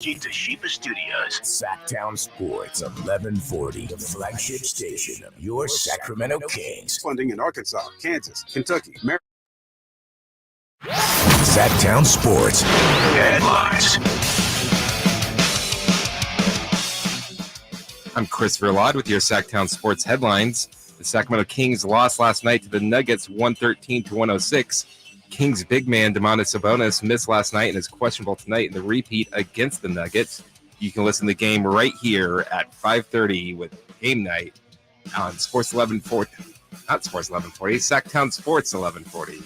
Toshiba Studios. Sactown Sports 1140, the flagship station of your Sacramento Kings. Funding in Arkansas, Kansas, Kentucky, Maryland. Sactown Sports headlines. I'm Chris Verlod with your Sactown Sports headlines. The Sacramento Kings lost last night to the Nuggets 113-106. Kings big man Domantas Sabonis missed last night and is questionable tonight in the repeat against the Nuggets. You can listen to the game right here at 5:30 with Game Night on Sports 1140. Not Sports 1140, Sactown Sports 1140.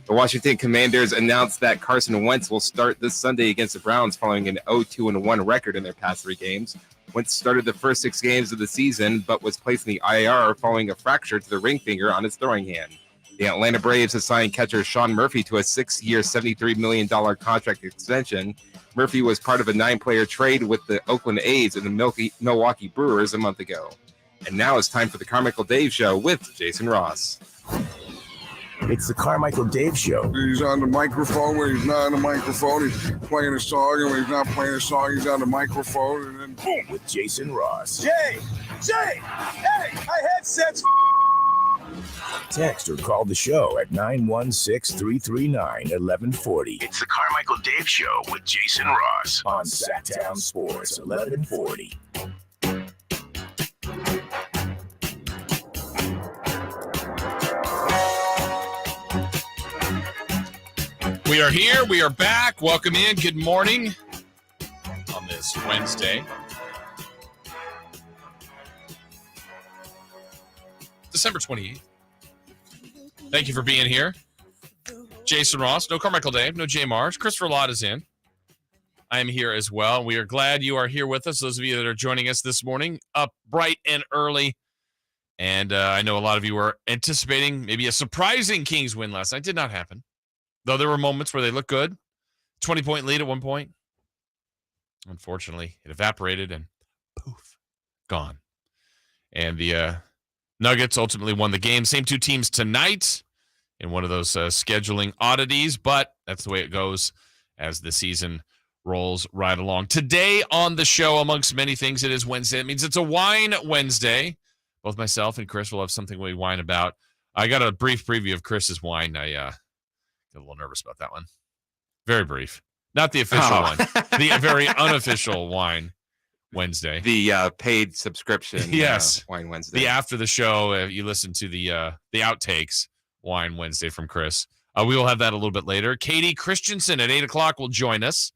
The Washington Commanders announced that Carson Wentz will start this Sunday against the Browns following an 0-2-1 record in their past 3 games. Wentz started the first 6 games of the season, but was placed in the IR following a fracture to the ring finger on his throwing hand. The Atlanta Braves have signed catcher Sean Murphy to a 6-year, $73 million contract extension. Murphy was part of a 9-player trade with the Oakland A's and the Milwaukee Brewers a month ago. And now it's time for the Carmichael Dave Show with Jason Ross. It's the Carmichael Dave Show. He's on the microphone when he's not on the mmicrophone. He's playing a song, and when he's not playing a song, he's on the microphone. And then boom, with Jason Ross. Jay, hey, my headset's Text or call the show at 916-339-1140. It's the Carmichael Dave Show with Jason Ross on Sactown Sports 1140. We are here. We are back. Welcome in. Good morning on this Wednesday. December 28th. Thank you for being here. Jason Ross, no Carmichael Dave, no Jay Marsh. Christopher Lott is in. I am here as well. We are glad you are here with us. Those of you that are joining us this morning, up bright and early. And I know a lot of you were anticipating maybe a surprising Kings win last night. Did not happen. Though there were moments where they looked good. 20-point lead at one point. Unfortunately, it evaporated and poof, gone. And the Nuggets ultimately won the game. Same 2 teams tonight in one of those scheduling oddities, but that's the way it goes as the season rolls right along. Today on the show, amongst many things, it is Wednesday. It means it's a wine Wednesday. Both myself and Chris will have something we whine about. I got a brief preview of Chris's wine. I got a little nervous about that one. Very brief. Not the official one. The very unofficial wine Wednesday. The paid subscription. Yes. Wine Wednesday. The after the show, you listen to the outtakes Wine Wednesday from Chris. We will have that a little bit later. Katie Christensen at 8 o'clock will join us.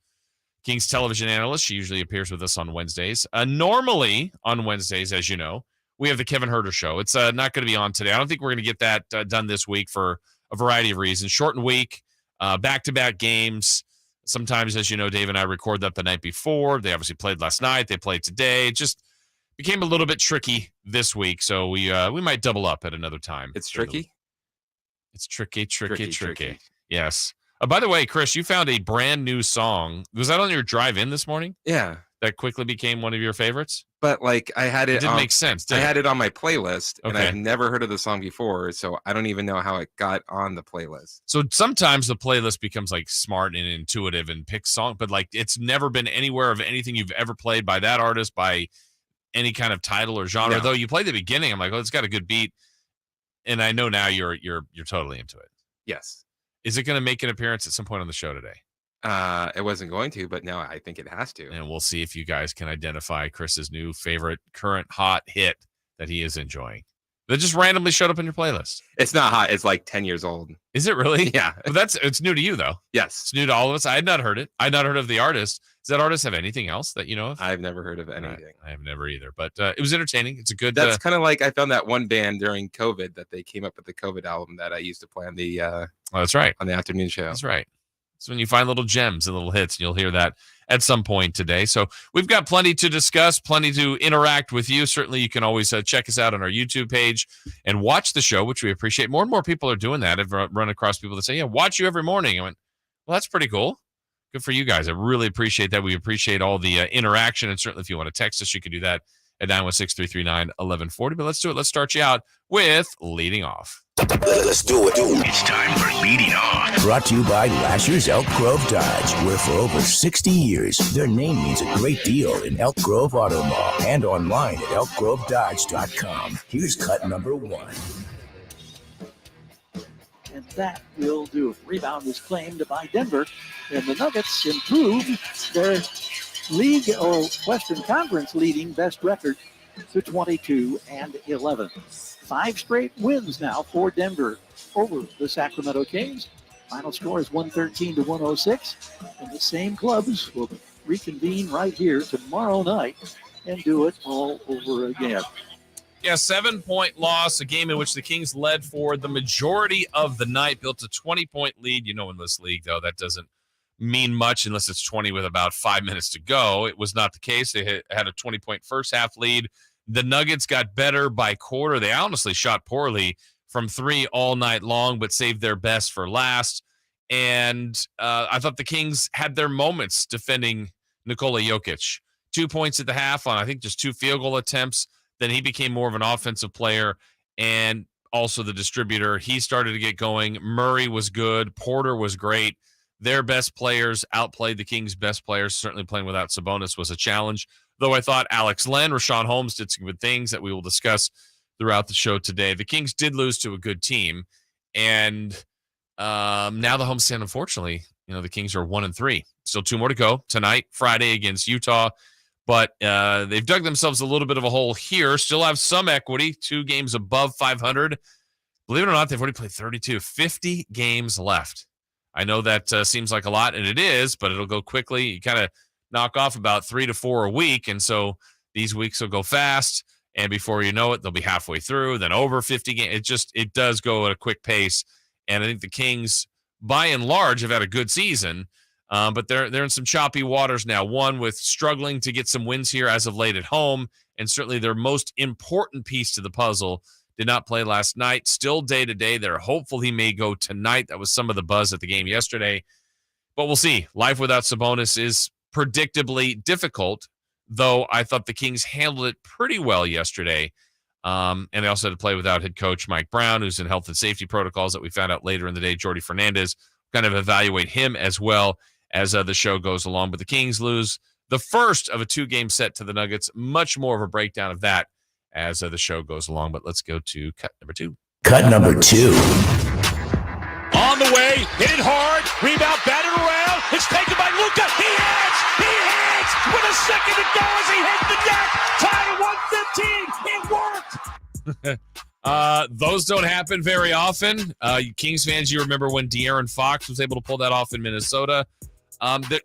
Kings television analyst. She usually appears with us on Wednesdays. Normally on Wednesdays, as you know, we have the Kevin Herter show. It's not going to be on today. I don't think we're going to get that done this week for a variety of reasons. Shortened week, back-to-back games. Sometimes, as you know, Dave and I record that the night before. They obviously played last night. They played today. It just became a little bit tricky this week, so we might double up at another time. It's tricky? It's tricky. Yes. By the way, Chris, you found a brand new song. Was that on your drive-in this morning? Yeah. That quickly became one of your favorites? But, like, I had it. It didn't make sense, did it? I had it on my playlist, and Okay. I've never heard of the song before, so I don't even know how it got on the playlist. So sometimes the playlist becomes, like, smart and intuitive and picks song, but, like, it's never been anywhere of anything you've ever played by that artist, by any kind of title or genre. No. Though you played the beginning, I'm like, oh, it's got a good beat. And I know now you're totally into it. Yes. Is it going to make an appearance at some point on the show today? It wasn't going to, but now I think it has to. And we'll see if you guys can identify Chris's new favorite current hot hit that he is enjoying. That just randomly showed up in your playlist. It's not hot. It's like 10 years old. Is it really? Yeah. But it's new to you, though. Yes. It's new to all of us. I had not heard it. I had not heard of the artist. Does that artist have anything else that you know of? I've never heard of anything. I have never either. But it was entertaining. It's a good... That's kind of like I found that one band during COVID that they came up with the COVID album that I used to play on the that's right. on the afternoon show. That's right. It's when you find little gems and little hits, and you'll hear that at some point today. So we've got plenty to discuss, plenty to interact with you. Certainly, you can always check us out on our YouTube page and watch the show, which we appreciate. More and more people are doing that. I've run across people that say, yeah, watch you every morning. I went, well, that's pretty cool. Good for you guys. I really appreciate that. We appreciate all the interaction. And certainly, if you want to text us, you can do that at 916-339-1140. But let's do it. Let's start you out with leading off. Let's do it. It's time for Leading Off. Brought to you by Lasher's Elk Grove Dodge, where for over 60 years, their name means a great deal in Elk Grove Auto Mall and online at elkgrovedodge.com. Here's cut number 1. And that will do it. Rebound is claimed by Denver, and the Nuggets improve their league or Western Conference leading best record to 22-11. 5 straight wins now for Denver over the Sacramento Kings. Final score is 113-106, and the same clubs will reconvene right here tomorrow night and do it all over again. Yeah, 7-point loss, a game in which the Kings led for the majority of the night, built a 20-point lead. You know, in this league, though, that doesn't mean much unless it's 20 with about 5 minutes to go. It was not the case. They had a 20-point first half lead. The Nuggets got better by quarter. They honestly shot poorly from 3 all night long, but saved their best for last. And I thought the Kings had their moments defending Nikola Jokić. 2 points at the half on, I think, just 2 field goal attempts. Then he became more of an offensive player and also the distributor. He started to get going. Murray was good. Porter was great. Their best players outplayed the Kings' best players. Certainly playing without Sabonis was a challenge. Though I thought Alex Len, Rashawn Holmes did some good things that we will discuss throughout the show today. The Kings did lose to a good team. And now the homestand, unfortunately, the Kings are 1-3. Still 2 more to go tonight, Friday against Utah. But they've dug themselves a little bit of a hole here. Still have some equity, 2 games above 500. Believe it or not, they've already played 32, 50 games left. I know that seems like a lot, and it is, but it'll go quickly. You kind of knock off about 3 to 4 a week, and so these weeks will go fast, and before you know it, they'll be halfway through, then over 50 games. It does go at a quick pace, and I think the Kings, by and large, have had a good season, but they're in some choppy waters now. One, with struggling to get some wins here as of late at home, and certainly their most important piece to the puzzle did not play last night. Still day-to-day. They're hopeful he may go tonight. That was some of the buzz at the game yesterday, but we'll see. Life without Sabonis is predictably difficult, though I thought the Kings handled it pretty well yesterday. And they also had to play without head coach Mike Brown, who's in health and safety protocols that we found out later in the day. Jordy Fernandez, kind of evaluate him as well as the show goes along. But the Kings lose the first of a 2-game set to the Nuggets. Much more of a breakdown of that as the show goes along. But let's go to cut number 2. Cut number 2. On the way, hit it hard, rebound, batted around, it's taken by Luka, he hits, with a second to go as he hit the net, tied at 115, it worked. Those don't happen very often. Kings fans, you remember when De'Aaron Fox was able to pull that off in Minnesota.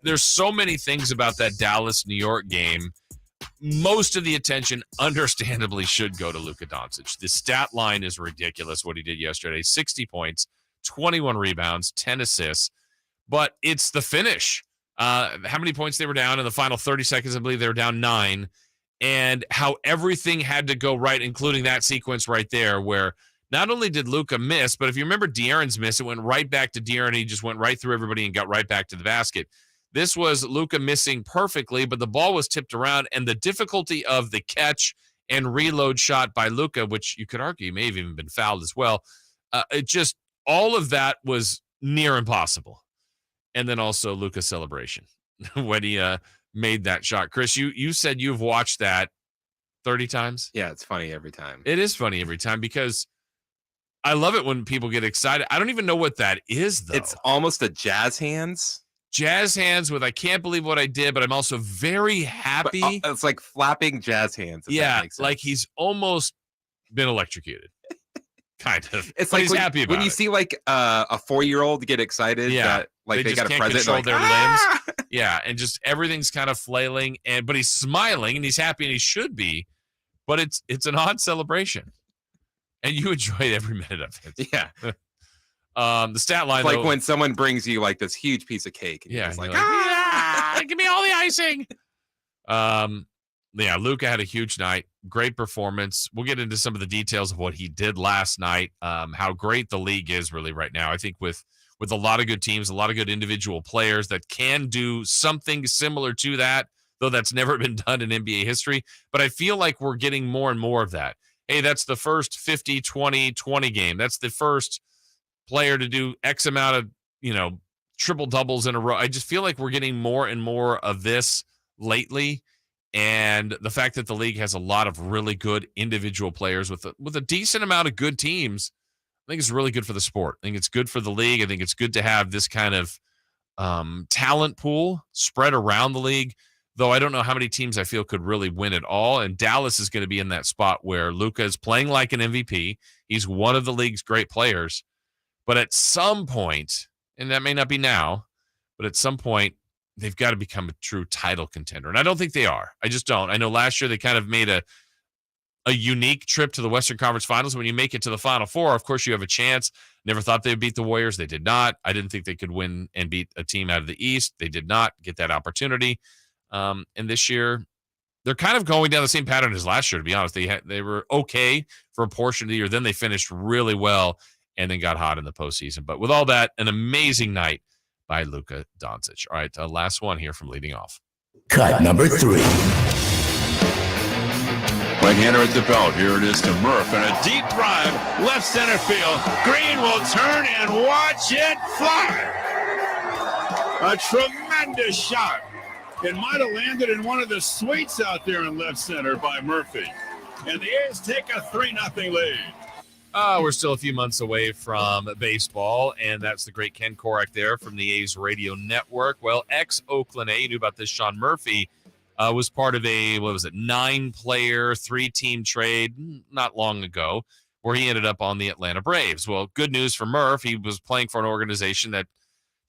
There's so many things about that Dallas-New York game. Most of the attention, understandably, should go to Luka Doncic. The stat line is ridiculous, what he did yesterday. 60 points, 21 rebounds, 10 assists. But it's the finish. How many points they were down in the final 30 seconds? I believe they were down 9. And how everything had to go right, including that sequence right there, where not only did Luka miss, but if you remember De'Aaron's miss, it went right back to De'Aaron. He just went right through everybody and got right back to the basket. This was Luka missing perfectly, but the ball was tipped around, and the difficulty of the catch and reload shot by Luka, which you could argue may have even been fouled as well, all of that was near impossible. And then also Luka's celebration when he made that shot. Chris, you said you've watched that 30 times? Yeah, it's funny every time. It is funny every time because I love it when people get excited. I don't even know what that is, though. It's almost a jazz hands. Jazz hands with I can't believe what I did, but I'm also very happy. But, it's like flapping jazz hands. Yeah, like he's almost been electrocuted. Kind of. It's but like he's happy about when you see like a 4-year-old get excited. Yeah, that, like they just got a can't present. control Like, their ah! limbs. Yeah, and just everything's kind of flailing, but he's smiling and he's happy and he should be, but it's an odd celebration, and you enjoy every minute of it. Yeah. The stat line, It's like though, when someone brings you like this huge piece of cake. And yeah, you're just like, yeah, give me all the icing. Yeah, Luka had a huge night. Great performance. We'll get into some of the details of what he did last night. How great the league is really right now. I think with a lot of good teams, a lot of good individual players that can do something similar to that, though that's never been done in NBA history. But I feel like we're getting more and more of that. hey, that's the first 50-20-20 game. That's the first player to do X amount of, triple doubles in a row. I just feel like we're getting more and more of this lately. And the fact that the league has a lot of really good individual players with a decent amount of good teams, I think it's really good for the sport. I think it's good for the league. I think it's good to have this kind of talent pool spread around the league, though I don't know how many teams I feel could really win it all. And Dallas is going to be in that spot where Luka is playing like an MVP. He's one of the league's great players. But at some point, and that may not be now, but at some point, they've got to become a true title contender. And I don't think they are. I just don't. I know last year they kind of made a unique trip to the Western Conference Finals. When you make it to the Final Four, of course, you have a chance. Never thought they would beat the Warriors. They did not. I didn't think they could win and beat a team out of the East. They did not get that opportunity. And this year, they're kind of going down the same pattern as last year, to be honest. They were okay for a portion of the year. Then they finished really well and then got hot in the postseason. But with all that, an amazing night by Luka Doncic. All right, last one here from leading off. Cut number 3. Right-hander at the belt. Here it is to Murph. And a deep drive, left center field. Green will turn and watch it fly. A tremendous shot. It might have landed in one of the suites out there in left center by Murphy. And the A's take a 3-0 lead. We're still a few months away from baseball, and that's the great Ken Korak there from the A's radio network. Well, ex-Oakland A, you knew about this, Sean Murphy, was part of a, 9-player, 3-team trade not long ago, where he ended up on the Atlanta Braves. Well, good news for Murph. He was playing for an organization that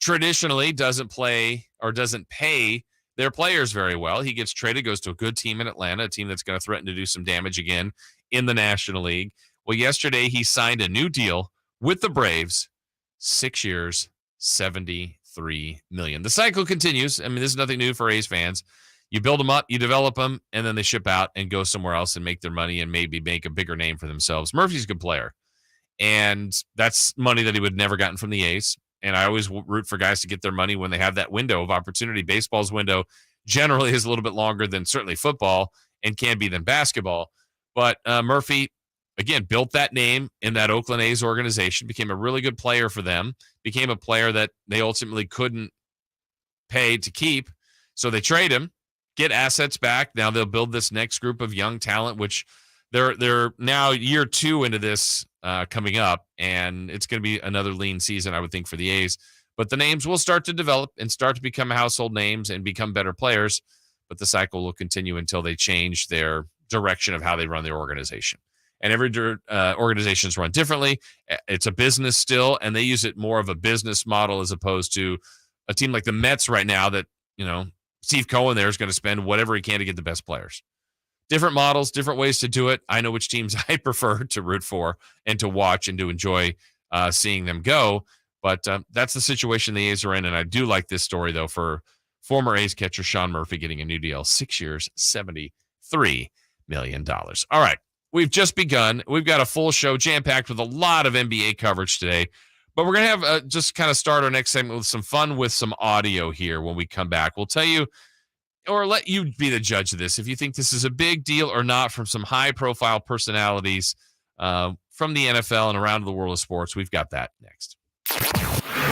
traditionally doesn't play or doesn't pay their players very well. He gets traded, goes to a good team in Atlanta, a team that's going to threaten to do some damage again in the National League. Well, yesterday he signed a new deal with the Braves, 6 years, $73 million. The cycle continues. I mean, this is nothing new for A's fans. You build them up, you develop them, and then they ship out and go somewhere else and make their money and maybe make a bigger name for themselves. Murphy's a good player, and that's money that he would never gotten from the A's. And I always root for guys to get their money when they have that window of opportunity. Baseball's window generally is a little bit longer than certainly football and can be than basketball. But Murphy, again, built that name in that Oakland A's organization, became a really good player for them, became a player that they ultimately couldn't pay to keep. So they trade him, get assets back. Now they'll build this next group of young talent, which they're now year 2 into this coming up, and it's going to be another lean season, I would think, for the A's. But the names will start to develop and start to become household names and become better players, but the cycle will continue until they change their direction of how they run their organization. And every organization is run differently. It's a business still, and they use it more of a business model as opposed to a team like the Mets right now that, Steve Cohen there is going to spend whatever he can to get the best players. Different models, different ways to do it. I know which teams I prefer to root for and to watch and to enjoy seeing them go. But that's the situation the A's are in. And I do like this story, though, for former A's catcher Sean Murphy getting a new deal, 6 years, $73 million. All right. We've just begun. We've got a full show jam-packed with a lot of NBA coverage today. But we're going to have just kind of start our next segment with some fun with some audio here when we come back. We'll tell you, or let you be the judge of this, if you think this is a big deal or not, from some high-profile personalities from the NFL and around the world of sports. We've got that next.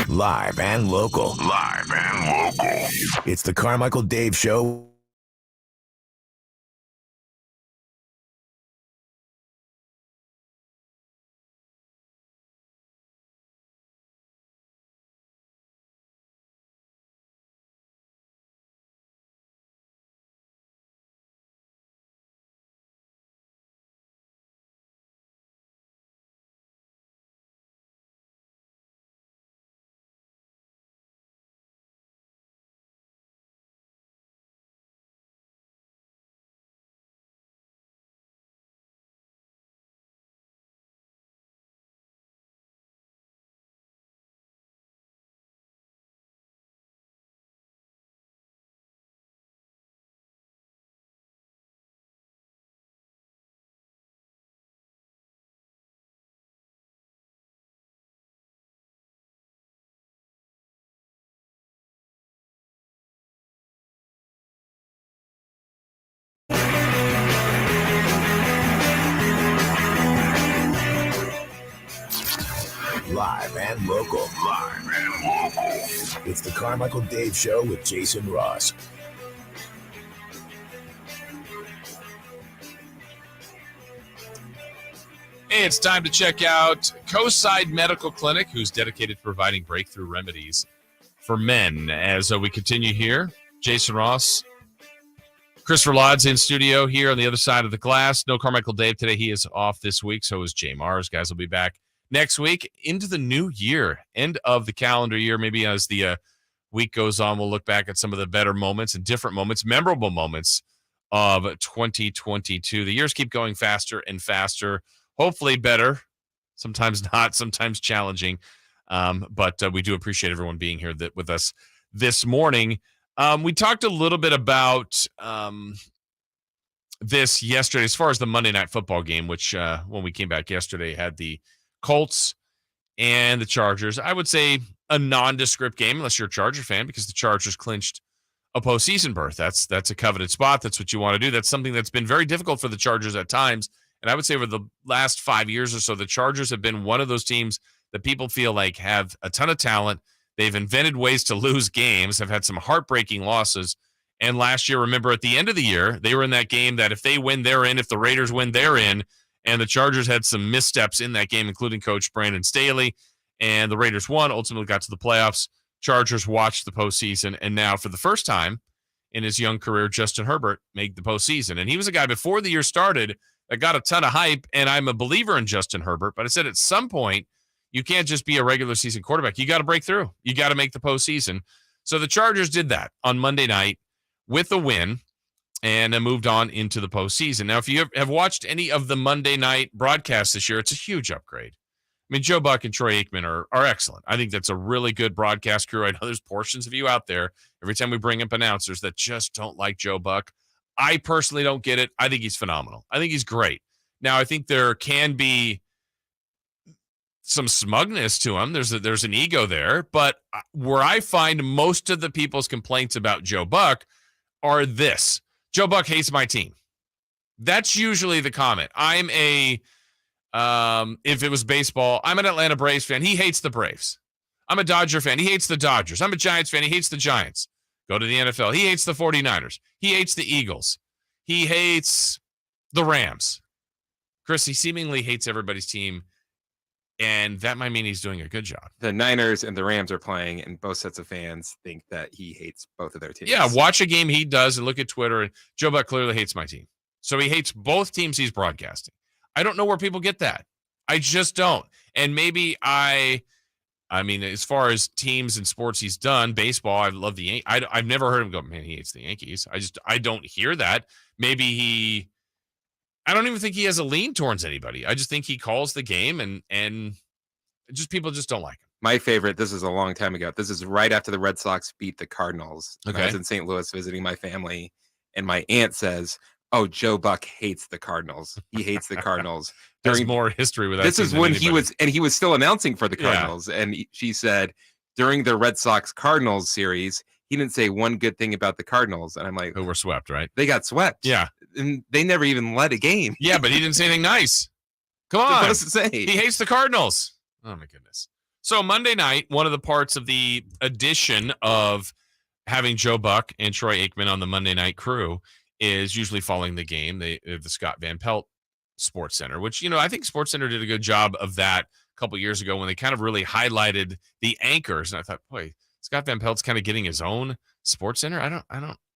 Live and local. Live and local. It's the Carmichael Dave Show. and local. It's the Carmichael Dave Show with Jason Ross. Hey, it's time to check out Coastside Medical Clinic, who's dedicated to providing breakthrough remedies for men. As we continue here, Jason Ross, Christopher Lodd's in studio here on the other side of the glass. No Carmichael Dave today. He is off this week. So is Jay Mars. Guys will be back next week into the new year, end of the calendar year. Maybe as the week goes on, we'll look back at some of the better moments and different moments, memorable moments of 2022. The years keep going faster and faster. Hopefully better, sometimes not, sometimes challenging. But we do appreciate everyone being here with us this morning. We talked a little bit about this yesterday as far as the Monday Night Football game, which when we came back yesterday had the Colts and the Chargers. I would say a nondescript game unless you're a Charger fan, because the Chargers clinched a postseason berth. That's a coveted spot. That's what you want to do. That's something that's been very difficult for the Chargers at times. And I would say over the last 5 years or so, the Chargers have been one of those teams that people feel like have a ton of talent. They've invented ways to lose games, have had some heartbreaking losses. And last year, remember, at the end of the year, they were in that game that if they win, they're in. If the Raiders win, they're in. And the Chargers had some missteps in that game, including Coach Brandon Staley. And the Raiders won, ultimately got to the playoffs. Chargers watched the postseason. And now, for the first time in his young career, Justin Herbert made the postseason. And he was a guy before the year started that got a ton of hype, and I'm a believer in Justin Herbert. But I said at some point, you can't just be a regular season quarterback. You got to break through. You got to make the postseason. So the Chargers did that on Monday night with a win and moved on into the postseason. Now, if you have watched any of the Monday night broadcasts this year, it's a huge upgrade. I mean, Joe Buck and Troy Aikman are excellent. I think that's a really good broadcast crew. I know there's portions of you out there, every time we bring up announcers, that just don't like Joe Buck. I personally don't get it. I think he's phenomenal. I think he's great. Now, I think there can be some smugness to him. There's an ego there. But where I find most of the people's complaints about Joe Buck are this: Joe Buck hates my team. That's usually the comment. I'm if it was baseball, I'm an Atlanta Braves fan. He hates the Braves. I'm a Dodger fan. He hates the Dodgers. I'm a Giants fan. He hates the Giants. Go to the NFL. He hates the 49ers. He hates the Eagles. He hates the Rams. Chris, he seemingly hates everybody's team, and that might mean he's doing a good job. The Niners and the Rams are playing, and both sets of fans think that he hates both of their teams. Yeah, watch a game he does and look at Twitter, and Joe Buck clearly hates my team. So he hates both teams he's broadcasting. I don't know where people get that. I just don't. And maybe I mean, as far as teams and sports he's done, baseball, I love the Yankees. I've never heard him go, man, he hates the Yankees. I don't hear that. Maybe I don't even think he has a lean towards anybody. I just think he calls the game and just people just don't like him. My favorite, this is a long time ago. This is right after the Red Sox beat the Cardinals. Okay. I was in St. Louis visiting my family, and my aunt says, "Oh, Joe Buck hates the Cardinals. He hates the Cardinals." There's more history with that. This is when he was still announcing for the Yeah. Cardinals. And she said, during the Red Sox Cardinals series, he didn't say one good thing about the Cardinals. And I'm like, who were swept, right? they got swept. Yeah. And they never even led a game. Yeah, but he didn't say anything nice. Come on. What does it say? He hates the Cardinals. Oh, my goodness. So Monday night, one of the parts of the addition of having Joe Buck and Troy Aikman on the Monday night crew is usually following the game. They have the Scott Van Pelt Sports Center, which, I think Sports Center did a good job of that a couple years ago when they kind of really highlighted the anchors. And I thought, boy, Scott Van Pelt's kind of getting his own Sports Center. I don't,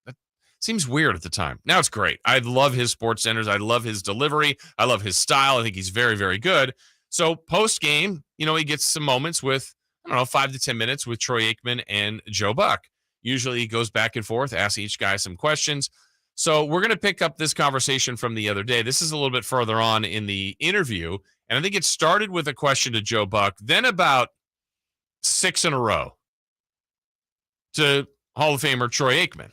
that seems weird at the time. Now it's great. I love his Sports Centers. I love his delivery. I love his style. I think he's very, very good. So post game, he gets some moments with, 5 to 10 minutes with Troy Aikman and Joe Buck. Usually he goes back and forth, asks each guy some questions. So we're going to pick up this conversation from the other day. This is a little bit further on in the interview. And I think it started with a question to Joe Buck, then about 6 in a row to Hall of Famer Troy Aikman.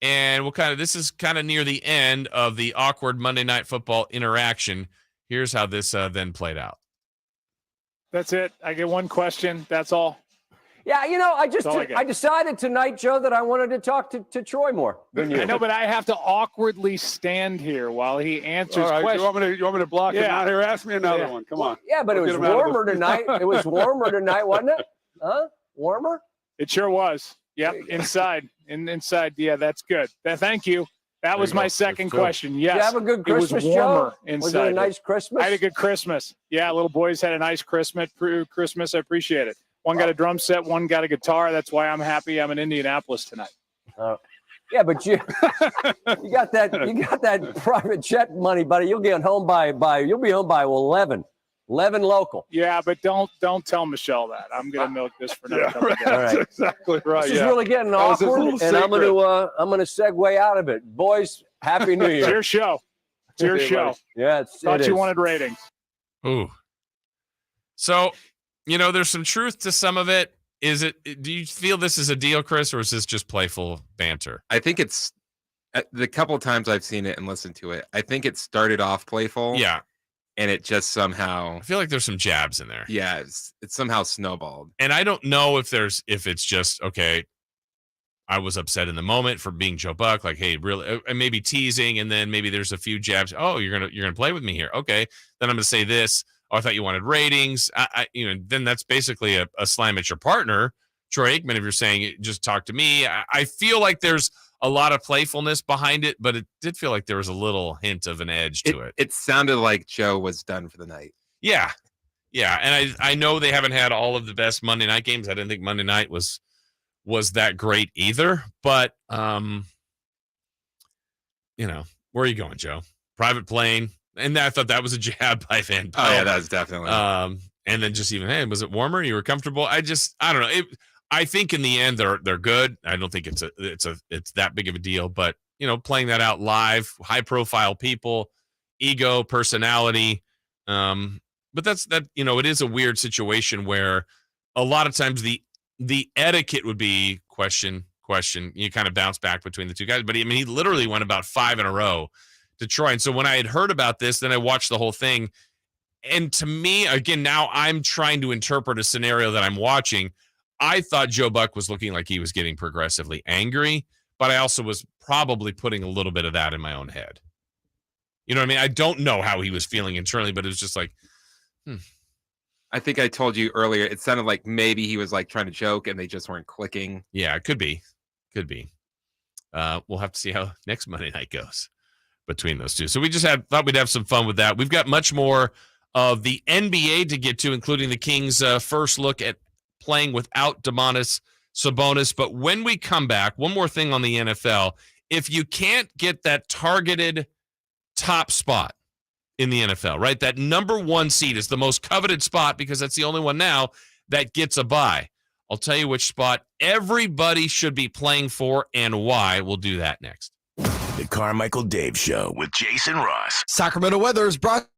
And this is kind of near the end of the awkward Monday Night Football interaction. Here's how this then played out. That's it. I get one question. That's all. Yeah, I decided tonight, Joe, that I wanted to talk to Troy more than you. I know, but I have to awkwardly stand here while he answers questions. You want me to block him out here? Ask me another one. Come on. Yeah, but it was warmer tonight. It was warmer tonight, wasn't it? Huh? Warmer? It sure was. Yep, inside. Inside. Yeah, that's good. Thank you. That was my second question. Yes. Did you have a good Christmas, it was warmer Joe? inside. Was it a nice Christmas? I had a good Christmas. Yeah, little boys had a nice Christmas. I appreciate it. One got a drum set, one got a guitar. That's why I'm happy I'm in Indianapolis tonight. Yeah, but you got that private jet money, buddy. You'll get home by 11 local. Yeah, but don't tell Michelle that. I'm gonna milk this for another couple of days. All right. Exactly right. This is really getting awkward, and I'm gonna segue out of it. Boys, Happy New Year. It's your show. It's your show. Yeah, Thought you wanted ratings. Ooh. So, there's some truth to some of it. Do you feel this is a deal, Chris, or is this just playful banter? I think it's the couple of times I've seen it and listened to it. I think it started off playful. Yeah. And it just somehow. I feel like there's some jabs in there. Yeah. It's somehow snowballed. And I don't know if it's just, okay, I was upset in the moment for being Joe Buck, like, hey, really, and maybe teasing, and then maybe there's a few jabs. Oh, you're gonna play with me here. Okay. Then I'm gonna say this. Oh, I thought you wanted ratings. Then that's basically a slam at your partner, Troy Aikman. If you're saying just talk to me, I feel like there's a lot of playfulness behind it, but it did feel like there was a little hint of an edge to it. It sounded like Joe was done for the night. Yeah, and I know they haven't had all of the best Monday night games. I didn't think Monday night was that great either. But where are you going, Joe? Private plane. And I thought that was a jab by Van Pelt. Oh yeah, that was definitely. And then just even, hey, was it warmer? You were comfortable? I don't know. I think in the end they're good. I don't think it's that big of a deal. But playing that out live, high profile people, ego, personality. But that's that. It is a weird situation where a lot of times the etiquette would be question. You kind of bounce back between the two guys. But he literally went about 5 in a row to Troy. And so when I had heard about this, then I watched the whole thing. And to me, again, now I'm trying to interpret a scenario that I'm watching. I thought Joe Buck was looking like he was getting progressively angry, but I also was probably putting a little bit of that in my own head. You know what I mean? I don't know how he was feeling internally, but it was just like, I think I told you earlier, it sounded like maybe he was like trying to joke and they just weren't clicking. Yeah, it could be. We'll have to see how next Monday night goes between those two. So we just thought we'd have some fun with that. We've got much more of the NBA to get to, including the Kings' first look at playing without Domantas Sabonis. But when we come back, one more thing on the NFL. If you can't get that targeted top spot in the NFL, right? That number 1 seed is the most coveted spot because that's the only one now that gets a bye. I'll tell you which spot everybody should be playing for and why. We'll do that next. The Carmichael Dave Show with Jason Ross. Sacramento weather is brought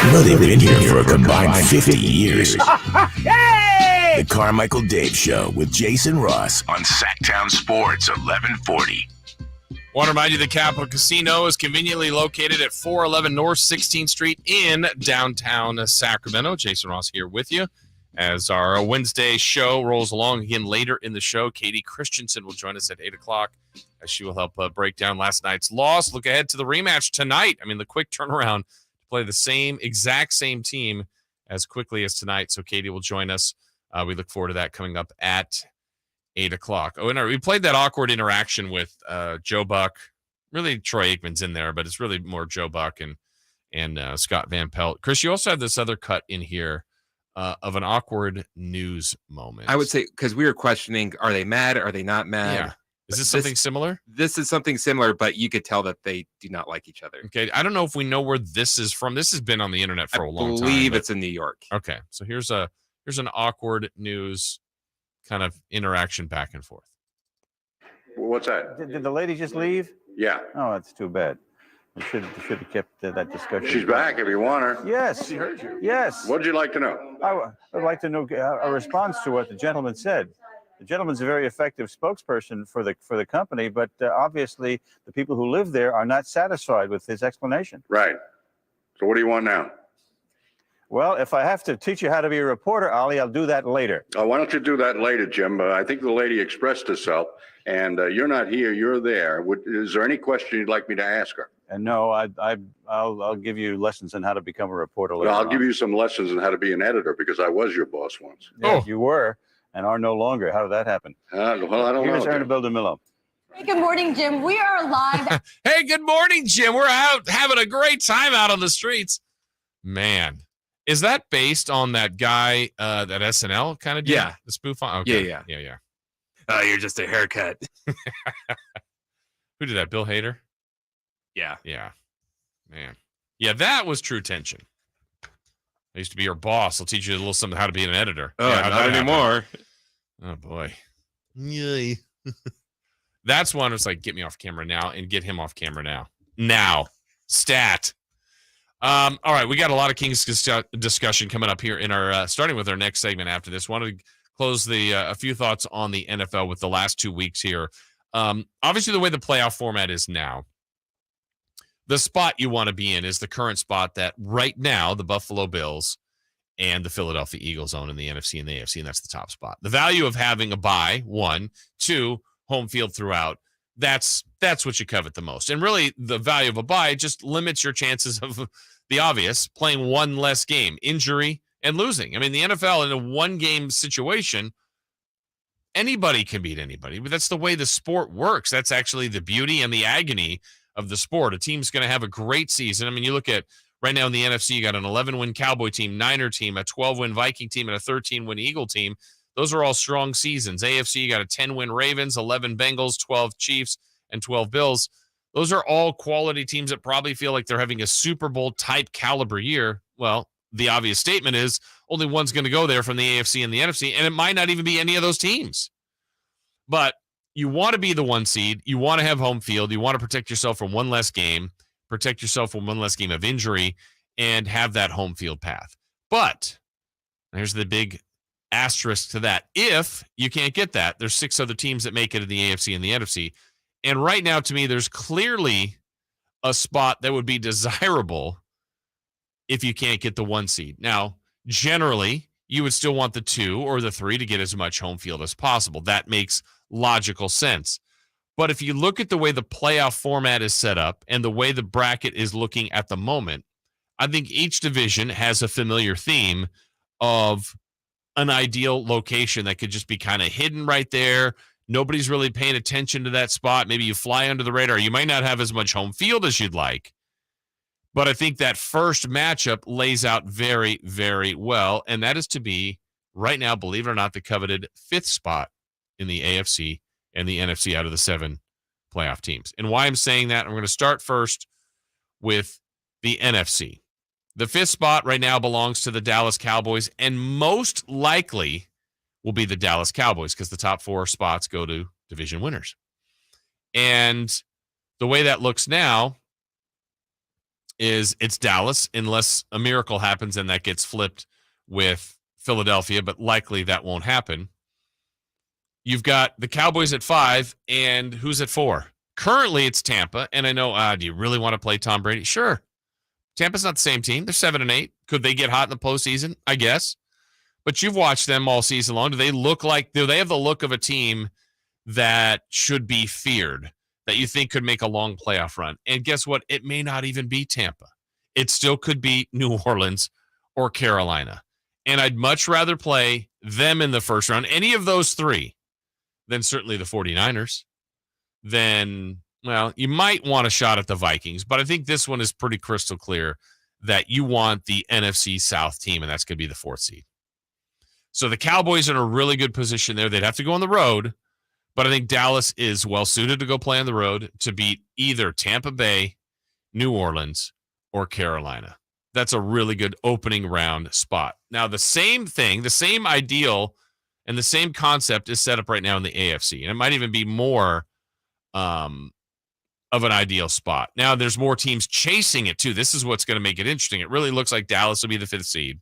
You know they've been here for a combined 50 years. The Carmichael Dave Show with Jason Ross on Sactown Sports 1140. Want to remind you the Capital Casino is conveniently located at 411 North 16th Street in downtown Sacramento. Jason Ross here with you as our Wednesday show rolls along. Again, later in the show, Katie Christensen will join us at 8 o'clock as she will help break down last night's loss. Look ahead to the rematch tonight. I mean, the quick turnaround to play the exact same team as quickly as tonight. So Katie will join us. We look forward to that coming up at 8 o'clock. Oh, and we played that awkward interaction with Joe Buck. Really, Troy Aikman's in there, but it's really more Joe Buck and Scott Van Pelt. Chris, you also have this other cut in here of an awkward news moment. I would say, because we were questioning, are they mad? Are they not mad? Yeah. Is this something similar? This is something similar, but you could tell that they do not like each other. Okay. I don't know if we know where this is from. This has been on the internet for a long time. I believe it's in New York. Okay. So here's an awkward news kind of interaction back and forth. What's that? Did the lady just leave? Yeah. Oh, that's too bad. We should have kept that discussion. She's back if you want her. Yes. She heard you. Yes. What'd you like to know? I would like to know a response to what the gentleman said. The gentleman's a very effective spokesperson for the company, but obviously the people who live there are not satisfied with his explanation. Right. So what do you want now? Well, if I have to teach you how to be a reporter, Ollie, I'll do that later. Why don't you do that later, Jim? I think the lady expressed herself, and you're not here, you're there. Is there any question you'd like me to ask her? And no, I'll give you lessons on how to become a reporter later. Well, I'll give you some lessons on how to be an editor because I was your boss once. Yeah, you were and are no longer. How did that happen? Well, I don't Here's know. Here's Ernabel DeMillo. Hey, good morning, Jim. We are live. Hey, good morning, Jim. We're out having a great time out on the streets. Man, is that based on that guy that SNL kind of did? Yeah. The spoof on? Okay. Yeah. Oh, you're just a haircut. Who did that? Bill Hader? Yeah. Man. Yeah, that was true tension. I used to be your boss. I'll teach you a little something how to be an editor. Oh, yeah, not anymore. Oh, boy. Yay. That's one. It's like, get me off camera now and get him off camera now. Now. Stat. All right, we got a lot of Kings discussion coming up here in our starting with our next segment after this. Wanted to close a few thoughts on the NFL with the last 2 weeks here. Obviously, the way the playoff format is now, the spot you want to be in is the current spot that right now the Buffalo Bills and the Philadelphia Eagles own in the NFC and the AFC, and that's the top spot. The value of having a bye, 1, 2, home field throughout, that's what you covet the most. And really, the value of a bye just limits your chances of the obvious, playing one less game, injury, and losing. I mean, the NFL in a one-game situation, anybody can beat anybody, but that's the way the sport works. That's actually the beauty and the agony of the sport. A team's going to have a great season. I mean, you look at right now in the NFC, you got an 11-win Cowboy team, Niner team, a 12-win Viking team, and a 13-win Eagle team. Those are all strong seasons. AFC, you got a 10-win Ravens, 11 Bengals, 12 Chiefs, and 12 Bills. Those are all quality teams that probably feel like they're having a Super Bowl type caliber year. Well, the obvious statement is only one's going to go there from the AFC and the NFC, and it might not even be any of those teams. But you want to be the 1 seed. You want to have home field. You want to protect yourself from one less game, protect yourself from one less game of injury, and have that home field path. But here's the big asterisk to that. If you can't get that, there's 6 other teams that make it in the AFC and the NFC. And right now, to me, there's clearly a spot that would be desirable if you can't get the 1 seed. Now, generally, you would still want the 2 or the 3 to get as much home field as possible. That makes logical sense. But if you look at the way the playoff format is set up and the way the bracket is looking at the moment, I think each division has a familiar theme of an ideal location that could just be kind of hidden right there. Nobody's really paying attention to that spot. Maybe you fly under the radar. You might not have as much home field as you'd like. But I think that first matchup lays out very, very well. And that is to be, right now, believe it or not, the coveted 5th spot in the AFC and the NFC out of the 7 playoff teams. And why I'm saying that, I'm going to start first with the NFC. The 5th spot right now belongs to the Dallas Cowboys, and most likely will be the Dallas Cowboys because the top 4 spots go to division winners. And the way that looks now, is it's Dallas, unless a miracle happens and that gets flipped with Philadelphia, but likely that won't happen. You've got the Cowboys at 5, and who's at 4? Currently, it's Tampa, and I know, do you really want to play Tom Brady? Sure. Tampa's not the same team. They're 7-8. Could they get hot in the postseason? I guess. But you've watched them all season long. Do they have the look of a team that should be feared, that you think could make a long playoff run? And guess what? It may not even be Tampa. It still could be New Orleans or Carolina. And I'd much rather play them in the first round, any of those three, than certainly the 49ers. Then, well, you might want a shot at the Vikings, but I think this one is pretty crystal clear that you want the NFC South team, and that's going to be the 4th seed. So the Cowboys are in a really good position there. They'd have to go on the road, but I think Dallas is well-suited to go play on the road to beat either Tampa Bay, New Orleans, or Carolina. That's a really good opening round spot. Now, the same thing, the same ideal, and the same concept is set up right now in the AFC, and it might even be more of an ideal spot. Now, there's more teams chasing it, too. This is what's going to make it interesting. It really looks like Dallas will be the 5th seed.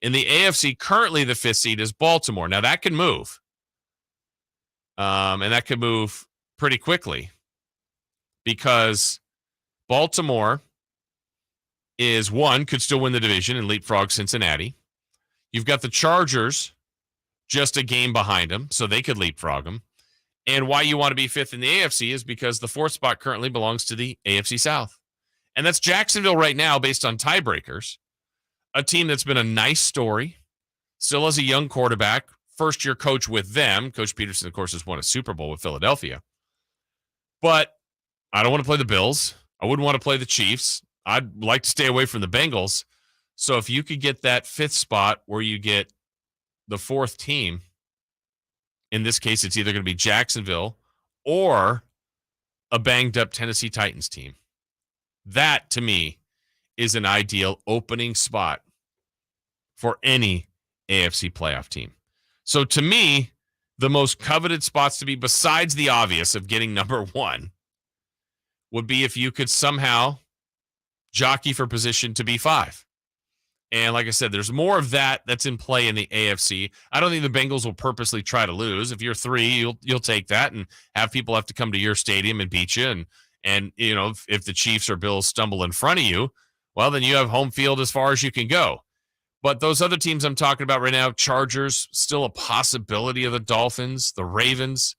In the AFC, currently the 5th seed is Baltimore. Now, that can move. And that could move pretty quickly because Baltimore could still win the division and leapfrog Cincinnati. You've got the Chargers just a game behind them, so they could leapfrog them. And why you want to be 5th in the AFC is because the 4th spot currently belongs to the AFC South. And that's Jacksonville right now based on tiebreakers, a team that's been a nice story, still has a young quarterback, first-year coach with them. Coach Peterson, of course, has won a Super Bowl with Philadelphia. But I don't want to play the Bills. I wouldn't want to play the Chiefs. I'd like to stay away from the Bengals. So if you could get that 5th spot where you get the 4th team, in this case, it's either going to be Jacksonville or a banged-up Tennessee Titans team. That, to me, is an ideal opening spot for any AFC playoff team. So, to me, the most coveted spots to be, besides the obvious of getting number 1, would be if you could somehow jockey for position to be 5. And like I said, there's more of that's in play in the AFC. I don't think the Bengals will purposely try to lose. If you're 3, you'll take that and have people have to come to your stadium and beat you. And you know, if the Chiefs or Bills stumble in front of you, well, then you have home field as far as you can go. But those other teams I'm talking about right now, Chargers, still a possibility of the Dolphins, the Ravens,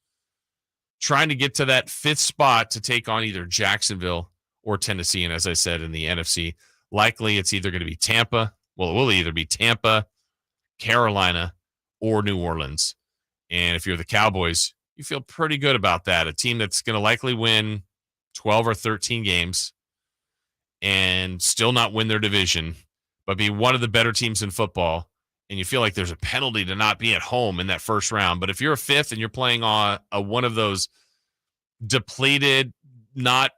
trying to get to that 5th spot to take on either Jacksonville or Tennessee. And as I said, in the NFC, likely it's either going to be Tampa. Well, it will either be Tampa, Carolina, or New Orleans. And if you're the Cowboys, you feel pretty good about that. A team that's going to likely win 12 or 13 games and still not win their division, but be one of the better teams in football. And you feel like there's a penalty to not be at home in that first round. But if you're a 5th and you're playing on one of those depleted, not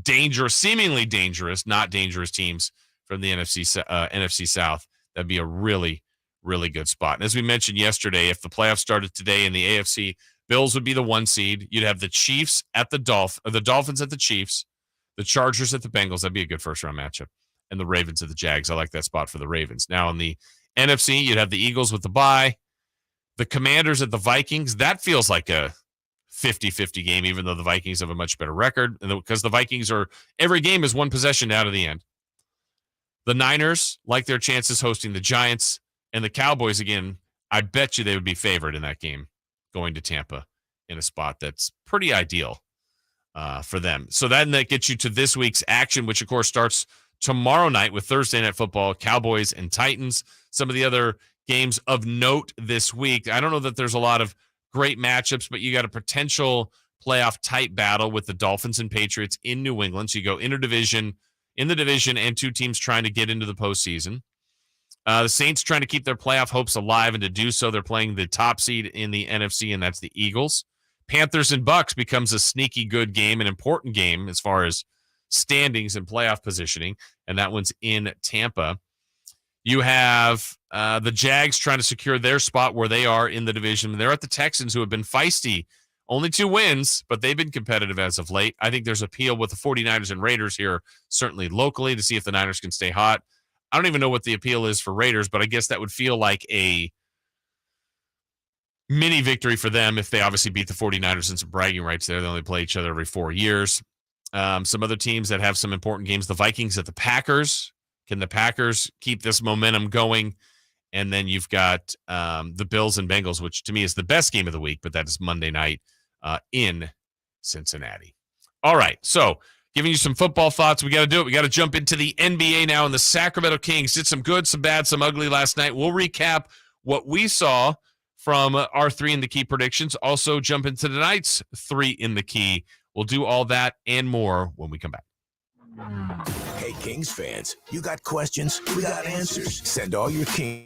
dangerous, seemingly dangerous, not dangerous teams from the NFC South, that'd be a really, really good spot. And as we mentioned yesterday, if the playoffs started today in the AFC, Bills would be the 1 seed. You'd have the Chiefs at the Dolphins at the Chiefs, the Chargers at the Bengals. That'd be a good first-round matchup. And the Ravens at the Jags. I like that spot for the Ravens. Now, in the NFC, you'd have the Eagles with the bye, the Commanders at the Vikings. That feels like a 50-50 game, even though the Vikings have a much better record, because the Vikings every game is 1 possession down to the end. The Niners like their chances hosting the Giants, and the Cowboys, again, I bet you they would be favored in that game going to Tampa in a spot that's pretty ideal for them. So then that gets you to this week's action, which, of course, starts tomorrow night with Thursday Night Football, Cowboys and Titans. Some of the other games of note this week. I don't know that there's a lot of great matchups, but you got a potential playoff type battle with the Dolphins and Patriots in New England. So you go in the division and 2 teams trying to get into the postseason. The Saints trying to keep their playoff hopes alive, and to do so, they're playing the top seed in the NFC, and that's the Eagles. Panthers and Bucks becomes a sneaky good game, an important game as far as standings and playoff positioning, and that one's in Tampa. You have the Jags trying to secure their spot where they are in the division. They're at the Texans, who have been feisty Only 2 wins, but they've been competitive as of late. I think there's appeal with the 49ers and Raiders here, certainly locally, to see if the Niners can stay hot. I don't even know what the appeal is for Raiders, but I guess that would feel like a mini victory for them if they obviously beat the 49ers and some bragging rights there. They only play each other every 4 years. Some other teams that have some important games, the Vikings at the Packers. Can the Packers keep this momentum going? And then you've got the Bills and Bengals, which to me is the best game of the week, but that is Monday night in Cincinnati. All right, so giving you some football thoughts. We got to do it. We got to jump into the NBA now, and the Sacramento Kings did some good, some bad, some ugly last night. We'll recap what we saw from our 3 in the key predictions. Also jump into tonight's 3 in the key. We'll do all that and more when we come back. Hey, Kings fans, you got questions? We got answers. Send all your Kings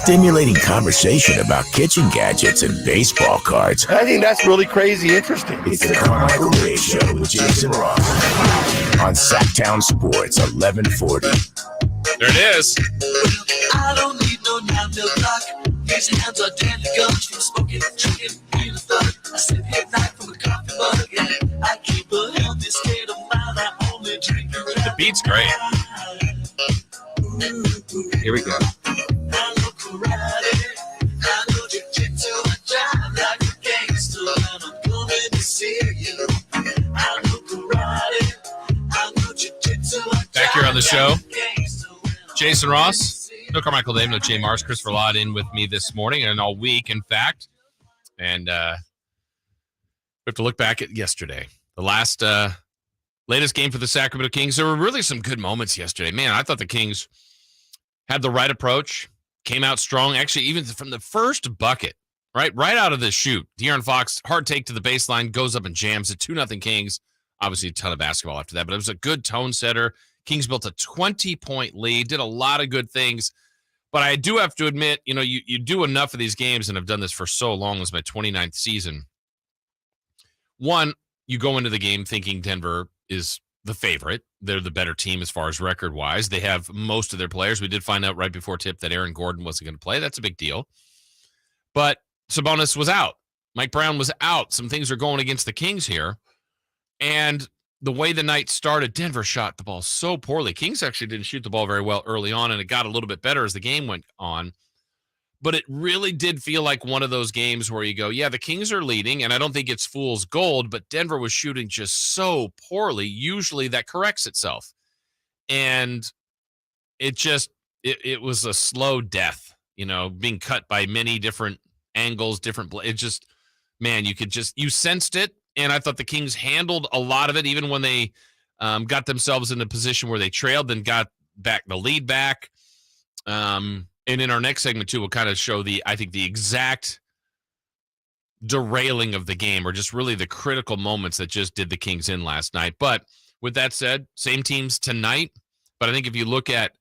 stimulating conversation about kitchen gadgets and baseball cards. I think that's really crazy interesting. It's the Carmichael Dave Show with Jason Ross on Sactown Sports 1140. There it is. I don't need no 9-mil clock. These hands are deadly guns from smoking, drinking, being a thug. I sip at night from a coffee mug, and I keep a healthy state of mind. I only drink The beat's great. Here we go. I look karate. I know jiu-jitsu. I drive like a gangster, and I'm coming to see you. I know karate. I know jiu-jitsu. Back here on the show, Jason Ross, no Carmichael Dave, no Jay Mars, Christopher Lott in with me this morning and all week, in fact. And we have to look back at yesterday, the last latest game for the Sacramento Kings. There were really some good moments yesterday. Man, I thought the Kings had the right approach, came out strong. Actually, even from the first bucket, right out of the shoot, De'Aaron Fox, hard take to the baseline, goes up and jams it. 2-0 Kings. Obviously, a ton of basketball after that, but it was a good tone setter. Kings built a 20-point lead, did a lot of good things. But I do have to admit, you do enough of these games, and I've done this for so long. It was my 29th season. One, you go into the game thinking Denver is the favorite. They're the better team as far as record-wise. They have most of their players. We did find out right before tip that Aaron Gordon wasn't going to play. That's a big deal. But Sabonis was out. Mike Brown was out. Some things are going against the Kings here. And the way the night started, Denver shot the ball so poorly. Kings actually didn't shoot the ball very well early on, and it got a little bit better as the game went on. But it really did feel like one of those games where you go, yeah, the Kings are leading, and I don't think it's fool's gold, but Denver was shooting just so poorly. Usually that corrects itself. And it was a slow death, being cut by many different angles, you sensed it. And I thought the Kings handled a lot of it, even when they got themselves in a position where they trailed, then got back the lead back. And in our next segment, too, we'll kind of show the exact derailing of the game, or just really the critical moments that just did the Kings in last night. But with that said, same teams tonight. But I think if you look at,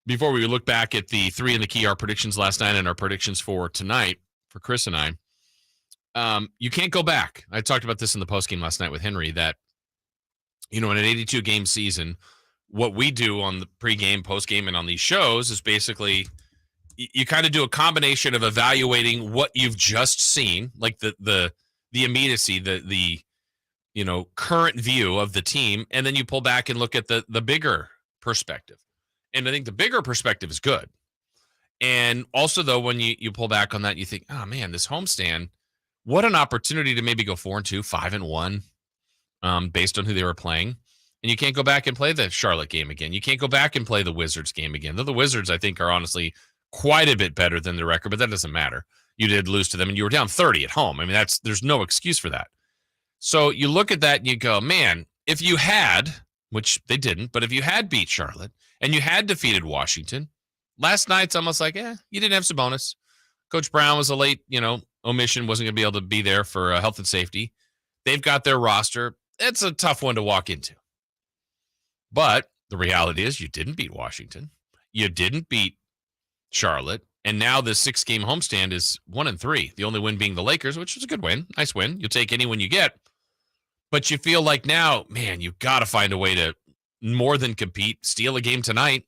before we look back at the 3 in the key, our predictions last night and our predictions for tonight, for Chris and I, you can't go back. I talked about this in the postgame last night with Henry, that, in an 82-game season, what we do on the pregame, postgame, and on these shows is basically you kind of do a combination of evaluating what you've just seen, like the immediacy, the current view of the team, and then you pull back and look at the bigger perspective. And I think the bigger perspective is good. And also, though, when you pull back on that, you think, oh, man, this homestand, what an opportunity to maybe go 4-2, 5-1, based on who they were playing. And you can't go back and play the Charlotte game again. You can't go back and play the Wizards game again. Though the Wizards, I think, are honestly quite a bit better than the record, but that doesn't matter. You did lose to them, and you were down 30 at home. I mean, there's no excuse for that. So you look at that and you go, man, if you had, which they didn't, but if you had beat Charlotte and you had defeated Washington, last night's almost like, you didn't have Sabonis. Coach Brown was a late, omission, wasn't going to be able to be there for health and safety. They've got their roster. It's a tough one to walk into. But the reality is you didn't beat Washington. You didn't beat Charlotte. And now this 6-game homestand is 1-3. The only win being the Lakers, which was a good win. Nice win. You'll take any win you get. But you feel like now, man, you've got to find a way to more than compete, steal a game tonight,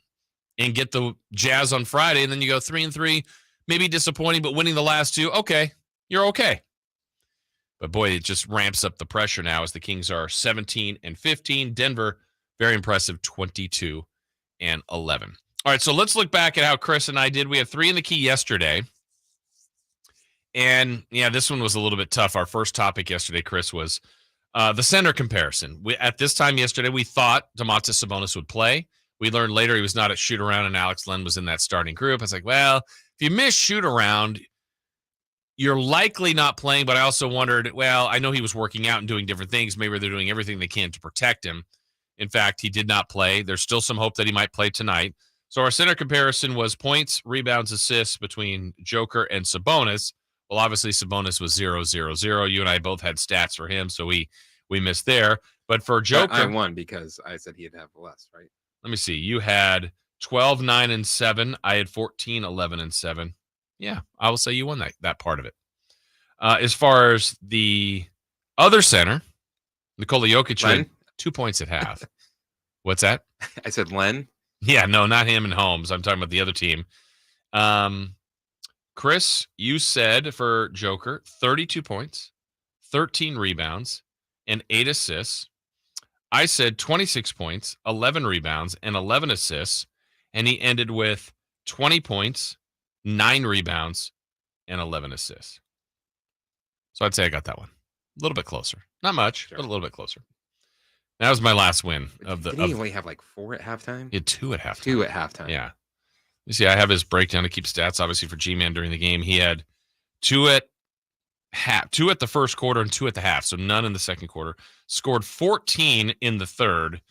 and get the Jazz on Friday. And then you go 3-3, maybe disappointing, but winning the last 2. Okay, you're okay. But boy, it just ramps up the pressure now as the Kings are 17-15. Denver, very impressive, 22-11. All right, so let's look back at how Chris and I did. We had 3 in the key yesterday. And, yeah, this one was a little bit tough. Our first topic yesterday, Chris, was the center comparison. At this time yesterday, we thought Domantas Sabonis would play. We learned later he was not at shoot-around, and Alex Len was in that starting group. I was like, well, if you miss shoot-around, you're likely not playing. But I also wondered, well, I know he was working out and doing different things. Maybe they're doing everything they can to protect him. In fact, he did not play. There's still some hope that he might play tonight. So our center comparison was points, rebounds, assists between Joker and Sabonis. Well, obviously, Sabonis was 0-0-0. You and I both had stats for him, so we missed there. But for Joker, I won because I said he'd have less, right? Let me see. You had 12, 9, and 7. I had 14, 11, and 7. Yeah, I will say you won that part of it. As far as the other center, Nikola Jokić, had 2 points at half. What's that? I said Len. Yeah, no, not him and Holmes. I'm talking about the other team. Chris, you said for Joker, 32 points, 13 rebounds, and 8 assists. I said 26 points, 11 rebounds, and 11 assists. And he ended with 20 points, 9 rebounds, and 11 assists. So I'd say I got that one. A little bit closer. Not much, but a little bit closer. That was my last win of the. Did he only have like 4 at halftime? He had 2 at halftime. 2 at halftime. Yeah. You see, I have his breakdown to keep stats, obviously, for G-Man during the game. He had 2 at half, 2 at the first quarter and 2 at the half, so none in the second quarter. Scored 14 in the third,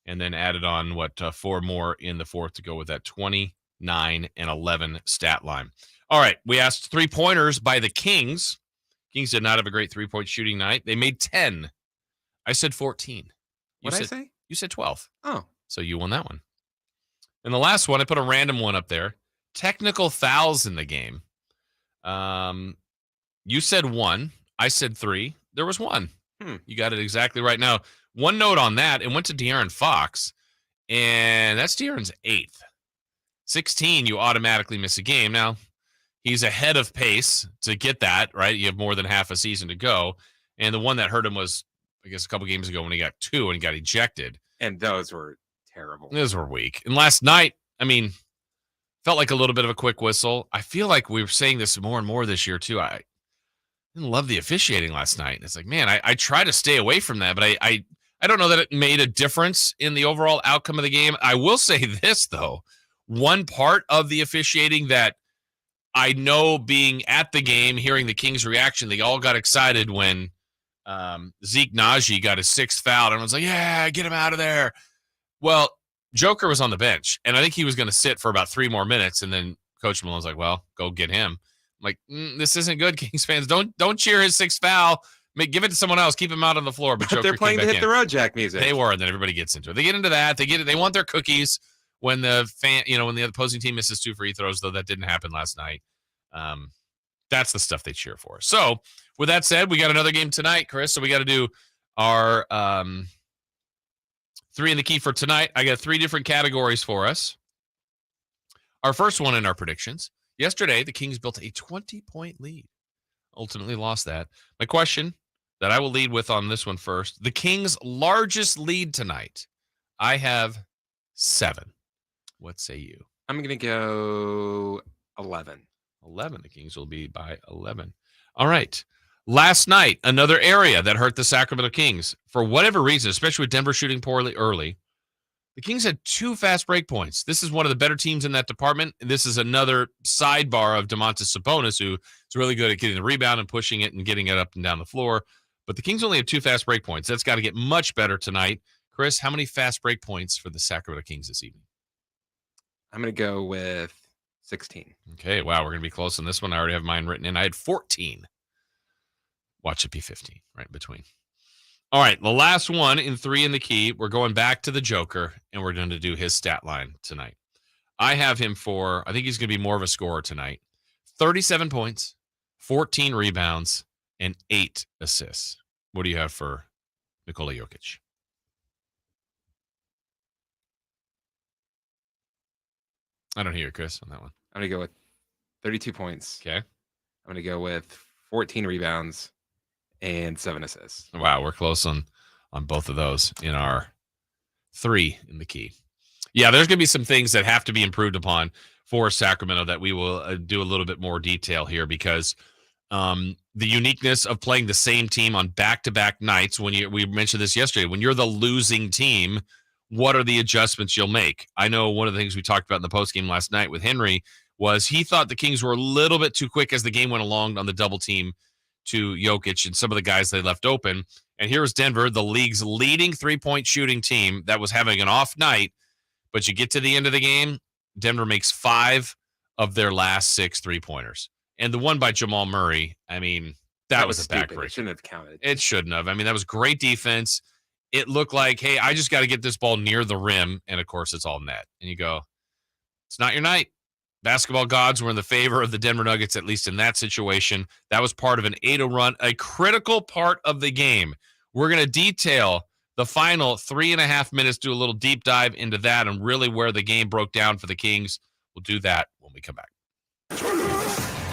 and then added on 4 more in the fourth to go with that 29 and 11 stat line. All right, we asked 3-pointers by the Kings. Kings did not have a great 3-point shooting night. They made 10. I said 14. What did I say? You said 12. Oh. So you won that one. And the last one, I put a random one up there. Technical fouls in the game. You said 1. I said 3. There was 1. You got it exactly right. Now, one note on that, it went to De'Aaron Fox, and that's De'Aaron's 8th. 16, you automatically miss a game. Now, he's ahead of pace to get that, right? You have more than half a season to go. And the one that hurt him was, I guess, a couple games ago when he got 2 and he got ejected. And those were terrible. Those were weak. And last night, I mean, felt like a little bit of a quick whistle. I feel like we were saying this more and more this year, too. I didn't love the officiating last night. It's like, man, I try to stay away from that, but I don't know that it made a difference in the overall outcome of the game. I will say this, though. One part of the officiating that I know, being at the game, hearing the Kings' reaction, they all got excited when Zeke Naji got his 6th foul. And I was like, yeah, get him out of there. Well, Joker was on the bench, and I think he was going to sit for about 3 more minutes, and then Coach Malone's like, well, go get him. I'm like, this isn't good, Kings fans. Don't cheer his 6th foul. Give it to someone else. Keep him out on the floor. But Joker they're playing came the back Hit the Road Jack music. They were, and then everybody gets into it. They get into that. They get it. They want their cookies when the when the opposing team misses 2 free throws, though that didn't happen last night. That's the stuff they cheer for. So with that said, we got another game tonight, Chris. So we got to do our 3 in the key for tonight. I got 3 different categories for us. Our first one in our predictions. Yesterday, the Kings built a 20-point lead. Ultimately lost that. My question that I will lead with on this one first. The Kings' largest lead tonight. I have 7. What say you? I'm going to go 11. 11. The Kings will be by 11. All right. Last night, another area that hurt the Sacramento Kings. For whatever reason, especially with Denver shooting poorly early, the Kings had 2 fast break points. This is one of the better teams in that department. This is another sidebar of Domantas Sabonis, who is really good at getting the rebound and pushing it and getting it up and down the floor. But the Kings only have 2 fast break points. That's got to get much better tonight. Chris, how many fast break points for the Sacramento Kings this evening? I'm going to go with 16. Okay, wow, we're going to be close on this one. I already have mine written in. I had 14. Watch it be 15, right in between. All right, the last one in 3 in the key. We're going back to the Joker, and we're going to do his stat line tonight. I have him for, I think he's going to be more of a scorer tonight. 37 points, 14 rebounds, and 8 assists. What do you have for Nikola Jokić? I don't hear you, Chris, on that one. I'm going to go with 32 points. Okay. I'm going to go with 14 rebounds and 7 assists. Wow, we're close on both of those in our 3 in the key. Yeah, there's going to be some things that have to be improved upon for Sacramento that we will do a little bit more detail here, because the uniqueness of playing the same team on back-to-back nights, we mentioned this yesterday, when you're the losing team, what are the adjustments you'll make? I know one of the things we talked about in the postgame last night with Henry was he thought the Kings were a little bit too quick as the game went along on the double team to Jokić and some of the guys they left open. And here was Denver, the league's leading 3-point shooting team that was having an off night. But you get to the end of the game, Denver makes 5 of their last 6 3-pointers. And the one by Jamal Murray, I mean, that was a backbreaker. It shouldn't have counted. It shouldn't have. I mean, that was great defense. It looked like, hey, I just got to get this ball near the rim. And, of course, it's all net. And you go, It's not your night. Basketball gods were in the favor of the Denver Nuggets, at least in that situation. That was part of an 8-0 run, a critical part of the game. We're going to detail the final 3.5 minutes, do a little deep dive into that and really where the game broke down for the Kings. We'll do that when we come back.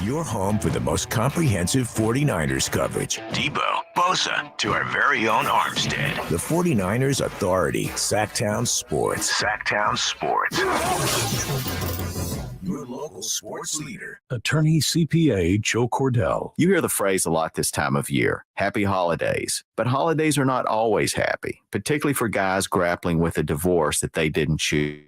Your home for the most comprehensive 49ers coverage. Debo, Bosa, to our very own Armstead. The 49ers Authority. Sactown Sports. Sactown Sports. Your local sports leader. Attorney CPA Joe Cordell. You hear the phrase a lot this time of year, happy holidays. But holidays are not always happy, particularly for guys grappling with a divorce that they didn't choose.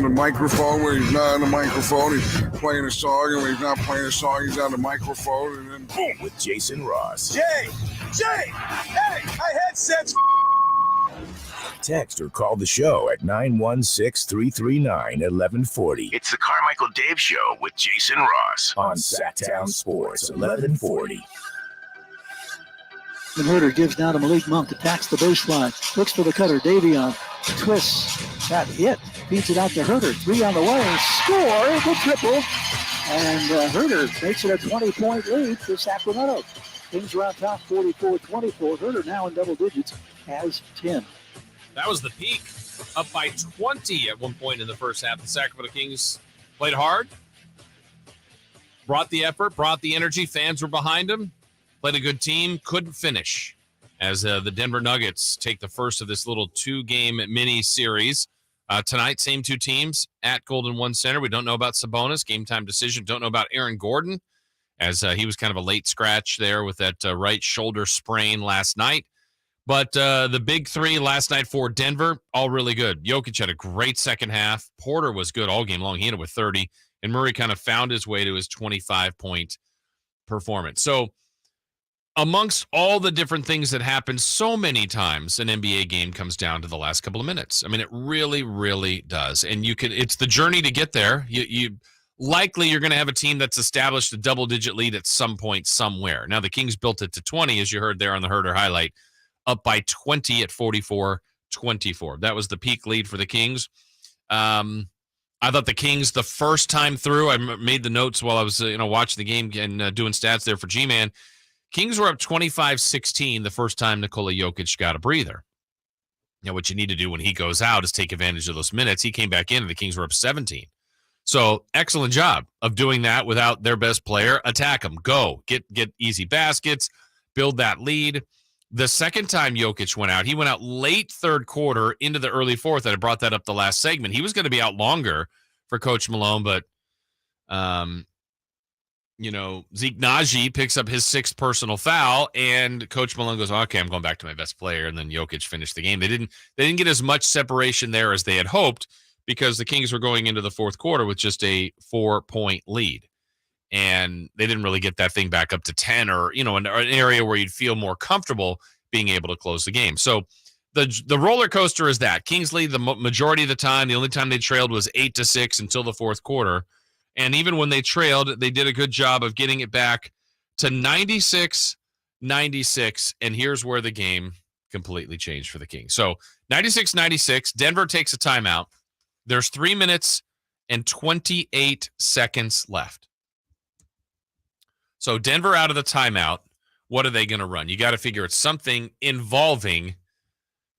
the microphone. When he's not on the microphone, he's playing a song. And when he's not playing a song, he's on the microphone. And then boom. With Jason Ross. Jay, hey, my headset's Text or call the show at 916-339-1140. It's the Carmichael Dave Show with Jason Ross on Sactown Sports 1140. The Herder gives now to Malik Monk, attacks the baseline, looks for the cutter. Davion twists, that hit, feeds it out to Herder. 3 on the way, score the triple, and Herder makes it a 20-point lead for Sacramento. Kings are on top 44-24. Herder now in double digits, has 10. That was the peak, up by 20 at one point in the first half. The Sacramento Kings played hard, brought the effort, brought the energy. Fans were behind them, played a good team, couldn't finish. As the Denver Nuggets take the first of this little 2-game mini series. Tonight, same 2 teams at Golden One Center. We don't know about Sabonis, game time decision. Don't know about Aaron Gordon, as he was kind of a late scratch there with that right shoulder sprain last night. But the big 3 last night for Denver, all really good. Jokić had a great second half. Porter was good all game long. He ended with 30. And Murray kind of found his way to his 25-point performance. So amongst all the different things that happen so many times, an NBA game comes down to the last couple of minutes. I mean, it really, really does. And it's the journey to get there. You're going to have a team that's established a double-digit lead at some point somewhere. Now, the Kings built it to 20, as you heard there on the Herder highlight, up by 20 at 44-24. That was the peak lead for the Kings. I thought the Kings, the first time through, I made the notes while I was watching the game and doing stats there for G-Man. Kings were up 25-16 the first time Nikola Jokić got a breather. Now, what you need to do when he goes out is take advantage of those minutes. He came back in, and the Kings were up 17. So, excellent job of doing that without their best player. Attack them. Go. Get easy baskets. Build that lead. The second time Jokić went out, he went out late third quarter into the early fourth. And I brought that up the last segment. He was going to be out longer for Coach Malone, but, Zeke Naji picks up his 6th personal foul, and Coach Malone goes, okay, I'm going back to my best player, and then Jokić finished the game. They didn't get as much separation there as they had hoped because the Kings were going into the fourth quarter with just a 4-point lead. And they didn't really get that thing back up to 10 or, an area where you'd feel more comfortable being able to close the game. So the roller coaster is that. Kings lead the majority of the time. The only time they trailed was 8-6 until the fourth quarter. And even when they trailed, they did a good job of getting it back to 96-96. And here's where the game completely changed for the Kings. So 96-96, Denver takes a timeout. There's 3 minutes and 28 seconds left. So Denver out of the timeout, what are they going to run? You got to figure it's something involving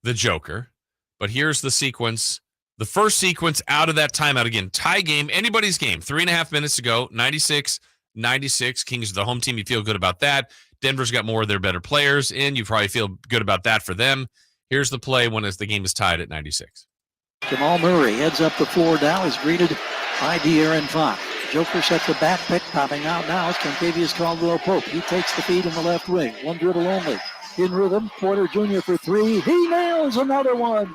the Joker. But here's the sequence. The first sequence out of that timeout, again, tie game, anybody's game. 3.5 minutes to go, 96-96. Kings are the home team. You feel good about that. Denver's got more of their better players in. You probably feel good about that for them. Here's the play when the game is tied at 96. Jamal Murray heads up the floor now, is greeted by De'Aaron Fox. Joker sets a back pick, popping out now. It's Kentavious Caldwell-Pope. He takes the feed in the left wing. One dribble only. In rhythm, Porter Jr. for 3. He nails another one.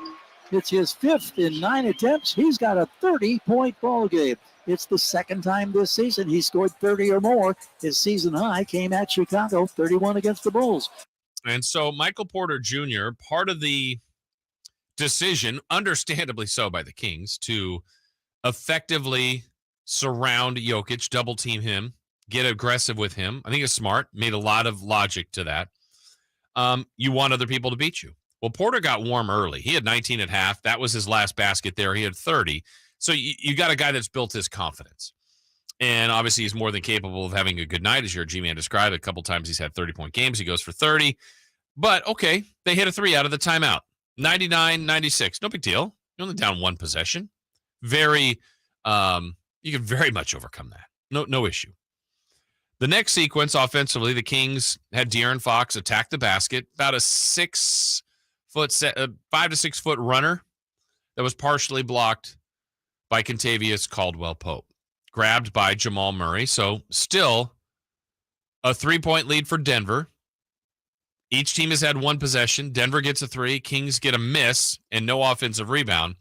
It's his 5th in 9 attempts. He's got a 30-point ball game. It's the second time this season he scored 30 or more. His season high came at Chicago, 31 against the Bulls. And so Michael Porter Jr., part of the decision, understandably so by the Kings, to effectively surround Jokić, double team him, get aggressive with him. I think it's smart. Made a lot of logic to that. You want other people to beat you. Well, Porter got warm early. He had 19 at half. That was his last basket there. He had 30. So you got a guy that's built his confidence. And obviously he's more than capable of having a good night, as your G-Man described. A couple times he's had 30-point games. He goes for 30. But, okay, they hit a 3 out of the timeout. 99-96. No big deal. You're only down 1 possession. You can very much overcome that. No issue. The next sequence, offensively, the Kings had De'Aaron Fox attack the basket. About a 5 to 6 foot runner that was partially blocked by Kentavious Caldwell-Pope. Grabbed by Jamal Murray. So still a 3-point lead for Denver. Each team has had 1 possession. Denver gets a 3. Kings get a miss and no offensive rebound.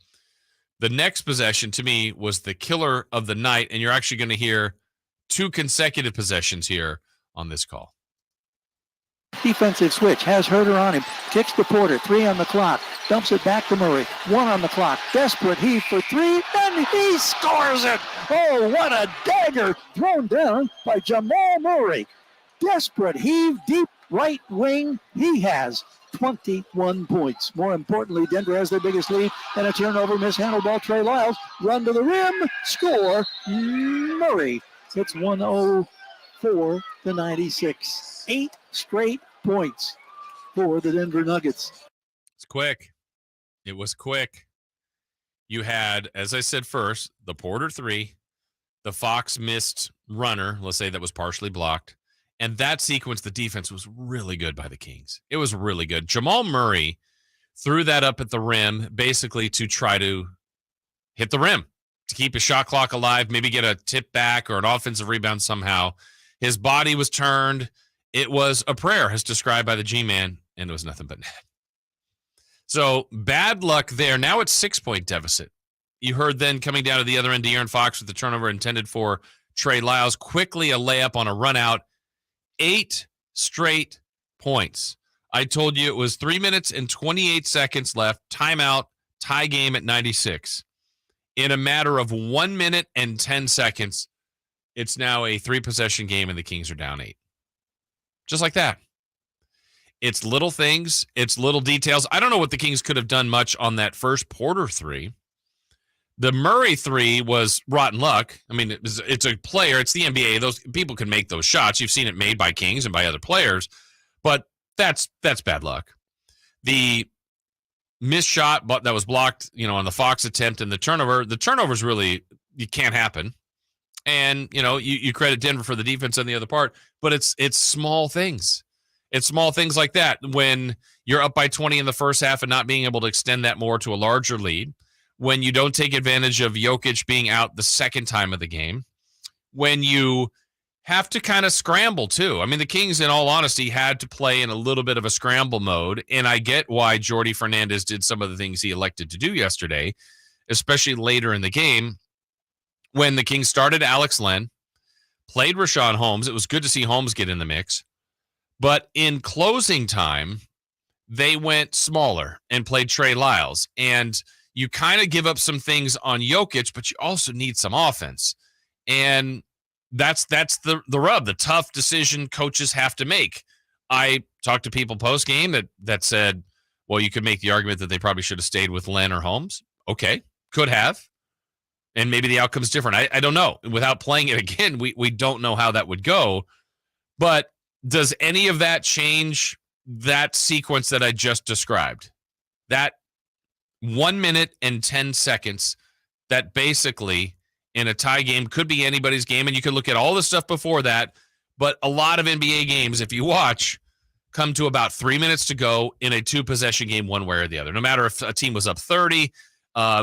The next possession to me was the killer of the night, and you're actually going to hear 2 consecutive possessions here on this call. Defensive switch, has Herter on him, kicks to Porter, 3 on the clock, dumps it back to Murray, 1 on the clock, desperate heave for 3, and he scores it! Oh, what a dagger thrown down by Jamal Murray. Desperate heave, deep right wing, he has 21 points. More importantly, Denver has their biggest lead, and a turnover, mishandled ball, Trey Lyles, run to the rim, score, Murray. It's 104-96. 8 straight points for the Denver Nuggets. It's quick. It was quick. You had, as I said first, the Porter 3, the Fox missed runner, let's say that was partially blocked. And that sequence, the defense was really good by the Kings. It was really good. Jamal Murray threw that up at the rim basically to try to hit the rim, to keep his shot clock alive, maybe get a tip back or an offensive rebound somehow. His body was turned. It was a prayer, as described by the G-Man, and it was nothing but net. So bad luck there. Now it's 6-point deficit. You heard then coming down to the other end, De'Aaron Fox with the turnover intended for Trey Lyles. Quickly a layup on a run out. 8 straight points. I told you it was 3 minutes and 28 seconds left. Timeout, tie game at 96. In a matter of 1 minute and 10 seconds, it's now a 3-possession game and the Kings are down 8. Just like that. It's little things. It's little details. I don't know what the Kings could have done much on that first Porter 3. The Murray 3 was rotten luck. I mean, it's a player. It's the NBA. Those people can make those shots. You've seen it made by Kings and by other players, but that's bad luck. The missed shot that was blocked, on the Fox attempt and the turnovers really, you can't happen. And, you credit Denver for the defense on the other part, but it's small things. It's small things like that when you're up by 20 in the first half and not being able to extend that more to a larger lead, when you don't take advantage of Jokić being out the second time of the game, when you have to kind of scramble too. I mean, the Kings, in all honesty, had to play in a little bit of a scramble mode, and I get why Jordi Fernandez did some of the things he elected to do yesterday, especially later in the game when the Kings started Alex Len, played Rashawn Holmes. It was good to see Holmes get in the mix. But in closing time, they went smaller and played Trey Lyles. And you kind of give up some things on Jokić, but you also need some offense. And that's the rub, the tough decision coaches have to make. I talked to people post-game that said, well, you could make the argument that they probably should have stayed with Len or Holmes. Okay, could have. And maybe the outcome's different. I don't know. Without playing it again, we don't know how that would go. But does any of that change that sequence that I just described? That 1 minute and 10 seconds that basically in a tie game could be anybody's game. And you can look at all the stuff before that. But a lot of NBA games, if you watch, come to about 3 minutes to go in a 2-possession game one way or the other. No matter if a team was up 30, it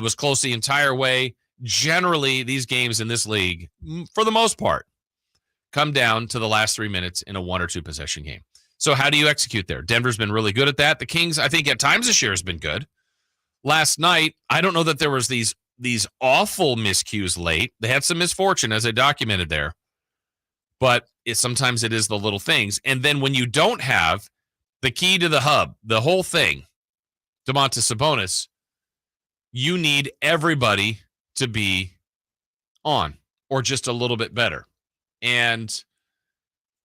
was close the entire way. Generally, these games in this league, for the most part, come down to the last 3 minutes in a 1 or 2 possession game. So how do you execute there? Denver's been really good at that. The Kings, I think, at times this year has been good. Last night, I don't know that there was these awful miscues late. They had some misfortune, as I documented there. But sometimes it is the little things. And then when you don't have the key to the hub, the whole thing, Domantas Sabonis, you need everybody to be on or just a little bit better. And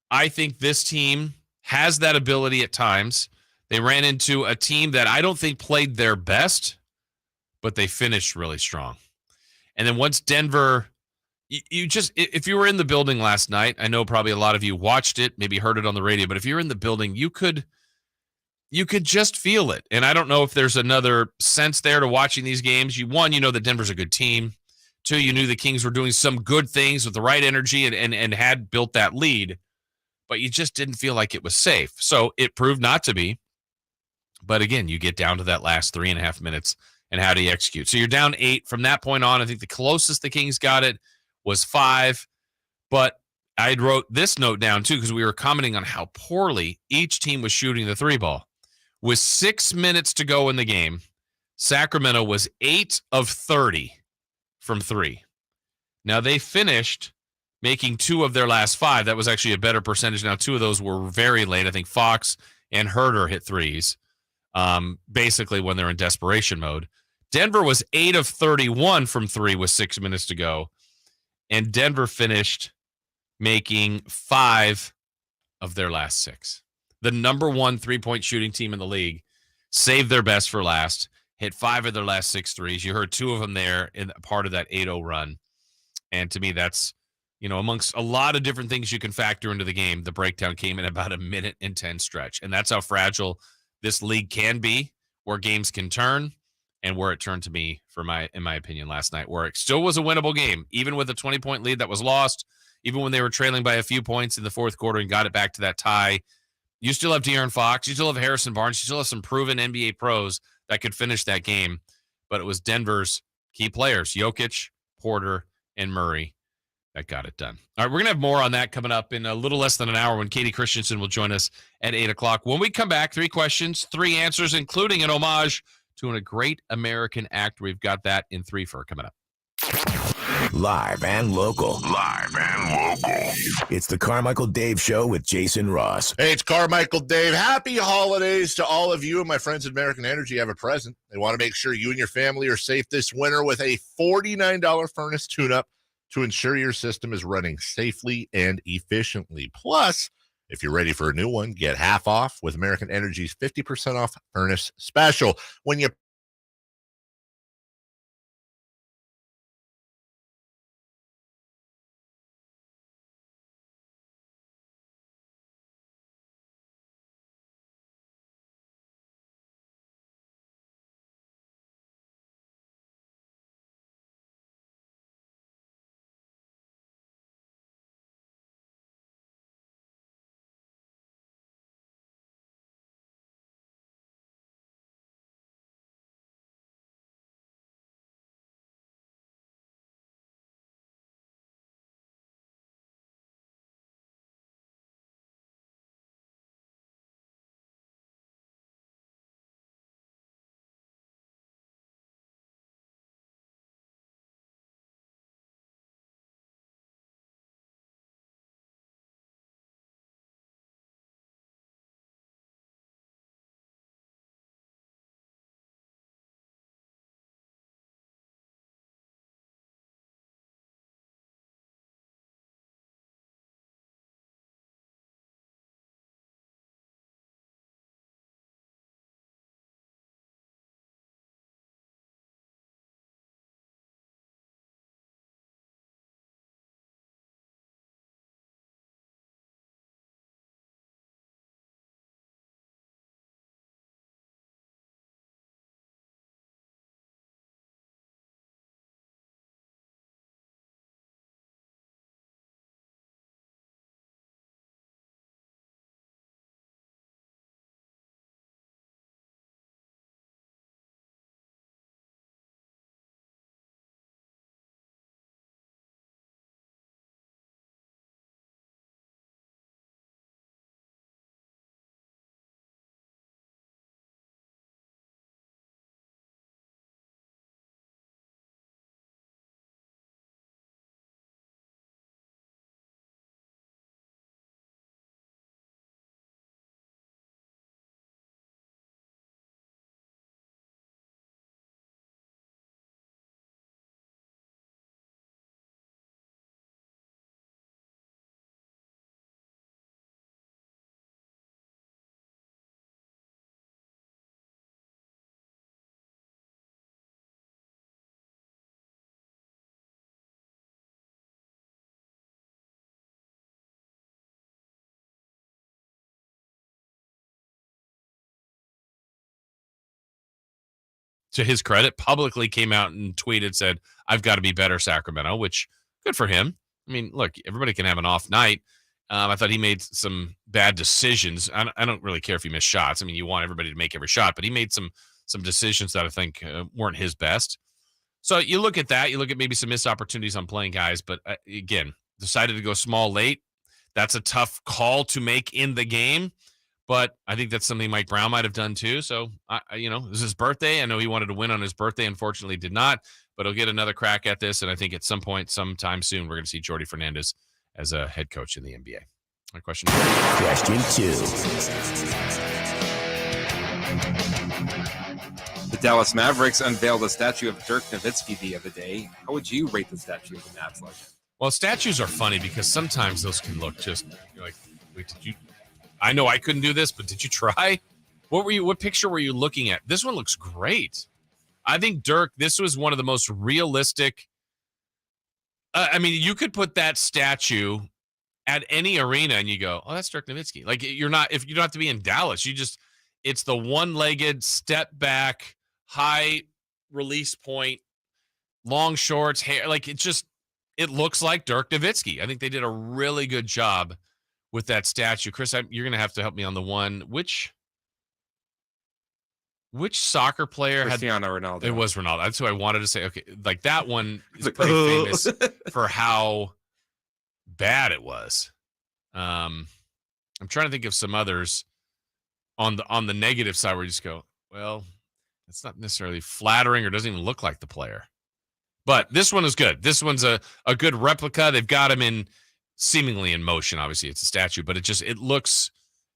I think this team has that ability at times. They ran into a team that I don't think played their best, but they finished really strong. And then once Denver, if you were in the building last night, I know probably a lot of you watched it, maybe heard it on the radio, but if you're in the building, you could just feel it. And I don't know if there's another sense there to watching these games. One, you know that Denver's a good team. Two, you knew the Kings were doing some good things with the right energy and had built that lead, but you just didn't feel like it was safe. So it proved not to be. But again, you get down to that last 3.5 minutes, and how do you execute? So you're down 8. From that point on, I think the closest the Kings got it was 5. But I wrote this note down, too, because we were commenting on how poorly each team was shooting the 3 ball. With 6 minutes to go in the game, Sacramento was 8 of 30 from 3. Now, they finished making 2 of their last 5. That was actually a better percentage. Now, 2 of those were very late. I think Fox and Herter hit threes, basically when they're in desperation mode. Denver was 8 of 31 from 3 with 6 minutes to go. And Denver finished making 5 of their last 6. The number 1 three-point shooting team in the league saved their best for last, hit 5 of their last 6 threes. You heard 2 of them there in part of that 8-0 run. And to me, that's, amongst a lot of different things you can factor into the game, the breakdown came in about a minute and 10 stretch. And that's how fragile this league can be, where games can turn, and where it turned to me, in my opinion, last night, where it still was a winnable game, even with a 20-point lead that was lost, even when they were trailing by a few points in the fourth quarter and got it back to that tie. You still have De'Aaron Fox. You still have Harrison Barnes. You still have some proven NBA pros that could finish that game. But it was Denver's key players, Jokić, Porter, and Murray, that got it done. All right, we're going to have more on that coming up in a little less than an hour when Katie Christensen will join us at 8 o'clock. When we come back, 3 questions, 3 answers, including an homage to a great American actor. We've got that in 3 for coming up. Live and local. It's the Carmichael Dave Show with Jason Ross. Hey, it's Carmichael Dave. Happy holidays to all of you. And my friends at American Energy have a present. They want to make sure you and your family are safe this winter with a $49 furnace tune-up to ensure your system is running safely and efficiently. Plus, if you're ready for a new one, get half off with American Energy's 50% off furnace special. When you to his credit, publicly came out and tweeted, said, I've got to be better, Sacramento, which good for him. I mean, look, everybody can have an off night. I thought he made some bad decisions. I don't really care if he missed shots. I mean, you want everybody to make every shot, but he made some decisions that I think weren't his best. So you look at that. You look at maybe some missed opportunities on playing guys, but again, decided to go small late. That's a tough call to make in the game. But I think that's something Mike Brown might have done too. So, it was his birthday. I know he wanted to win on his birthday. Unfortunately, did not. But he'll get another crack at this. And I think at some point, sometime soon, we're going to see Jordi Fernandez as a head coach in the NBA. My question. Question 2. The Dallas Mavericks unveiled a statue of Dirk Nowitzki the other day. How would you rate the statue of the Mavs legend? Well, statues are funny because sometimes those can look just you're like, wait, did you? I know I couldn't do this, but did you try? What picture were you looking at? This one looks great. I think Dirk, this was one of the most realistic. You could put that statue at any arena and you go, oh, that's Dirk Nowitzki. Like you don't have to be in Dallas. It's the one-legged step back, high release point, long shorts, hair. Like it looks like Dirk Nowitzki. I think they did a really good job with that statue. Chris, you're going to have to help me on the one. Which soccer player Cristiano Ronaldo. It was Ronaldo. That's who I wanted to say. Okay, like that one is pretty famous for how bad it was. I'm trying to think of some others on the negative side where you just go, well, it's not necessarily flattering or doesn't even look like the player. But this one is good. This one's a good replica. They've got him seemingly in motion. Obviously, it's a statue, but it looks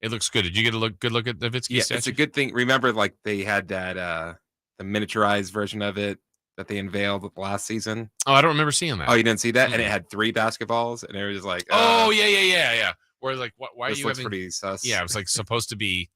good. Did you get a good look at the Nowitzki statue? It's a good thing. Remember, like they had that the miniaturized version of it that they unveiled last season. Oh, I don't remember seeing that. Oh, you didn't see that? Mm-hmm. And it had 3 basketballs, and it was like, yeah. Where like, why are you looks having? Pretty sus. Yeah, it was like supposed to be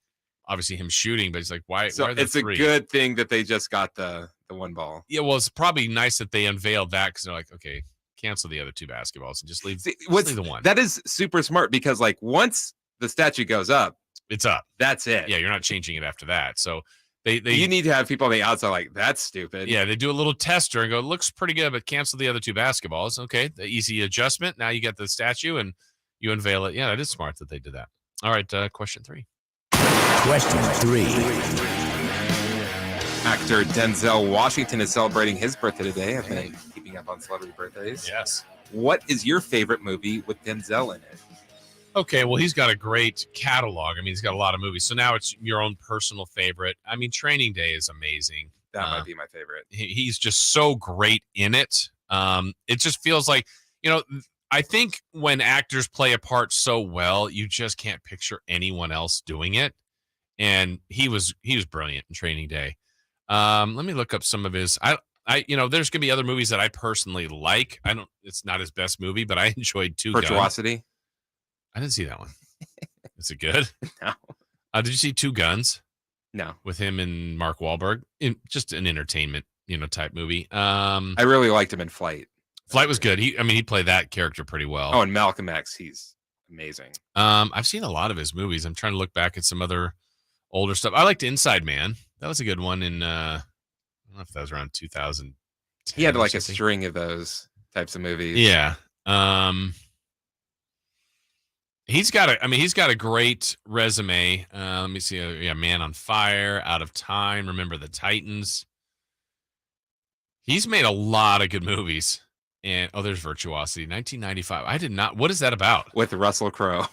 obviously him shooting, but it's like, why? So why are there it's 3? a good thing that they just got the one ball. Yeah, well, it's probably nice that they unveiled that because they're like, okay, cancel the other 2 basketballs and just leave the one. That is super smart because like once the statue goes up, it's up. That's it. Yeah, you're not changing it after that. So you need to have people on the outside like, that's stupid. Yeah, they do a little tester and go, it looks pretty good, but cancel the other 2 basketballs. Okay, the easy adjustment. Now you get the statue and you unveil it. Yeah, that is smart that they did that. All right, question 3. Question 3. Actor Denzel Washington is celebrating his birthday today. I've been keeping up on celebrity birthdays. Yes. What is your favorite movie with Denzel in it? Okay, well, he's got a great catalog. I mean, he's got a lot of movies. So now it's your own personal favorite. I mean, Training Day is amazing. That might be my favorite. He's just so great in it. It just feels like, I think when actors play a part so well, you just can't picture anyone else doing it. And he was brilliant in Training Day. Let me look up some of his. There's gonna be other movies that I personally like. It's not his best movie, but I enjoyed Two Guns. Virtuosity. I didn't see that one. Is it good? No. Did you see Two Guns? No. With him and Mark Wahlberg, just an entertainment, type movie. I really liked him in Flight. Flight was good. He played that character pretty well. Oh, and Malcolm X, he's amazing. I've seen a lot of his movies. I'm trying to look back at some other older stuff. I liked Inside Man. That was a good one in I don't know if that was around 2010. He had like a string of those types of movies. Yeah. He's got a great resume. Let me see. Man on Fire, Out of Time, Remember the Titans. He's made a lot of good movies. And there's Virtuosity, 1995. I did not. What is that about? With Russell Crowe.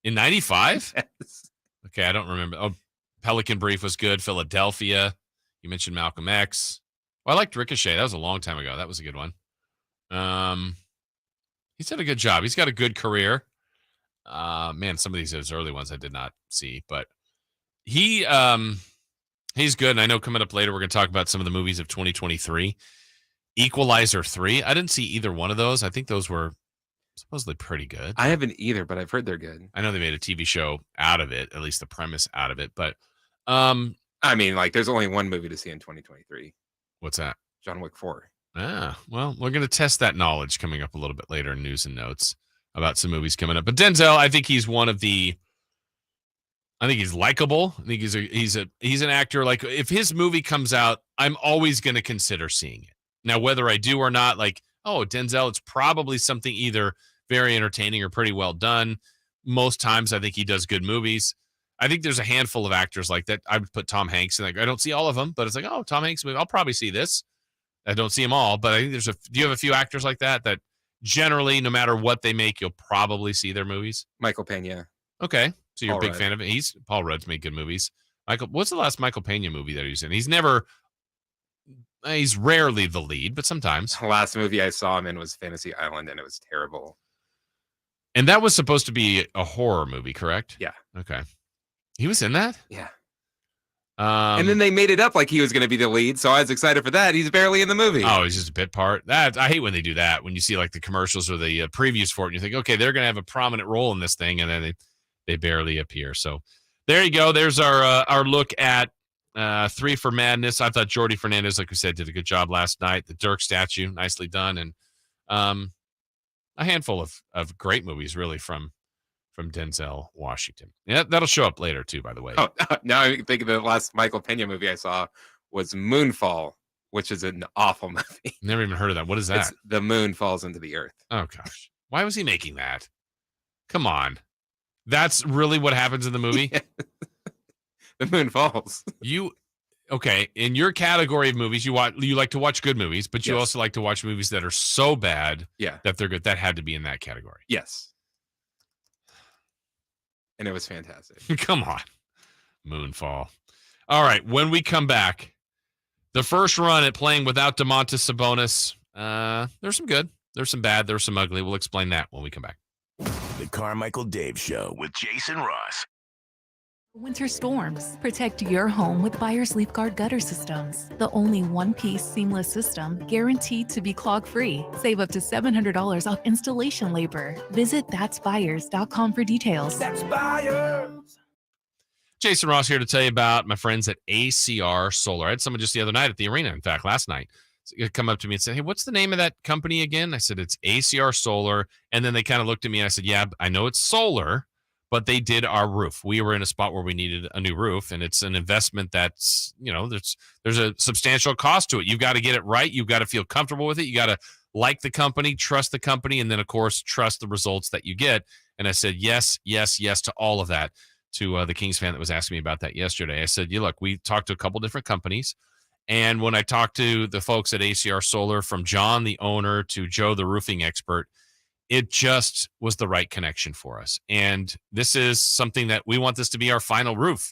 In 95? Yes. Okay, I don't remember. Oh, Pelican Brief was good. Philadelphia. You mentioned Malcolm X. Well, I liked Ricochet. That was a long time ago. That was a good one. He's done a good job. He's got a good career. Man, some of his early ones I did not see, but he's good. And I know coming up later, we're going to talk about some of the movies of 2023. Equalizer 3. I didn't see either one of those. I think those were supposedly pretty good. I haven't either, but I've heard they're good. I know they made a TV show out of it, at least the premise out of it. But I mean, like, there's only one movie to see in 2023. What's that? John Wick 4. Well, we're going to test that knowledge coming up a little bit later in news and notes about some movies coming up. But Denzel, I think he's I think he's likable. I think he's an actor. Like, if his movie comes out, I'm always going to consider seeing it. Now, whether I do or not, like, Denzel, it's probably something either very entertaining or pretty well done. Most times, I think he does good movies. I think there's a handful of actors like that. I would put Tom Hanks in. Like, I don't see all of them, but it's like, Tom Hanks movie, I'll probably see this. I don't see them all, but I think do you have a few actors like that generally, no matter what they make, you'll probably see their movies? Michael Pena. Okay. So you're a Paul big Rudd. fan of it. Paul Rudd's made good movies. What's the last Michael Pena movie that he's in? He's rarely the lead, but sometimes. The last movie I saw him in was Fantasy Island, and it was terrible. And that was supposed to be a horror movie, correct? Yeah. Okay. He was in that? Yeah. And then they made it up like he was going to be the lead, so I was excited for that. He's barely in the movie. Oh, he's just a bit part. I hate when they do that. When you see like the commercials or the previews for it, and you think, okay, they're going to have a prominent role in this thing, and then they barely appear. So there you go. There's our look at 3 for Madness. I thought Jordy Fernandez, like we said, did a good job last night. The Dirk statue, nicely done, and a handful of great movies really from Denzel Washington. Yeah, that'll show up later too, by the way. Oh, now I think the last Michael Pena movie I saw was Moonfall, which is an awful movie. Never even heard of that. What is that? The moon falls into the earth. Oh gosh, why was he making that? Come on, that's really what happens in the movie. Yeah. The moon falls. Okay? In your category of movies, you like to watch good movies, but you Yes. also like to watch movies that are so bad, Yeah, that they're good. That had to be in that category. Yes. And it was fantastic. Come on. Moonfall. All right. When we come back, the first run at playing without Domantas Sabonis, there's some good, there's some bad, there's some ugly. We'll explain that when we come back. The Carmichael Dave Show with Jason Ross. Winter storms. Protect your home with Buyers Leaf Guard gutter systems. The only one-piece seamless system guaranteed to be clog-free. Save up to $700 off installation labor. Visit that'sbuyers.com for details. That's Buyers. Jason Ross here to tell you about my friends at ACR Solar. I had someone just the other night at the arena, in fact, last night, come up to me and say, hey, what's the name of that company again? I said, it's ACR Solar. And then they kind of looked at me and I said, yeah, I know it's solar, but they did our roof. We were in a spot where we needed a new roof, and it's an investment that's, there's a substantial cost to it. You've got to get it right. You've got to feel comfortable with it. You got to like the company, trust the company, and then, of course, trust the results that you get. And I said, yes, yes, yes to all of that. To the Kings fan that was asking me about that yesterday, I said, look, we talked to a couple different companies. And when I talked to the folks at ACR Solar, from John, the owner, to Joe, the roofing expert, it just was the right connection for us. And this is something that we want this to be our final roof.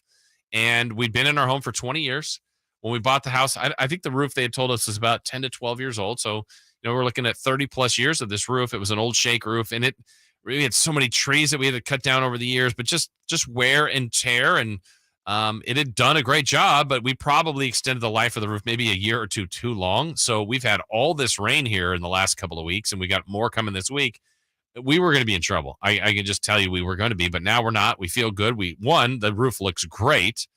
And we've been in our home for 20 years. When we bought the house, I think the roof they had told us was about 10 to 12 years old. So, we're looking at 30 plus years of this roof. It was an old shake roof, and it really had so many trees that we had to cut down over the years, but just wear and tear. And it had done a great job, but we probably extended the life of the roof maybe a year or two too long. So we've had all this rain here in the last couple of weeks, and we got more coming this week. We were going to be in trouble. I can just tell you we were going to be, but now we're not. We feel good. One, the roof looks great.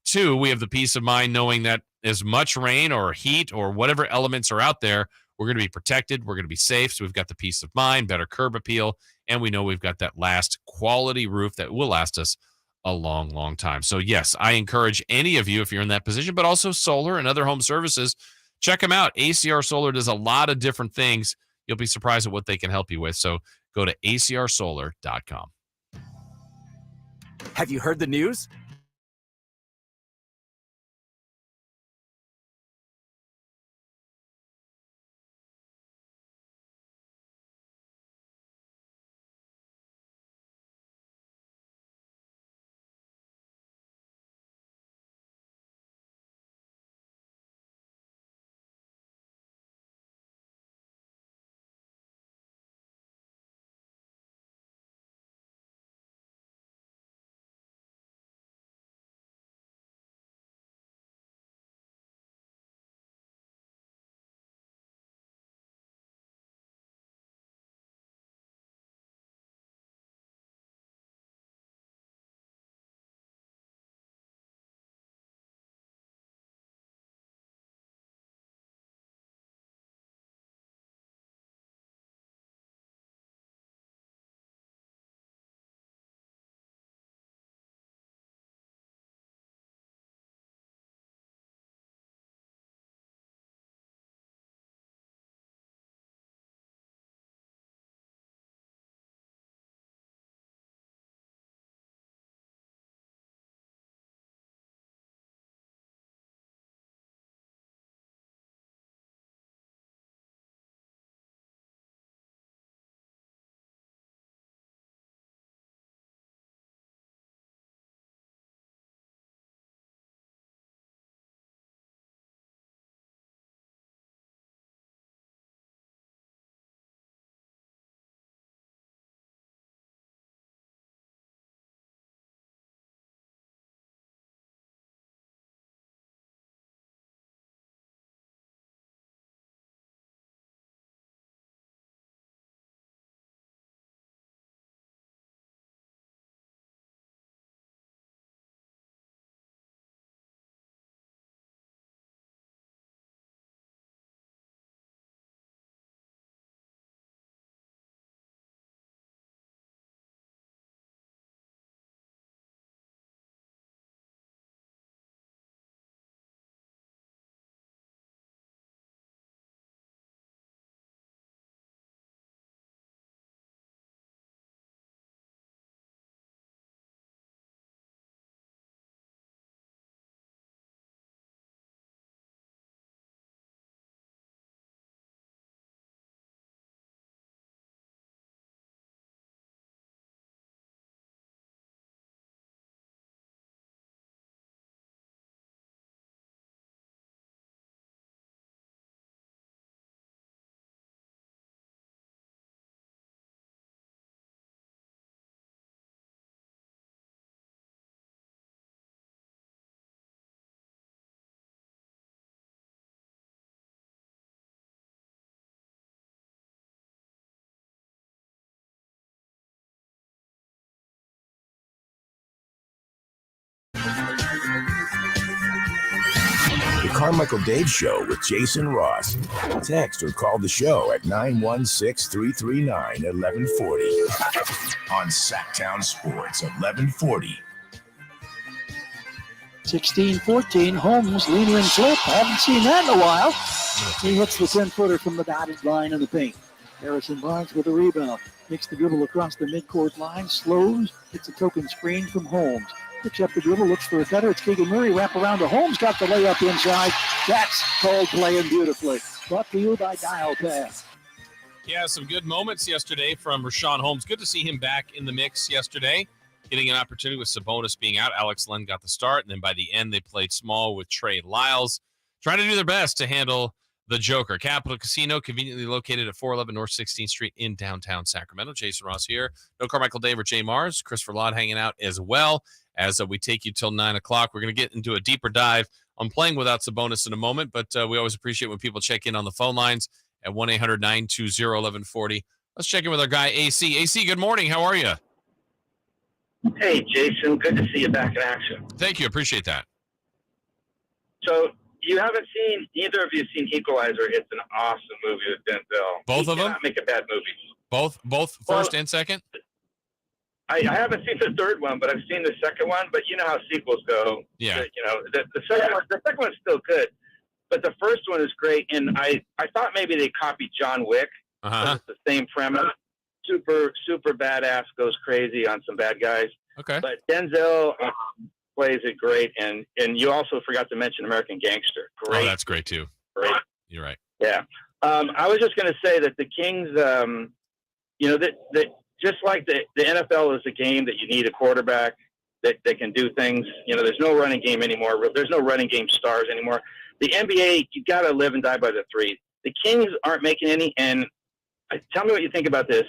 Two, we have the peace of mind knowing that as much rain or heat or whatever elements are out there, we're going to be protected. We're going to be safe. So we've got the peace of mind, better curb appeal, and we know we've got that last quality roof that will last us a long, long time. So yes, I encourage any of you, if you're in that position, but also solar and other home services, check them out. ACR Solar does a lot of different things. You'll be surprised at what they can help you with. So go to acrsolar.com. Have you heard the news? The Carmichael Dave Show with Jason Ross. Text or call the show at 916-339-1140 on Sactown Sports 1140. 16-14, Holmes lean-in flip. Haven't seen that in a while. He hits the 10-footer from the dotted line in the paint. Harrison Barnes with a rebound. Makes the dribble across the midcourt line. Slows. Gets a token screen from Holmes. Picks up the dribble. Looks for a cutter. It's Keegan Murray. Wrap around to Holmes. Got the layup inside. That's called playing beautifully. Brought to you by Dial Pass. Yeah, some good moments yesterday from Richaun Holmes. Good to see him back in the mix yesterday. Getting an opportunity with Sabonis being out. Alex Len got the start, and then by the end, they played small with Trey Lyles, trying to do their best to handle the Joker. Capital Casino, conveniently located at 411 North 16th Street in downtown Sacramento. Jason Ross here. No Carmichael Dave or Jay Mars. Christopher Lott hanging out as well as we take you till 9 o'clock. We're going to get into a deeper dive on playing without Sabonis in a moment, but we always appreciate when people check in on the phone lines at 1-800-920-1140. Let's check in with our guy, AC. AC, good morning. How are you? Hey, Jason. Good to see you back in action. Thank you. Appreciate that. So you haven't seen, neither of you have seen Equalizer. It's an awesome movie with Denzel. Both of them? Make a bad movie. Both first and second? I haven't seen the third one, but I've seen the second one. But you know how sequels go. Yeah. The second one's still good, but the first one is great. And I thought maybe they copied John Wick. It's the same premise. Super badass, goes crazy on some bad guys. Okay. But Denzel plays it great, and you also forgot to mention American Gangster. Great. Oh, that's great too. Great. You're right. Yeah. I was just going to say that the Kings, that just like the NFL is a game that you need a quarterback that can do things. There's no running game anymore. There's no running game stars anymore. The NBA, you got to live and die by the three. The Kings aren't making any, and tell me what you think about this.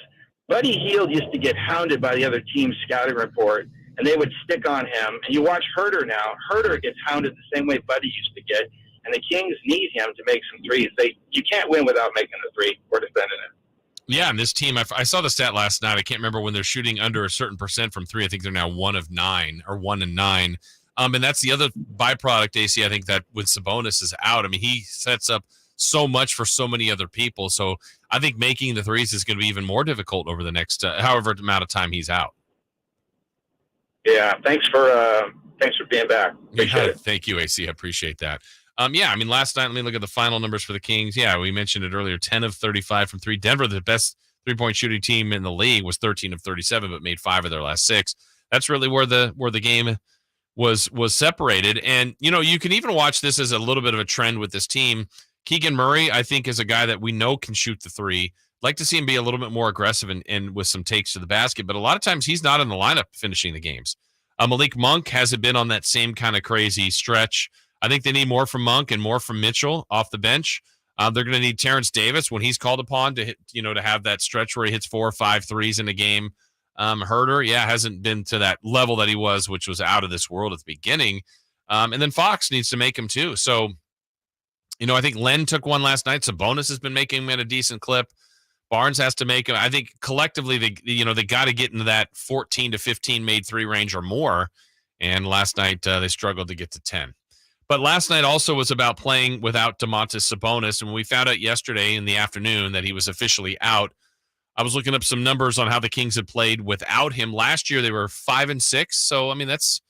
Buddy Hield used to get hounded by the other team's scouting report, and they would stick on him. And you watch Herter now. Herter gets hounded the same way Buddy used to get, and the Kings need him to make some threes. You can't win without making the three or defending it. Yeah, and this team, I saw the stat last night. I can't remember when they're shooting under a certain percent from three. I think they're now 1 of 9 or 1 and 9. And that's the other byproduct, AC, I think, that when Sabonis is out, I mean, he sets up so much for so many other people. So I think making the threes is going to be even more difficult over the next however amount of time he's out. Yeah, thanks for being back. Appreciate it. Thank you, AC. I appreciate that. Last night, let me look at the final numbers for the Kings. Yeah, we mentioned it earlier, 10 of 35 from three. Denver, the best three-point shooting team in the league, was 13 of 37, but made 5 of their last 6. That's really where the game was separated. And, you can even watch this as a little bit of a trend with this team. Keegan Murray, I think, is a guy that we know can shoot the three. Like to see him be a little bit more aggressive and with some takes to the basket, but a lot of times he's not in the lineup finishing the games. Malik Monk hasn't been on that same kind of crazy stretch. I think they need more from Monk and more from Mitchell off the bench. They're going to need Terrence Davis when he's called upon to hit, to have that stretch where he hits 4 or 5 threes in a game. Herter, hasn't been to that level that he was, which was out of this world at the beginning. And then Fox needs to make him too. So, I think Len took one last night. Sabonis has been making him at a decent clip. Barnes has to make him. I think collectively they got to get into that 14 to 15 made 3 range or more. And last night they struggled to get to 10. But last night also was about playing without Domantas Sabonis. And when we found out yesterday in the afternoon that he was officially out, I was looking up some numbers on how the Kings had played without him. Last year they were 5-6. So it's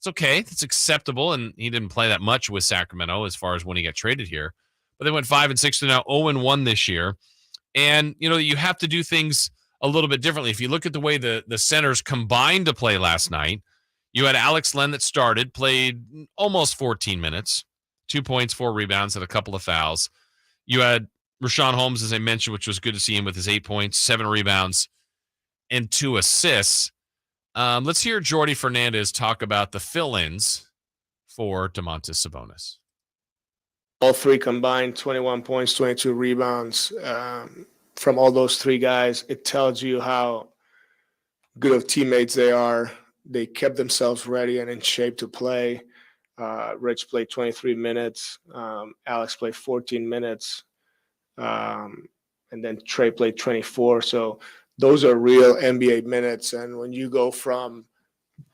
okay. It's acceptable. And he didn't play that much with Sacramento as far as when he got traded here. But they went 5-6 to now 0-1 this year. And, you have to do things a little bit differently. If you look at the way the centers combined to play last night, you had Alex Len that started, played almost 14 minutes, 2 points, 4 rebounds, and a couple of fouls. You had Richaun Holmes, as I mentioned, which was good to see him with his 8 points, 7 rebounds, and 2 assists. Let's hear Jordy Fernandez talk about the fill-ins for Domantas Sabonis. All 3 combined, 21 points, 22 rebounds from all those 3 guys. It tells you how good of teammates they are. They kept themselves ready and in shape to play. Rich played 23 minutes. Alex played 14 minutes. And then Trey played 24. So those are real NBA minutes. And when you go from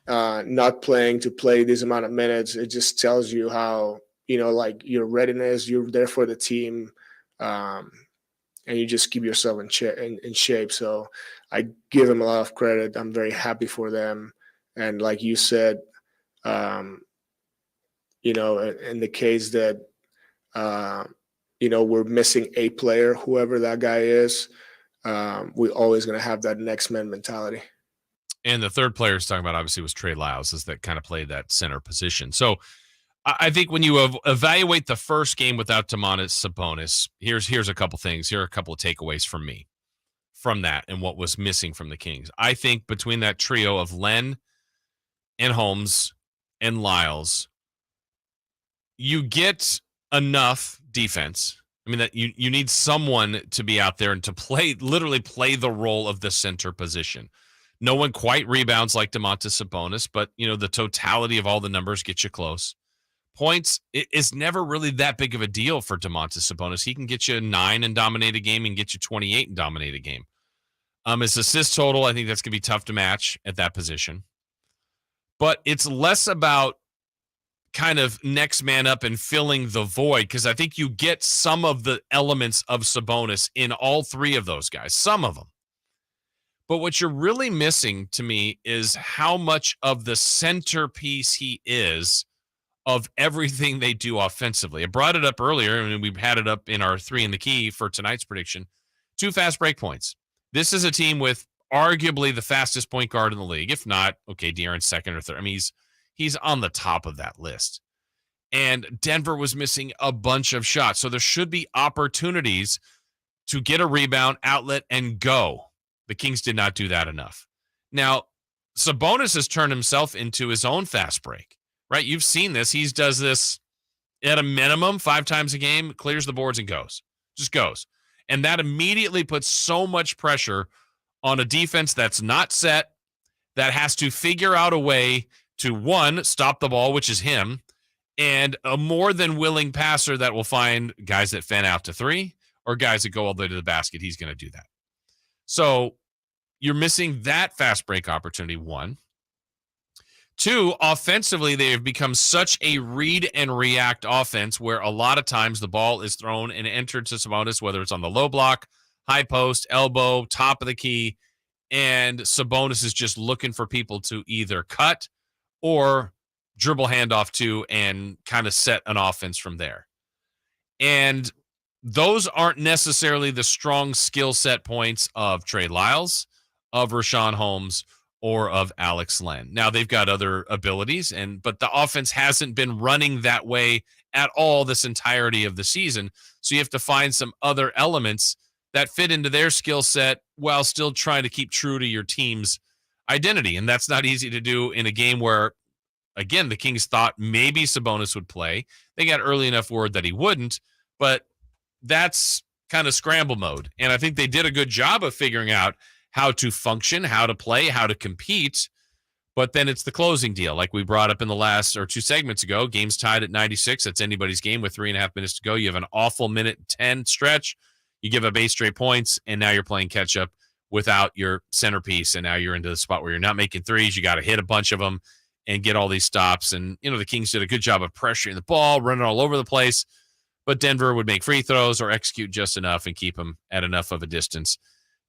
not playing to play this amount of minutes, it just tells you how, like your readiness, you're there for the team, and you just keep yourself in shape. So I give them a lot of credit. I'm very happy for them. And like you said, in the case that, we're missing a player, whoever that guy is, we're always going to have that next man mentality. And the third player is talking about obviously was Trey Lyles, is that kind of played that center position. So I think when you evaluate the first game without Domantas Sabonis, here's a couple things. Here are a couple of takeaways from me from that and what was missing from the Kings. I think between that trio of Len and Holmes and Lyles, you get enough defense. I mean, that you need someone to be out there and to literally play the role of the center position. No one quite rebounds like Domantas Sabonis, but, the totality of all the numbers get you close. Points is never really that big of a deal for Domantas Sabonis. He can get you 9 and dominate a game and get you 28 and dominate a game. His assist total, I think that's going to be tough to match at that position. But it's less about kind of next man up and filling the void, because I think you get some of the elements of Sabonis in all three of those guys, some of them. But what you're really missing to me is how much of the centerpiece he is of everything they do offensively. I brought it up earlier, and we had it up in our 3 in the key for tonight's prediction. 2 fast break points. This is a team with arguably the fastest point guard in the league. If not, okay, De'Aaron's second or third. I mean, he's on the top of that list. And Denver was missing a bunch of shots. So there should be opportunities to get a rebound, outlet, and go. The Kings did not do that enough. Now, Sabonis has turned himself into his own fast break, right? You've seen this. He does this at a minimum 5 times a game, clears the boards and goes. Just goes. And that immediately puts so much pressure on a defense that's not set, that has to figure out a way to, 1, stop the ball, which is him, and a more than willing passer that will find guys that fan out to 3 or guys that go all the way to the basket. He's going to do that. So you're missing that fast break opportunity, 1. 2, offensively, they have become such a read and react offense where a lot of times the ball is thrown and entered to Sabonis, whether it's on the low block, high post, elbow, top of the key, and Sabonis is just looking for people to either cut or dribble handoff to and kind of set an offense from there. And those aren't necessarily the strong skill set points of Trey Lyles, of Rashawn Holmes, or of Alex Len. Now, they've got other abilities, but the offense hasn't been running that way at all this entirety of the season. So you have to find some other elements that fit into their skill set while still trying to keep true to your team's identity. And that's not easy to do in a game where, again, the Kings thought maybe Sabonis would play. They got early enough word that he wouldn't, but that's kind of scramble mode. And I think they did a good job of figuring out how to function, how to play, how to compete. But then it's the closing deal. Like we brought up in the last 2 segments ago, game's tied at 96. That's anybody's game with 3.5 minutes to go. You have an awful 1:10 stretch. You give up 8 straight points, and now you're playing catch up without your centerpiece. And now you're into the spot where you're not making threes. You got to hit a bunch of them and get all these stops. And, the Kings did a good job of pressuring the ball, running all over the place. But Denver would make free throws or execute just enough and keep them at enough of a distance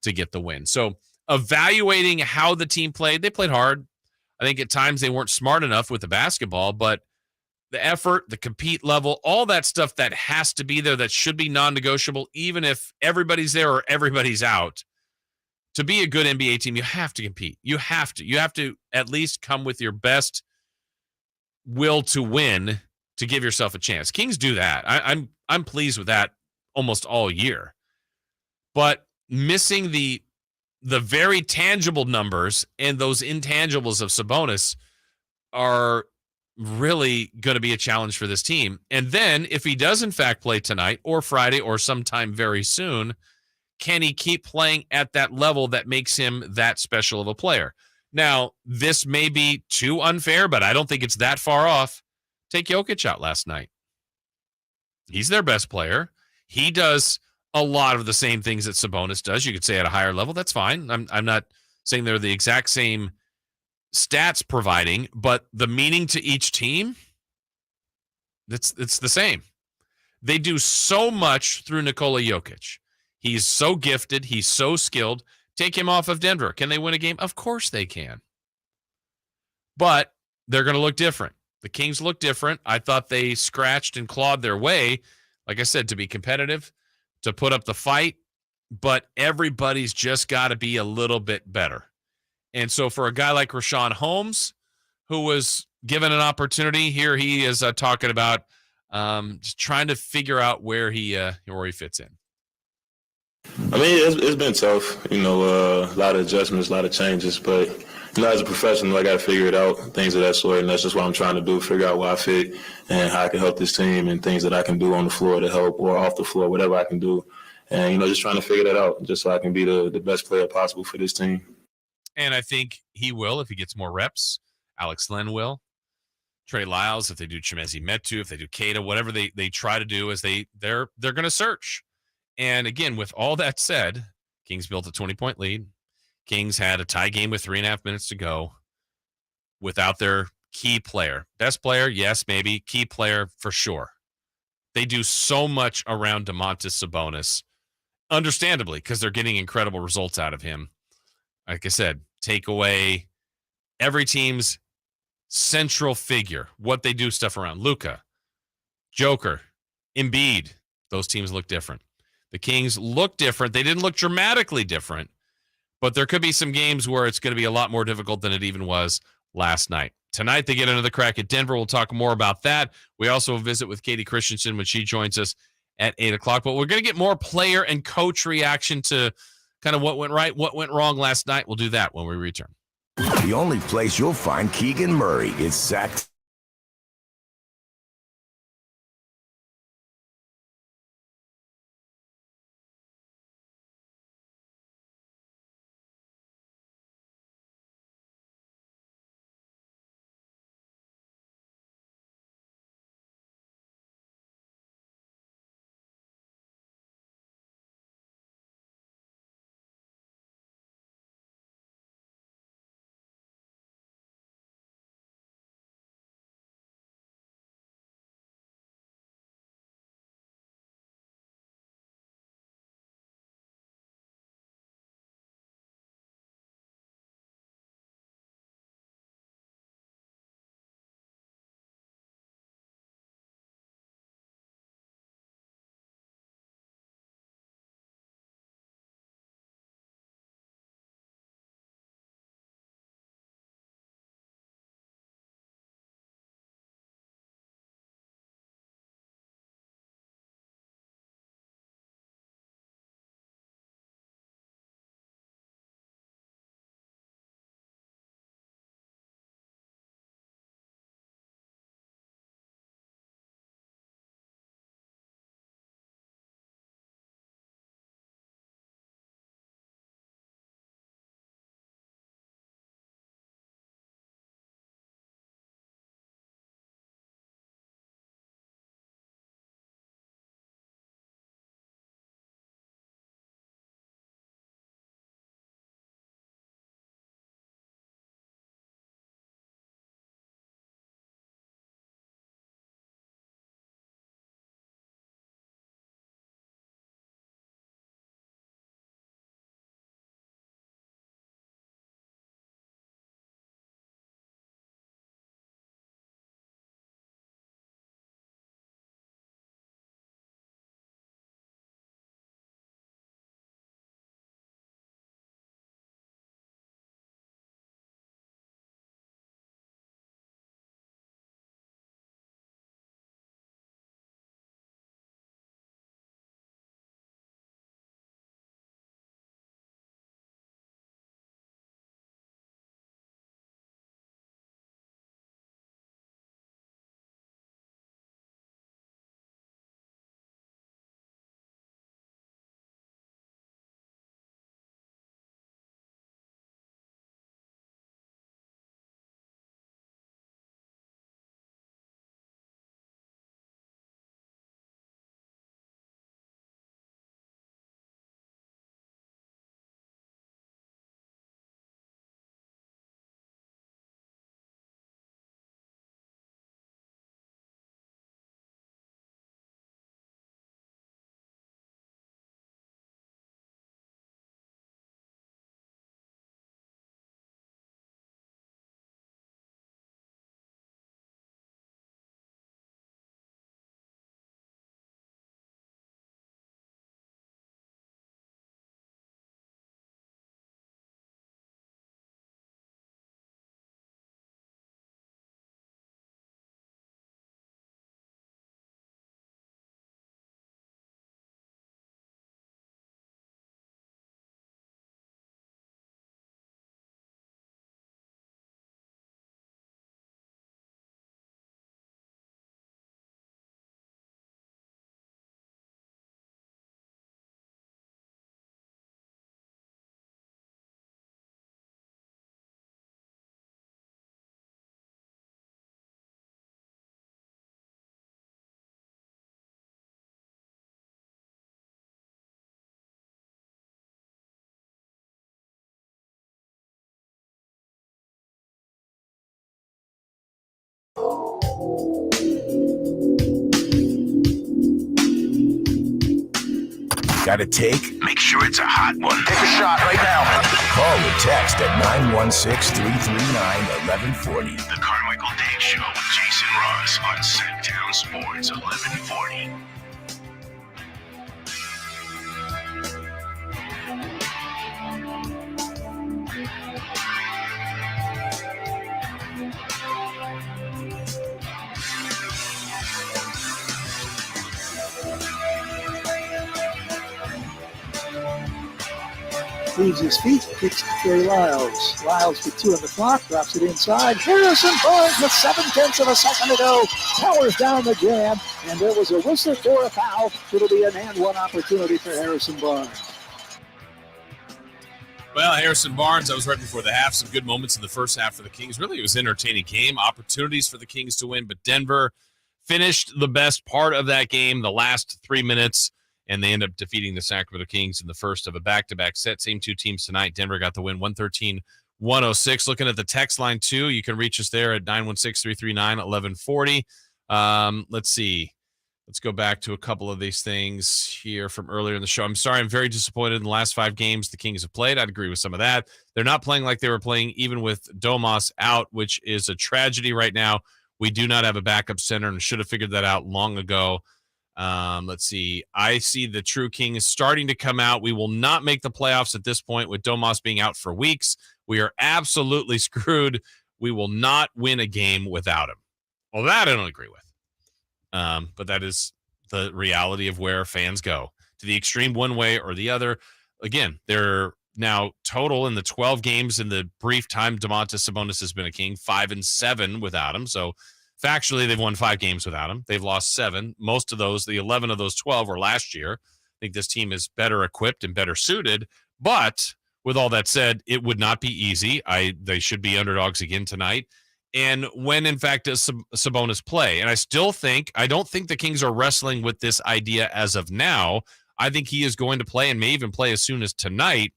to get the win. So evaluating how the team played, they played hard. I think at times they weren't smart enough with the basketball, but the effort, the compete level, all that stuff that has to be there, that should be non-negotiable, even if everybody's there or everybody's out. To be a good NBA team, you have to compete. You have to at least come with your best will to win to give yourself a chance. Kings do that. I'm pleased with that almost all year. But missing the very tangible numbers and those intangibles of Sabonis are really going to be a challenge for this team. And then if he does in fact play tonight or Friday or sometime very soon, can he keep playing at that level that makes him that special of a player? Now, this may be too unfair, but I don't think it's that far off. Take Jokić out last night. He's their best player. He does a lot of the same things that Sabonis does. You could say at a higher level. That's fine. I'm not saying they're the exact same stats providing, but the meaning to each team, it's the same. They do so much through Nikola Jokić. He's so gifted. He's so skilled. Take him off of Denver. Can they win a game? Of course they can. But they're going to look different. The Kings look different. I thought they scratched and clawed their way, like I said, to be competitive, to put up the fight. But everybody's just got to be a little bit better. And so for a guy like Richaun Holmes, who was given an opportunity, here he is talking about just trying to figure out where he fits in. I mean, it's been tough, a lot of adjustments, a lot of changes, but, as a professional, I got to figure it out, things of that sort, and that's just what I'm trying to do, figure out where I fit and how I can help this team and things that I can do on the floor to help or off the floor, whatever I can do. And, just trying to figure that out just so I can be the best player possible for this team. And I think he will if he gets more reps. Alex Len will. Trey Lyles, if they do Chimezie Metu, if they do Kayte, whatever they try to do is they're going to search. And again, with all that said, Kings built a 20-point lead. Kings had a tie game with 3.5 minutes to go without their key player. Best player, yes, maybe. Key player, for sure. They do so much around Domantas Sabonis, understandably, because they're getting incredible results out of him. Like I said, take away every team's central figure, what they do stuff around. Luka, Joker, Embiid, those teams look different. The Kings look different. They didn't look dramatically different, but there could be some games where it's going to be a lot more difficult than it even was last night. Tonight, they get another crack at Denver. We'll talk more about that. We also visit with Katie Christensen when she joins us at 8 o'clock, but we're going to get more player and coach reaction to kind of what went right, what went wrong last night. We'll do that when we return. The only place you'll find Keegan Murray is Sactown. Got a take? Make sure it's a hot one. Take a shot right now. Call or text at 916-339-1140. The Carmichael Dave Show with Jason Ross on Sactown Sports 1140. Leaves his feet, kicks to Trey Lyles. Lyles with 2 on the clock, drops it inside. Harrison Barnes with 7/10 of a second to go. Powers down the jam, and there was a whistle for a foul. It'll be an and one opportunity for Harrison Barnes. Well, Harrison Barnes, that was right before the half. Some good moments in the first half for the Kings. Really, it was an entertaining game. Opportunities for the Kings to win, but Denver finished the best part of that game, the last 3 minutes, and they end up defeating the Sacramento Kings in the first of a back-to-back set. Same two teams tonight. Denver got the win, 113-106. Looking at the text line, too, you can reach us there at 916-339-1140. Let's see. Let's go back to a couple of these things here from earlier in the show. I'm sorry, I'm very disappointed in the last 5 games the Kings have played. I'd agree with some of that. They're not playing like they were playing even with Domas out, which is a tragedy right now. We do not have a backup center and should have figured that out long ago. Let's see. I see the true Kings starting to come out. We will not make the playoffs at this point with Domas being out for weeks. We are absolutely screwed. We will not win a game without him. Well, that I don't agree with. But that is the reality of where fans go, to the extreme one way or the other. Again, they're now total in the 12 games in the brief time Domantas Sabonis has been a King, 5-7 without him. So factually, they've won 5 games without him. They've lost 7. Most of those, the 11 of those 12 were last year. I think this team is better equipped and better suited. But with all that said, it would not be easy. They should be underdogs again tonight. And when, in fact, does Sabonis play? And I don't think the Kings are wrestling with this idea as of now. I think he is going to play and may even play as soon as tonight.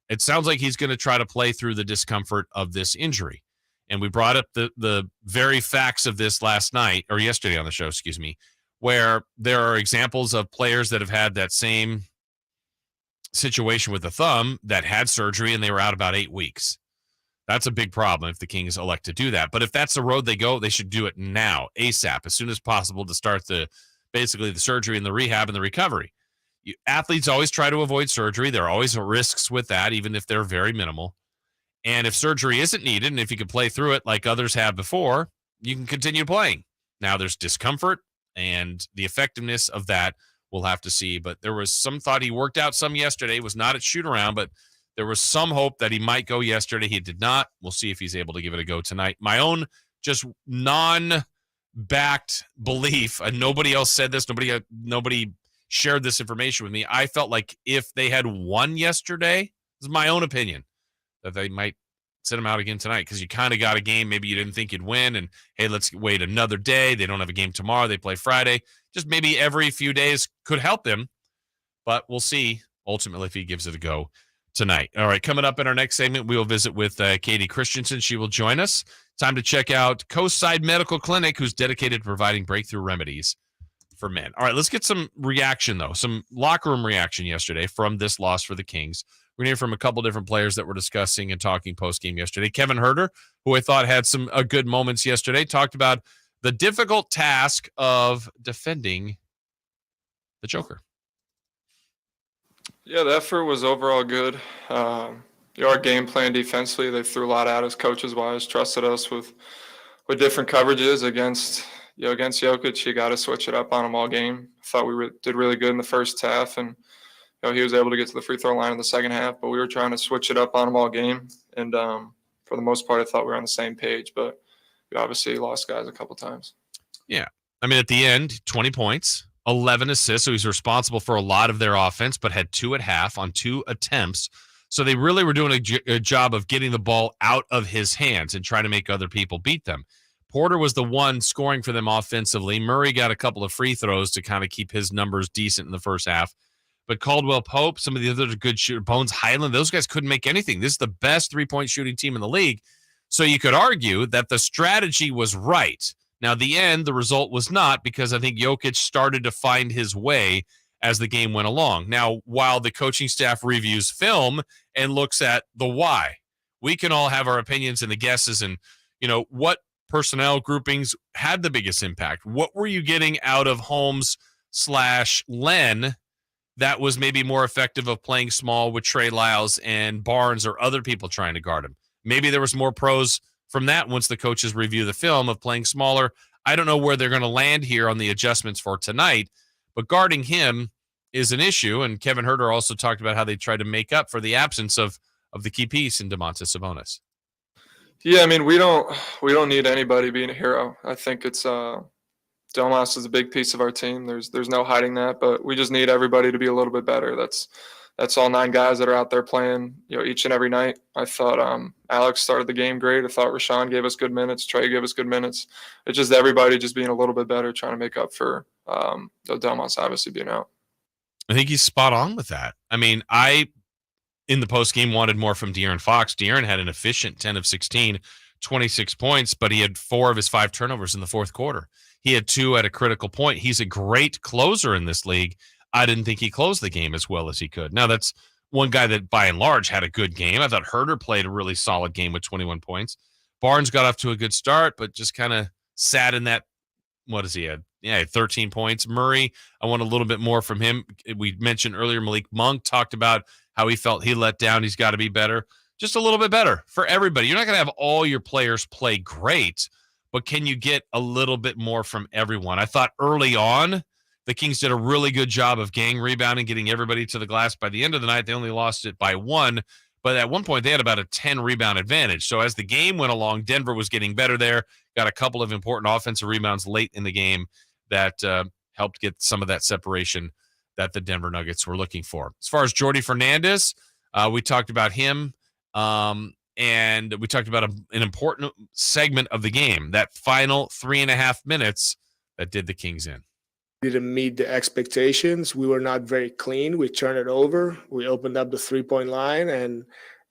It sounds like he's going to try to play through the discomfort of this injury. And we brought up the very facts of this yesterday on the show, where there are examples of players that have had that same situation with the thumb that had surgery and they were out about 8 weeks. That's a big problem if the Kings elect to do that. But if that's the road they go, they should do it now, ASAP, as soon as possible to start the surgery and the rehab and the recovery. Athletes always try to avoid surgery. There are always risks with that, even if they're very minimal. And if surgery isn't needed, and if you can play through it like others have before, you can continue playing. Now there's discomfort, and the effectiveness of that we'll have to see. But there was some thought he worked out some yesterday. It was not at shoot-around, but there was some hope that he might go yesterday. He did not. We'll see if he's able to give it a go tonight. My own just non-backed belief, and nobody else said this, nobody shared this information with me. I felt like if they had won yesterday, this is my own opinion, that they might sit him out again tonight because you kind of got a game maybe you didn't think you'd win, and hey, let's wait another day. They don't have a game tomorrow. They play Friday. Just maybe every few days could help him, but we'll see ultimately if he gives it a go tonight. All right, coming up in our next segment, we will visit with Katie Christensen. She will join us. Time to check out Coastside Medical Clinic, who's dedicated to providing breakthrough remedies for men. All right, let's get some reaction, though, some locker room reaction yesterday from this loss for the Kings. We're going to hear from a couple different players that were discussing and talking post-game yesterday. Kevin Huerter, who I thought had some good moments yesterday, talked about the difficult task of defending the Joker. Yeah, the effort was overall good. Our game plan defensively, they threw a lot at us coaches-wise, trusted us with different coverages against Jokić. You got to switch it up on him all game. I thought we did really good in the first half, and he was able to get to the free throw line in the second half, but we were trying to switch it up on him all game. And for the most part, I thought we were on the same page, but we obviously lost guys a couple times. Yeah. I mean, at the end, 20 points, 11 assists. So he's responsible for a lot of their offense, but had 2 at half on 2 attempts. So they really were doing a job of getting the ball out of his hands and trying to make other people beat them. Porter was the one scoring for them offensively. Murray got a couple of free throws to kind of keep his numbers decent in the first half. But Caldwell Pope, some of the other good shooters, Bones Highland, those guys couldn't make anything. This is the best three-point shooting team in the league. So you could argue that the strategy was right. Now, the result was not, because I think Jokić started to find his way as the game went along. Now, while the coaching staff reviews film and looks at the why, we can all have our opinions and the guesses and, what personnel groupings had the biggest impact. What were you getting out of Holmes/Len that was maybe more effective of playing small with Trey Lyles and Barnes or other people trying to guard him? Maybe there was more pros from that once the coaches review the film of playing smaller. I don't know where they're going to land here on the adjustments for tonight, but guarding him is an issue. And Kevin Huerter also talked about how they tried to make up for the absence of the key piece in Domantas Sabonis. Yeah, I mean, we don't need anybody being a hero. I think it's Domas is a big piece of our team. There's no hiding that, but we just need everybody to be a little bit better. That's all 9 guys that are out there playing, each and every night. I thought Alex started the game great. I thought Rashawn gave us good minutes. Trey gave us good minutes. It's just everybody just being a little bit better, trying to make up for Domas obviously being out. I think he's spot on with that. I mean, in the postgame wanted more from De'Aaron Fox. De'Aaron had an efficient 10 of 16, 26 points, but he had 4 of his 5 turnovers in the fourth quarter. He had 2 at a critical point. He's a great closer in this league. I didn't think he closed the game as well as he could. Now, that's one guy that, by and large, had a good game. I thought Huerter played a really solid game with 21 points. Barnes got off to a good start, but just kind of sat in that, what has he had? Yeah, he had 13 points. Murray, I want a little bit more from him. We mentioned earlier Malik Monk talked about how he felt he let down. He's got to be better. Just a little bit better for everybody. You're not going to have all your players play great, but can you get a little bit more from everyone? I thought early on, the Kings did a really good job of gang rebounding, getting everybody to the glass. By the end of the night, they only lost it by 1. But at one point, they had about a 10 rebound advantage. So as the game went along, Denver was getting better there, got a couple of important offensive rebounds late in the game that helped get some of that separation that the Denver Nuggets were looking for. As far as Jordi Fernandez, we talked about him, and we talked about an important segment of the game, that final 3.5 minutes that did the Kings in. Didn't meet the expectations. We were not very clean. We turned it over. We opened up the 3-point line, and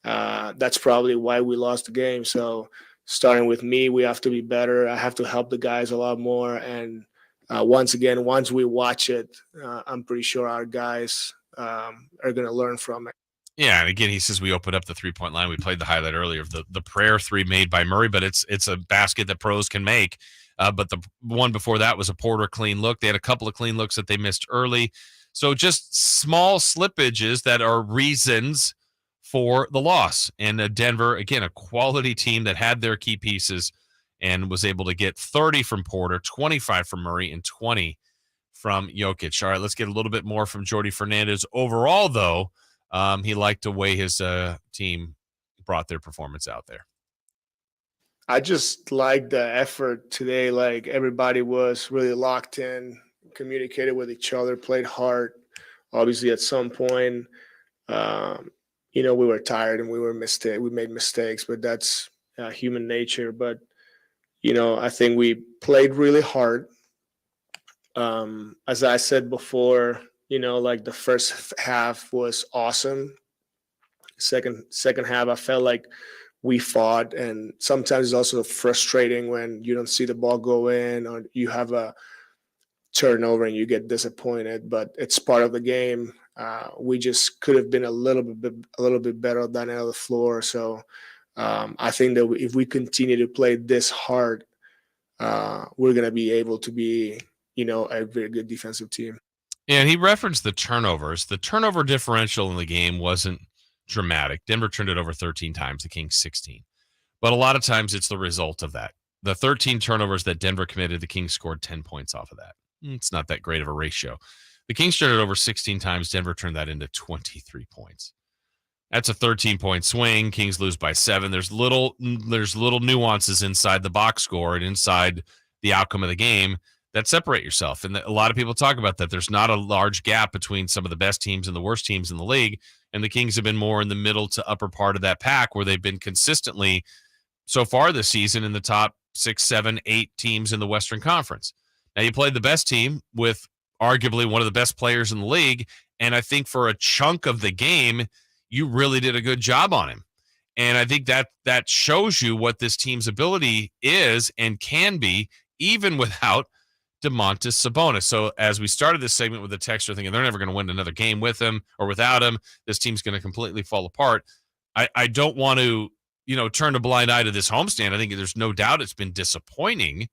that's probably why we lost the game. So starting with me, we have to be better. I have to help the guys a lot more. And once we watch it, I'm pretty sure our guys are going to learn from it. Yeah, and again, he says we opened up the 3-point line. We played the highlight earlier of the prayer 3 made by Murray, but it's a basket that pros can make. But the one before that was a Porter clean look. They had a couple of clean looks that they missed early. So just small slippages that are reasons for the loss. And Denver, again, a quality team that had their key pieces and was able to get 30 from Porter, 25 from Murray, and 20 from Jokić. All right, let's get a little bit more from Jordi Fernandez. Overall, though, he liked the way his team brought their performance out there. I just like the effort today. Like everybody was really locked in, communicated with each other, played hard. Obviously, at some point, we were tired and we made mistakes, but that's human nature. But I think we played really hard. As I said before, like the first half was awesome. Second half, I felt like we fought, and sometimes it's also frustrating when you don't see the ball go in or you have a turnover and you get disappointed, but it's part of the game. We just could have been a little bit better on that end of the floor. So I think that if we continue to play this hard, we're going to be able to be, a very good defensive team. Yeah, and he referenced the turnovers. The turnover differential in the game wasn't dramatic. Denver turned it over 13 times, the Kings 16. But a lot of times it's the result of that. The 13 turnovers that Denver committed, the Kings scored 10 points off of that. It's not that great of a ratio. The Kings turned it over 16 times. Denver turned that into 23 points. That's a 13-point swing. Kings lose by 7. There's little nuances inside the box score and inside the outcome of the game that separate yourself. And a lot of people talk about that. There's not a large gap between some of the best teams and the worst teams in the league. And the Kings have been more in the middle to upper part of that pack where they've been consistently so far this season in the top 6, 7, 8 teams in the Western Conference. Now, you played the best team with arguably one of the best players in the league. And I think for a chunk of the game, you really did a good job on him. And I think that shows you what this team's ability is and can be, even without Domantas Sabonis. So as we started this segment with the texter thinking they're never going to win another game with him or without him, this team's going to completely fall apart. I don't want to, turn a blind eye to this homestand. I think there's no doubt it's been disappointing,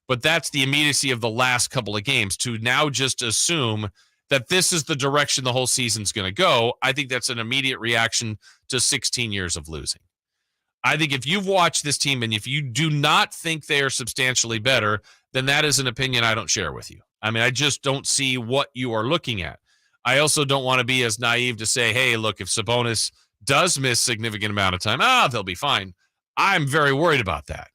but that's the immediacy of the last couple of games to now just assume that this is the direction the whole season's going to go. I think that's an immediate reaction to 16 years of losing. I think if you've watched this team and if you do not think they are substantially better, then that is an opinion I don't share with you. I mean, I just don't see what you are looking at. I also don't want to be as naive to say, hey, look, if Sabonis does miss significant amount of time, they'll be fine. I'm very worried about that.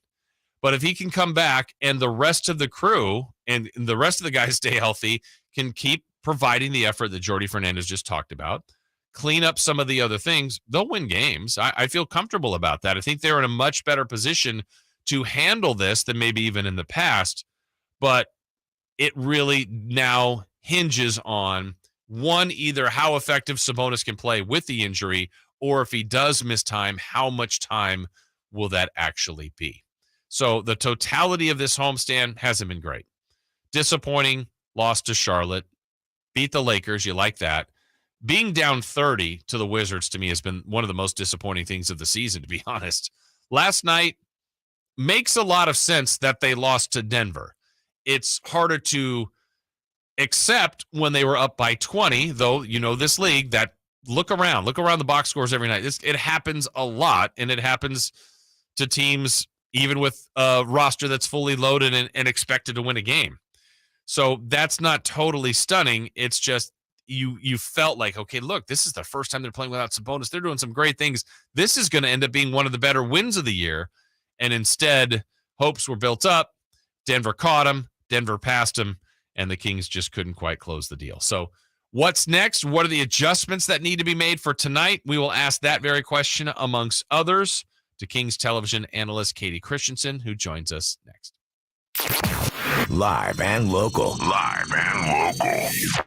But if he can come back and the rest of the crew and the rest of the guys stay healthy, can keep providing the effort that Jordy Fernandez just talked about, clean up some of the other things, they'll win games. I feel comfortable about that. I think they're in a much better position to handle this than maybe even in the past. But it really now hinges on, one, either how effective Sabonis can play with the injury, or if he does miss time, how much time will that actually be? So the totality of this homestand hasn't been great. Disappointing, lost to Charlotte, beat the Lakers, you like that. Being down 30 to the Wizards, to me, has been one of the most disappointing things of the season, to be honest. Last night makes a lot of sense that they lost to Denver. It's harder to accept when they were up by 20, though, this league, that look around the box scores every night. It happens a lot, and it happens to teams even with a roster that's fully loaded and expected to win a game. So that's not totally stunning. It's just you felt like, okay, look, this is the first time they're playing without Sabonis. They're doing some great things. This is going to end up being one of the better wins of the year. And instead, hopes were built up. Denver caught him. Denver passed him. And the Kings just couldn't quite close the deal. So what's next? What are the adjustments that need to be made for tonight? We will ask that very question, amongst others, to Kings television analyst Katie Christensen, who joins us next. Live and local. Live and local.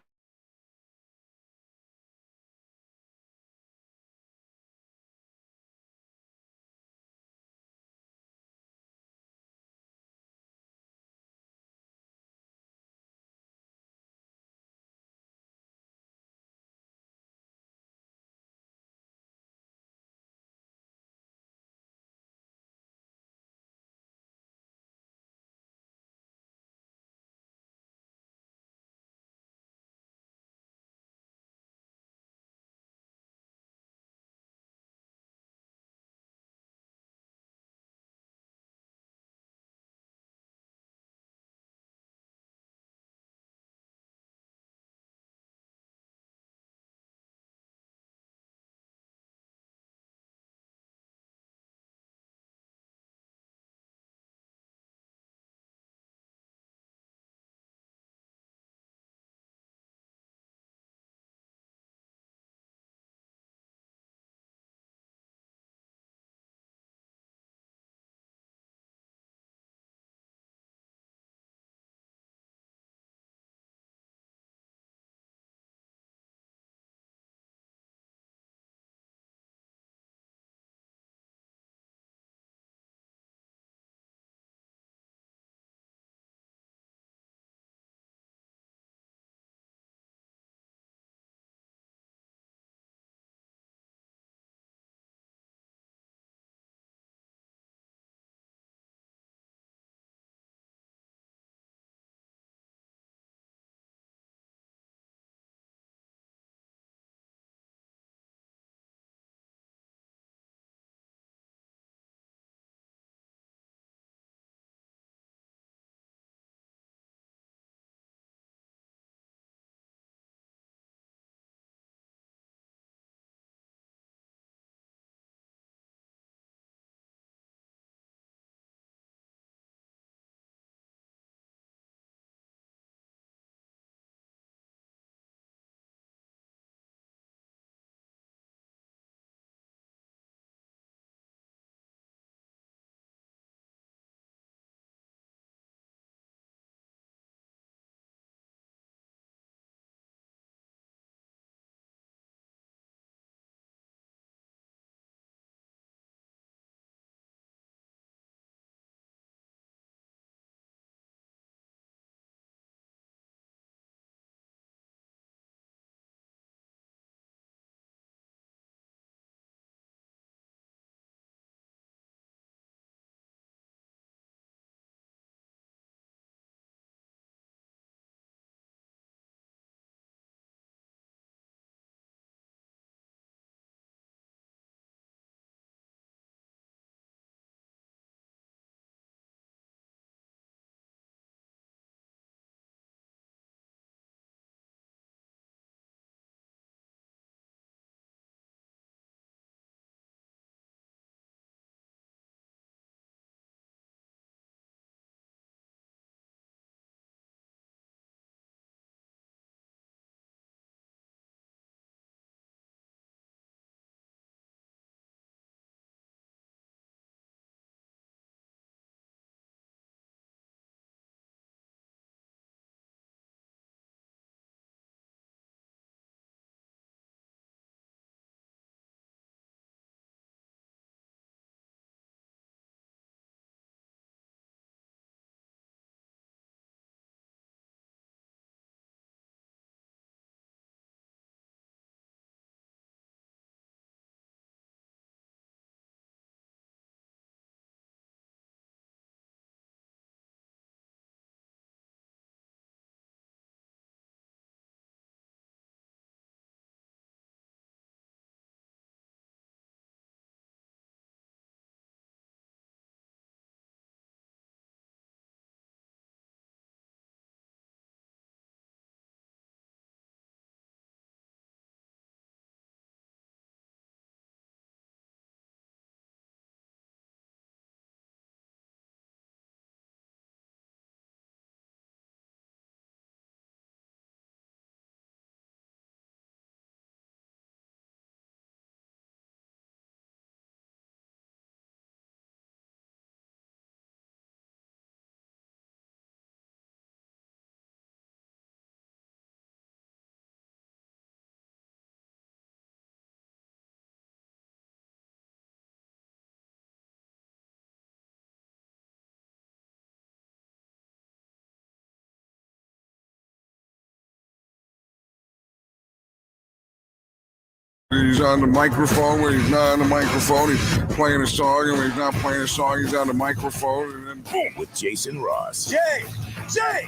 He's on the microphone. When he's not on the microphone, he's playing a song. And when he's not playing a song, he's on the microphone. And then boom. With Jason Ross. Jay, hey,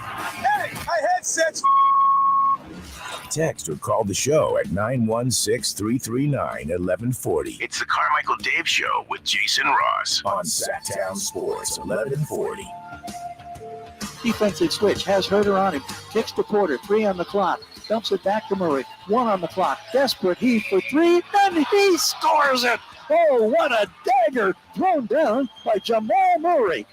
my headset's. Text or call the show at 916-339-1140. It's the Carmichael Dave Show with Jason Ross on Sactown Sports 1140. Defensive switch, has Herter on him, kicks to Porter, 3 on the clock, dumps it back to Murray, 1 on the clock, desperate heave for 3, and he scores it! Oh, what a dagger thrown down by Jamal Murray.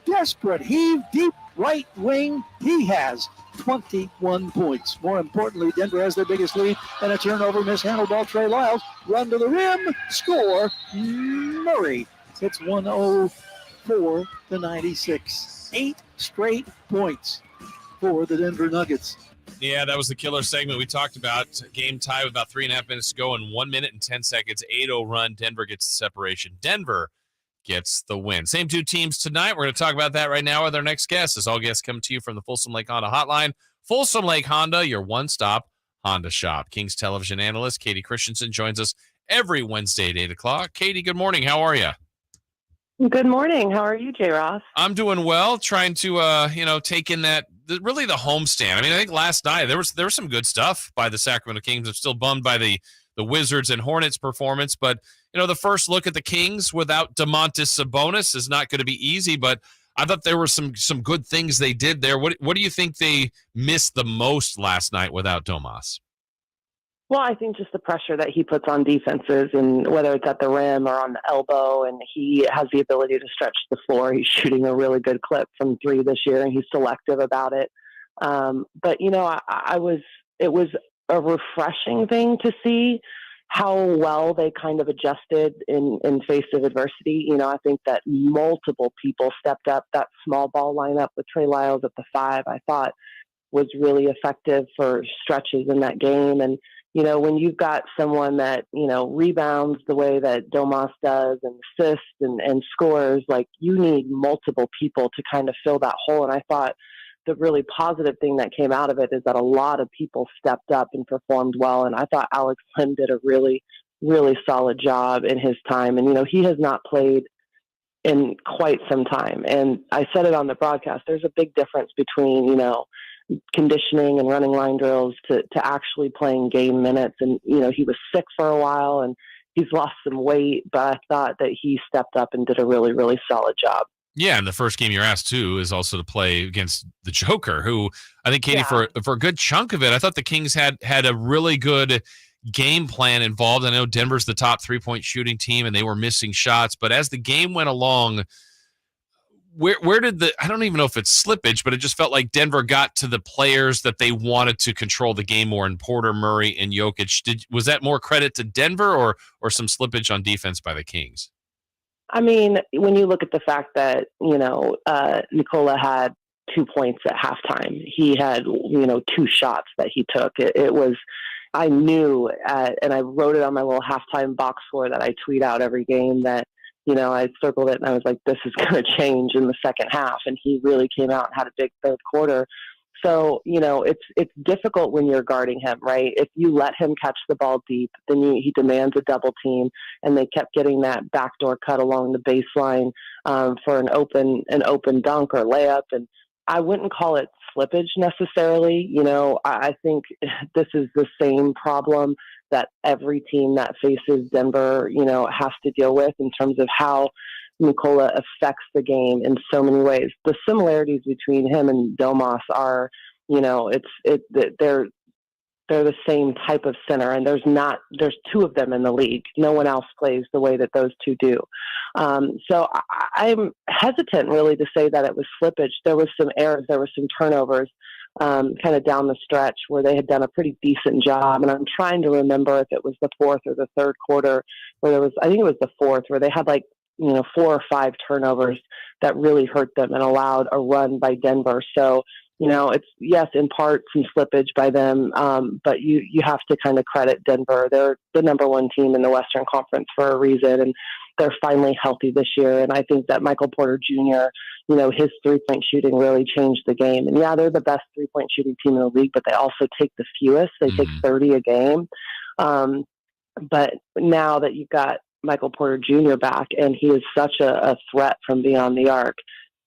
Desperate heave, deep right wing, he has 21 points. More importantly, Denver has their biggest lead, and a turnover mishandled ball. Trey Lyles, run to the rim, score. Murray hits 104-96. 8 straight points for the Denver Nuggets. Yeah, that was the killer segment we talked about. Game tie with about 3.5 minutes to go in 1 minute and 10 seconds. 8-0 run. Denver gets the separation. Denver gets the win. Same two teams tonight. We're going to talk about that right now with our next guest. As all guests come to you from the Folsom Lake Honda Hotline. Folsom Lake Honda, your one-stop Honda shop. Kings television analyst Katie Christensen joins us every Wednesday at 8 o'clock. Katie, good morning. How are you? Good morning. How are you, J. Ross? I'm doing well, trying to, take in that, really the homestand. I mean, I think last night there was some good stuff by the Sacramento Kings. I'm still bummed by the Wizards and Hornets performance, but, the first look at the Kings without Domantas Sabonis is not going to be easy, but I thought there were some good things they did there. What do you think they missed the most last night without Domas? Well, I think just the pressure that he puts on defenses, and whether it's at the rim or on the elbow, and he has the ability to stretch the floor. He's shooting a really good clip from 3 this year, and he's selective about it. But it was a refreshing thing to see how well they kind of adjusted in face of adversity. I think that multiple people stepped up. That small ball lineup with Trey Lyles at the 5, I thought was really effective for stretches in that game. And when you've got someone that, rebounds the way that Domas does and assists and scores, like, you need multiple people to kind of fill that hole. And I thought the really positive thing that came out of it is that a lot of people stepped up and performed well. And I thought Alex Len did a really, really solid job in his time. And, he has not played in quite some time. And I said it on the broadcast, there's a big difference between, conditioning and running line drills to actually playing game minutes. And, he was sick for a while and he's lost some weight, but I thought that he stepped up and did a really, really solid job. Yeah, and the first game you're asked to is also to play against the Joker, who I think, Katie, for a good chunk of it, I thought the Kings had a really good game plan involved. I know Denver's the top 3-point shooting team and they were missing shots, but as the game went along, where did I don't even know if it's slippage, but it just felt like Denver got to the players that they wanted to control the game more, in Porter, Murray, and Jokić. Was that more credit to Denver or some slippage on defense by the Kings? I mean, when you look at the fact that, Nikola had 2 points at halftime, he had, 2 shots that he took. It was, I knew, and I wrote it on my little halftime box score that I tweet out every game, that I circled it and I was like, this is going to change in the second half. And he really came out and had a big third quarter. So, it's difficult when you're guarding him, right? If you let him catch the ball deep, then he demands a double team, and they kept getting that backdoor cut along the baseline for an open dunk or layup. And I wouldn't call it slippage necessarily. I think this is the same problem that every team that faces Denver, has to deal with in terms of how Nikola affects the game in so many ways. The similarities between him and Domas are, they're the same type of center, and there's 2 of them in the league. No one else plays the way that those 2 do. So I'm hesitant really to say that it was slippage. There was some errors, there were some turnovers kind of down the stretch where they had done a pretty decent job. And I'm trying to remember if it was the 4th or the 3rd quarter where I think it was the 4th, where they had 4 or 5 turnovers that really hurt them and allowed a run by Denver. So, it's, yes, in part some slippage by them, but you have to kind of credit Denver. They're the number 1 team in the Western Conference for a reason, and they're finally healthy this year. And I think that Michael Porter Jr., his 3-point shooting really changed the game. And yeah, they're the best 3-point shooting team in the league, but they also take the fewest. They take 30 a game. But now that you've got Michael Porter Jr. back, and he is such a threat from beyond the arc,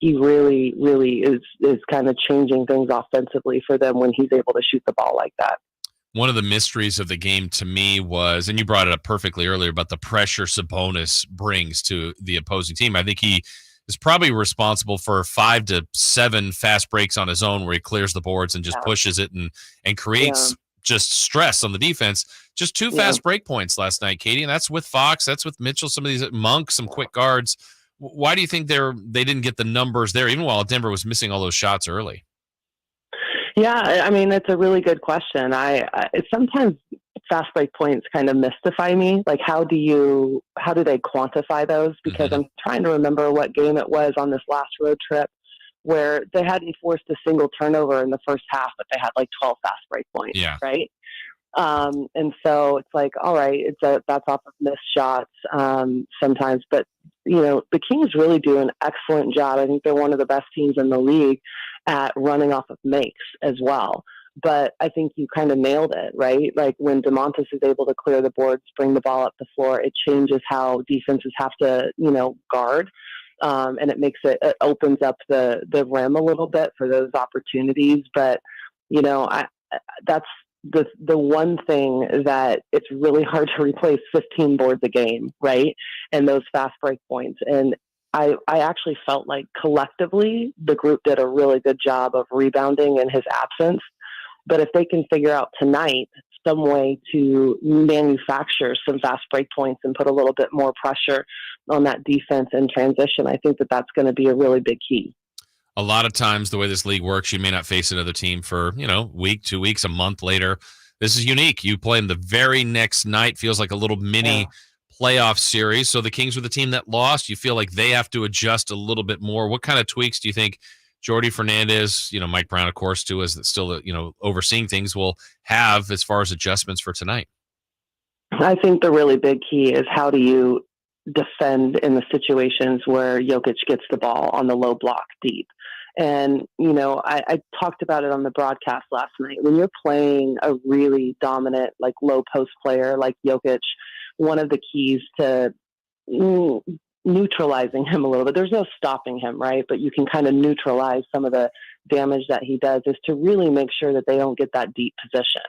he really, really is kind of changing things offensively for them when he's able to shoot the ball like that. One of the mysteries of the game to me was, and you brought it up perfectly earlier, about the pressure Sabonis brings to the opposing team. I think he is probably responsible for 5 to 7 fast breaks on his own where he clears the boards and just pushes it and creates just stress on the defense. Just 2 fast break points last night, Katie, and that's with Fox, that's with Mitchell, some of these Monk, some quick guards. Why do you think they didn't get the numbers there, even while Denver was missing all those shots early? Yeah, I mean, it's a really good question. I sometimes fast break points kind of mystify me. Like, how do they quantify those? Because I'm trying to remember what game it was on this last road trip where they hadn't forced a single turnover in the first half, but they had like 12 fast break points, right? And so it's like, all right, that's off of missed shots sometimes. But, the Kings really do an excellent job. I think they're one of the best teams in the league at running off of makes as well. But I think you kind of nailed it, right? Like when DeMontis is able to clear the boards, bring the ball up the floor, it changes how defenses have to, guard. And it opens up the rim a little bit for those opportunities. But, that's the one thing that it's really hard to replace 15 boards a game, right? And those fast break points. And I actually felt like collectively the group did a really good job of rebounding in his absence. But if they can figure out tonight some way to manufacture some fast break points and put a little bit more pressure on that defense in transition, I think that that's going to be a really big key. A lot of times the way this league works, you may not face another team for, week, 2 weeks, a month later. This is unique. You play them the very next night. Feels like a little mini playoff series. So the Kings were the team that lost. You feel like they have to adjust a little bit more. What kind of tweaks do you think Jordi Fernandez, Mike Brown, of course, too, is still, overseeing things, will have as far as adjustments for tonight? I think the really big key is how do you defend in the situations where Jokić gets the ball on the low block deep. And, I talked about it on the broadcast last night. When you're playing a really dominant, like low post player like Jokić, one of the keys to neutralizing him a little bit, there's no stopping him, right? But you can kind of neutralize some of the damage that he does, is to really make sure that they don't get that deep position.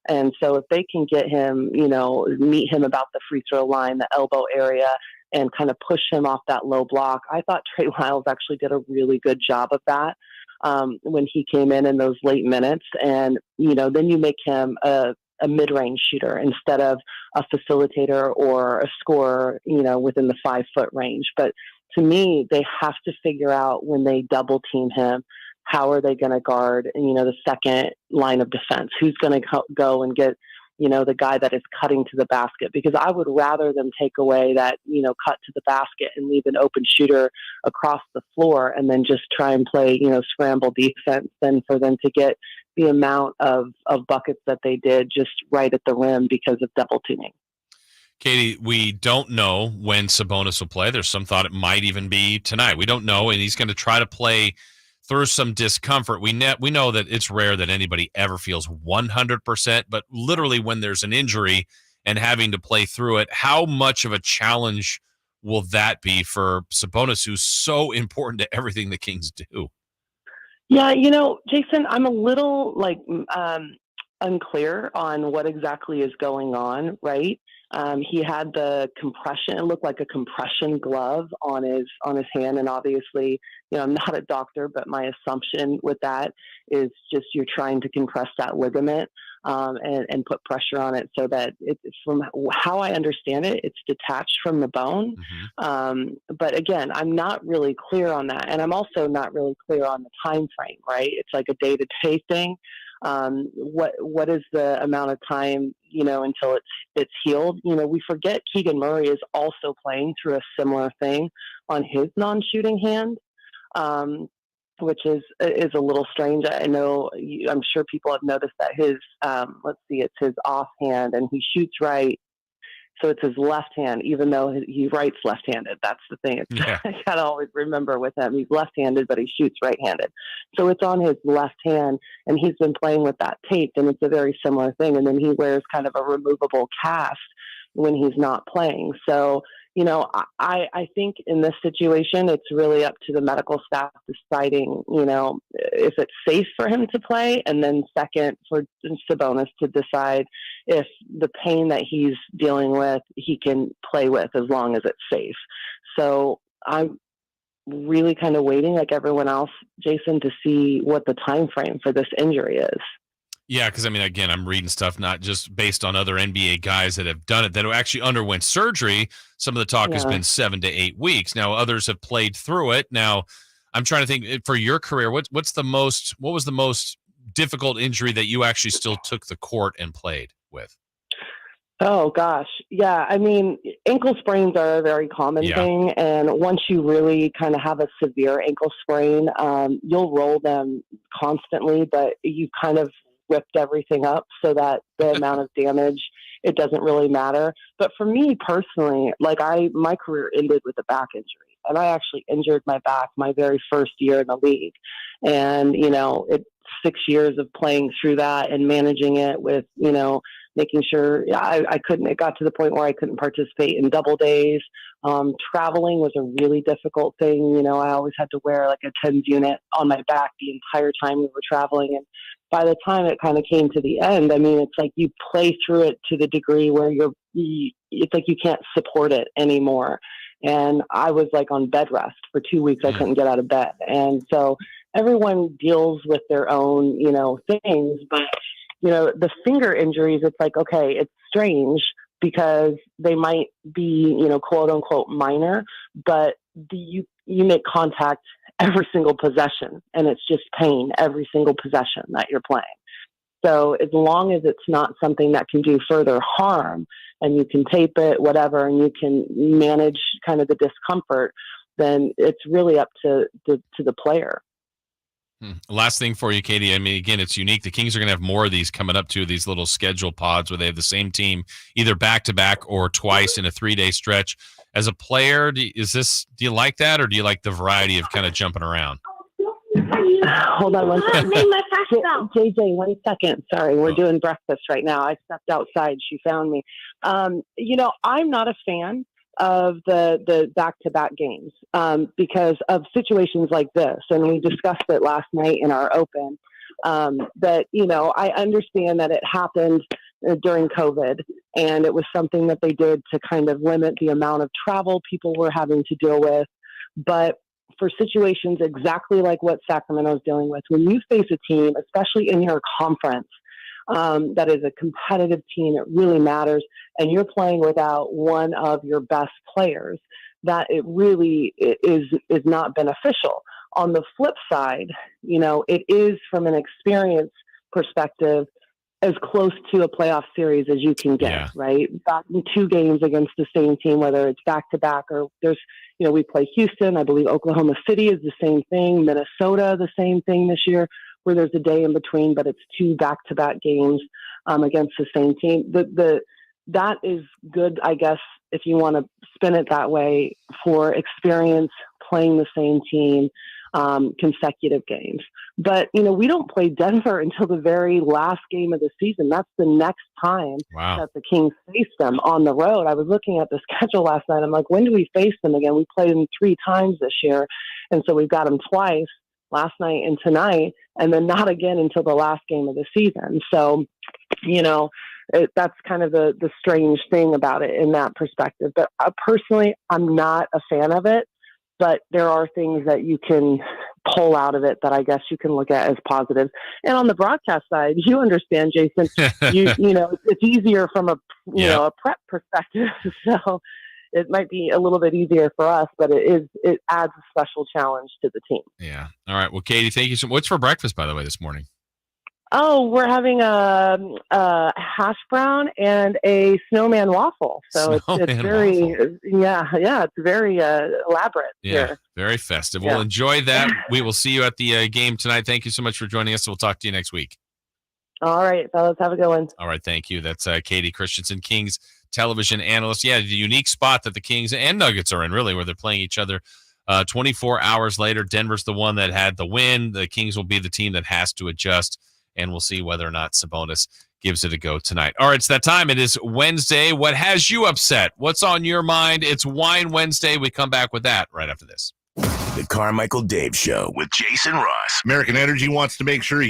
And so if they can get him, meet him about the free throw line, the elbow area, and kind of push him off that low block. I thought Trey Lyles actually did a really good job of that when he came in those late minutes. And, then you make him a mid-range shooter instead of a facilitator or a scorer, within the 5-foot range. But to me, they have to figure out when they double team him, how are they going to guard, the second line of defense? Who's going to go and get, the guy that is cutting to the basket? Because I would rather them take away that, cut to the basket and leave an open shooter across the floor and then just try and play, scramble defense than for them to get the amount of buckets that they did just right at the rim because of double teaming. Katie, we don't know when Sabonis will play. There's some thought it might even be tonight. We don't know, and he's going to try to play through some discomfort. We know that it's rare that anybody ever feels 100%, but literally when there's an injury and having to play through it, how much of a challenge will that be for Sabonis, who's so important to everything the Kings do? Yeah, Jason, I'm a little unclear on what exactly is going on, right? He had the compression. It looked like a compression glove on his hand. And obviously, I'm not a doctor, but my assumption with that is just you're trying to compress that ligament and put pressure on it so that it's, from how I understand it, it's detached from the bone. But again, I'm not really clear on that. And I'm also not really clear on the time frame, right? It's like a day-to-day thing. What is the amount of time, until it's healed? We forget Keegan Murray is also playing through a similar thing on his non-shooting hand, which is a little strange. I know, I'm sure people have noticed that his, it's his offhand and he shoots right. So it's his left hand, even though he writes left-handed. That's the thing. I got to always remember with him. He's left-handed, but he shoots right-handed. So it's on his left hand, and he's been playing with that taped, and it's a very similar thing. And then he wears kind of a removable cast when he's not playing. So, I think in this situation, it's really up to the medical staff deciding, if it's safe for him to play, and then second for Sabonis to decide if the pain that he's dealing with, he can play with as long as it's safe. So I'm really kind of waiting, like everyone else, Jason, to see what the time frame for this injury is. Yeah, because again, I'm reading stuff not just based on other NBA guys that have done it, that actually underwent surgery. Some of the talk has been 7 to 8 weeks. Now, others have played through it. Now, I'm trying to think for your career, what was the most difficult injury that you actually still took the court and played with? Oh gosh, yeah. Ankle sprains are a very common thing, and once you really kind of have a severe ankle sprain, you'll roll them constantly, but you kind of ripped everything up so that the amount of damage, it doesn't really matter. But for me personally, my career ended with a back injury, and I actually injured my back my very first year in the league. And, it's 6 years of playing through that and managing it with, making sure it got to the point where I couldn't participate in double days. Traveling was a really difficult thing. I always had to wear like a TENS unit on my back the entire time we were traveling. And by the time it kind of came to the end, it's like you play through it to the degree where it's like you can't support it anymore. And I was like on bed rest for 2 weeks. I couldn't get out of bed. And so everyone deals with their own, things, but the finger injuries, it's like, okay, it's strange because they might be, quote unquote minor, but you make contact every single possession, and it's just pain every single possession that you're playing. So as long as it's not something that can do further harm, and you can tape it, whatever, and you can manage kind of the discomfort, then it's really up to the player. Last thing for you, Katie. Again, it's unique. The Kings are going to have more of these coming up too, these little schedule pods where they have the same team either back-to-back or twice in a 3-day stretch. As a player, do you like that, or do you like the variety of kind of jumping around? Hold on one second. JJ, 1 second. Sorry, we're doing breakfast right now. I stepped outside. She found me. I'm not a fan of the back-to-back games because of situations like this. And we discussed it last night in our open that, I understand that it happened during COVID, and it was something that they did to kind of limit the amount of travel people were having to deal with. But for situations exactly like what Sacramento is dealing with, when you face a team, especially in your conference, that is a competitive team, it really matters, and you're playing without one of your best players, that it really is not beneficial. On the flip side, it is, from an experience perspective, as close to a playoff series as you can get, right? Gotten 2 games against the same team, whether it's back-to-back or there's, we play Houston. I believe Oklahoma City is the same thing. Minnesota, the same thing this year, where there's a day in between, but it's 2 back-to-back games against the same team. That is good, I guess, if you want to spin it that way, for experience playing the same team consecutive games. But, we don't play Denver until the very last game of the season. That's the next time that the Kings face them on the road. I was looking at the schedule last night. I'm like, when do we face them again? We played them 3 times this year. And so we've got them twice, last night and tonight, and then not again until the last game of the season. So, that's kind of the strange thing about it in that perspective. But personally, I'm not a fan of it. But there are things that you can pull out of it that I guess you can look at as positives. And on the broadcast side, you understand, Jason, it's easier from a prep perspective. So it might be a little bit easier for us, but it adds a special challenge to the team. Yeah. All right. Well, Katie, thank you so much. What's for breakfast, by the way, this morning? Oh, we're having a hash brown and a snowman waffle. So it's very, it's very elaborate. Yeah, here. Very festive. Well, enjoy that. We will see you at the game tonight. Thank you so much for joining us. We'll talk to you next week. All right, fellas, have a good one. All right, thank you. That's Katie Christensen, Kings television analyst. Yeah, the unique spot that the Kings and Nuggets are in, really, where they're playing each other 24 hours later. Denver's the one that had the win. The Kings will be the team that has to adjust. And we'll see whether or not Sabonis gives it a go tonight. All right, it's that time. It is Wednesday. What has you upset? What's on your mind? It's Wine Wednesday. We come back with that right after this. The Carmichael Dave Show with Jason Ross. American Energy wants to make sure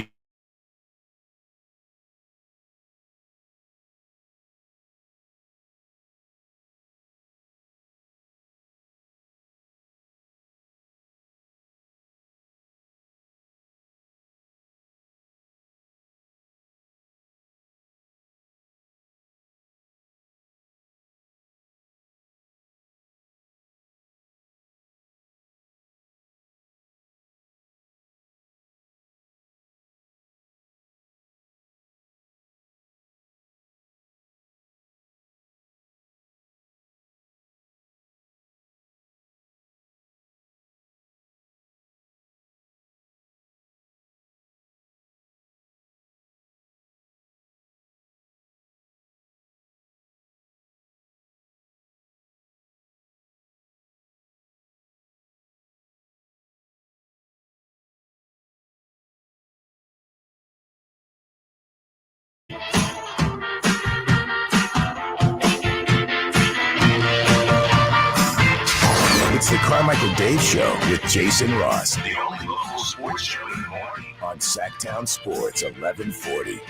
It's the Carmichael Dave Show with Jason Ross. The only local sports show in the morning on Sactown Sports 1140.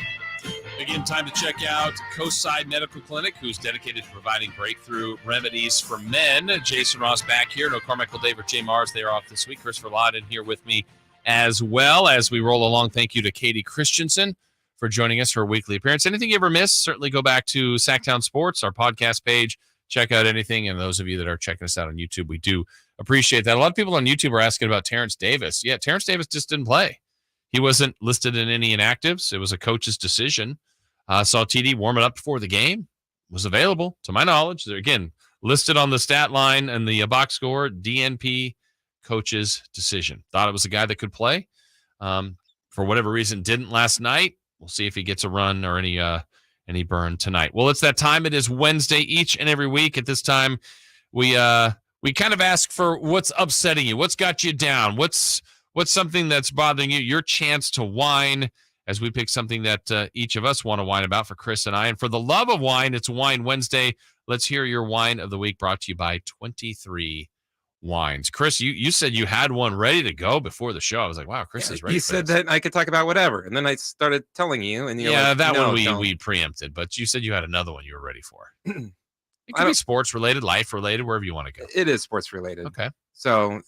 Again, time to check out Coastside Medical Clinic, who's dedicated to providing breakthrough remedies for men. Jason Ross back here. No Carmichael Dave or Jay Mars. They are off this week. Christopher Lawton here with me as well as we roll along. Thank you to Katie Christensen for joining us for a weekly appearance. Anything you ever missed, certainly go back to Sactown Sports, our podcast page. Check out anything. And those of you that are checking us out on YouTube, we do appreciate that. A lot of people on YouTube are asking about Terrence Davis. Yeah, Terrence Davis just didn't play. He wasn't listed in any inactives. It was a coach's decision. Saw TD warming up before the game. Was available, to my knowledge. They're, again, listed on the stat line and the box score, DNP, coach's decision. Thought it was a guy that could play. For whatever reason, didn't last night. We'll see if he gets a run or any burn tonight. Well, it's that time. It is Wednesday each and every week. At this time, we kind of ask for what's upsetting you, what's got you down, what's something that's bothering you, your chance to whine, as we pick something that each of us want to whine about for Chris and I. And for the love of wine, it's Wine Wednesday. Let's hear your wine of the week, brought to you by 23 Wines. Chris, you said you had one ready to go before the show. I was like, wow, Chris is ready. You said that I could talk about whatever, and then I started telling you, and you're like, that no, one we preempted, but you said you had another one you were ready for. It could be sports related, life related, wherever you want to go. It is sports related. Okay. So,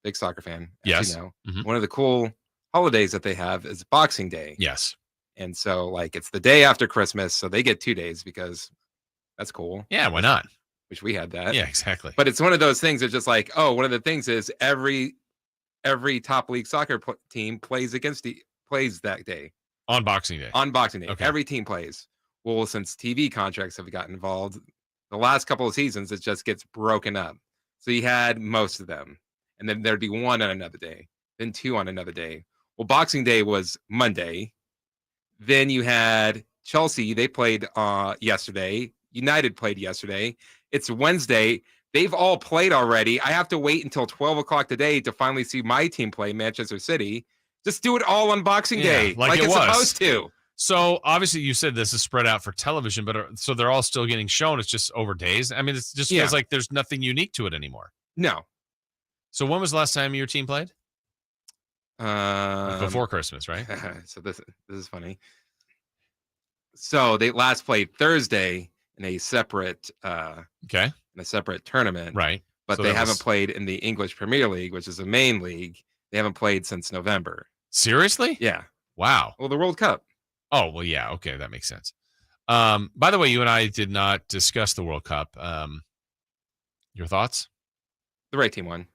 big soccer fan. Yes. You know, Mm-hmm. One of the cool holidays that they have is Boxing Day. Yes. And so, like, it's the day after Christmas, so they get 2 days because that's cool. Yeah, why not? Wish we had that. Yeah, exactly. But it's one of those things that's just like, one of the things is every top league soccer team plays that day. On Boxing Day. On Boxing Day. Okay. Every team plays. Well, since TV contracts have gotten involved, the last couple of seasons, it just gets broken up. So you had most of them. And then there'd be one on another day, then two on another day. Well, Boxing Day was Monday. Then you had Chelsea. They played yesterday. United played yesterday. It's Wednesday. They've all played already. I have to wait until 12 o'clock today to finally see my team play, Manchester City. Just do it all on Boxing Day, like it's supposed to. So obviously you said this is spread out for television, but so they're all still getting shown. It's just over days. I mean, it just feels like there's nothing unique to it anymore. No. So when was the last time your team played? Before Christmas, right? So this is funny. So they last played Thursday in a separate tournament, right? But they haven't played in the English Premier League, which is the main league. They haven't played since November. Seriously? Yeah. Wow. Well, the World Cup. Oh, well, yeah. Okay, that makes sense. By the way, you and I did not discuss the World Cup. Your thoughts? The right team won.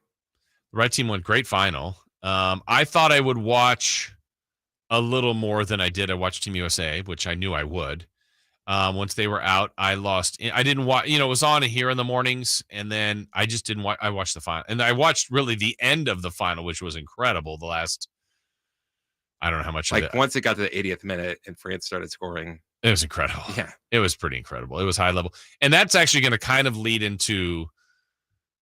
The right team won. Great final. I thought I would watch a little more than I did. I watched Team USA, which I knew I would. Once they were out, I lost. I didn't watch. It was on here in the mornings, and then I just didn't watch. I watched the final, and I watched really the end of the final, which was incredible. The last, I don't know how much. Like once it got to the 80th minute and France started scoring, it was incredible. Yeah, it was pretty incredible. It was high level, and that's actually going to kind of lead into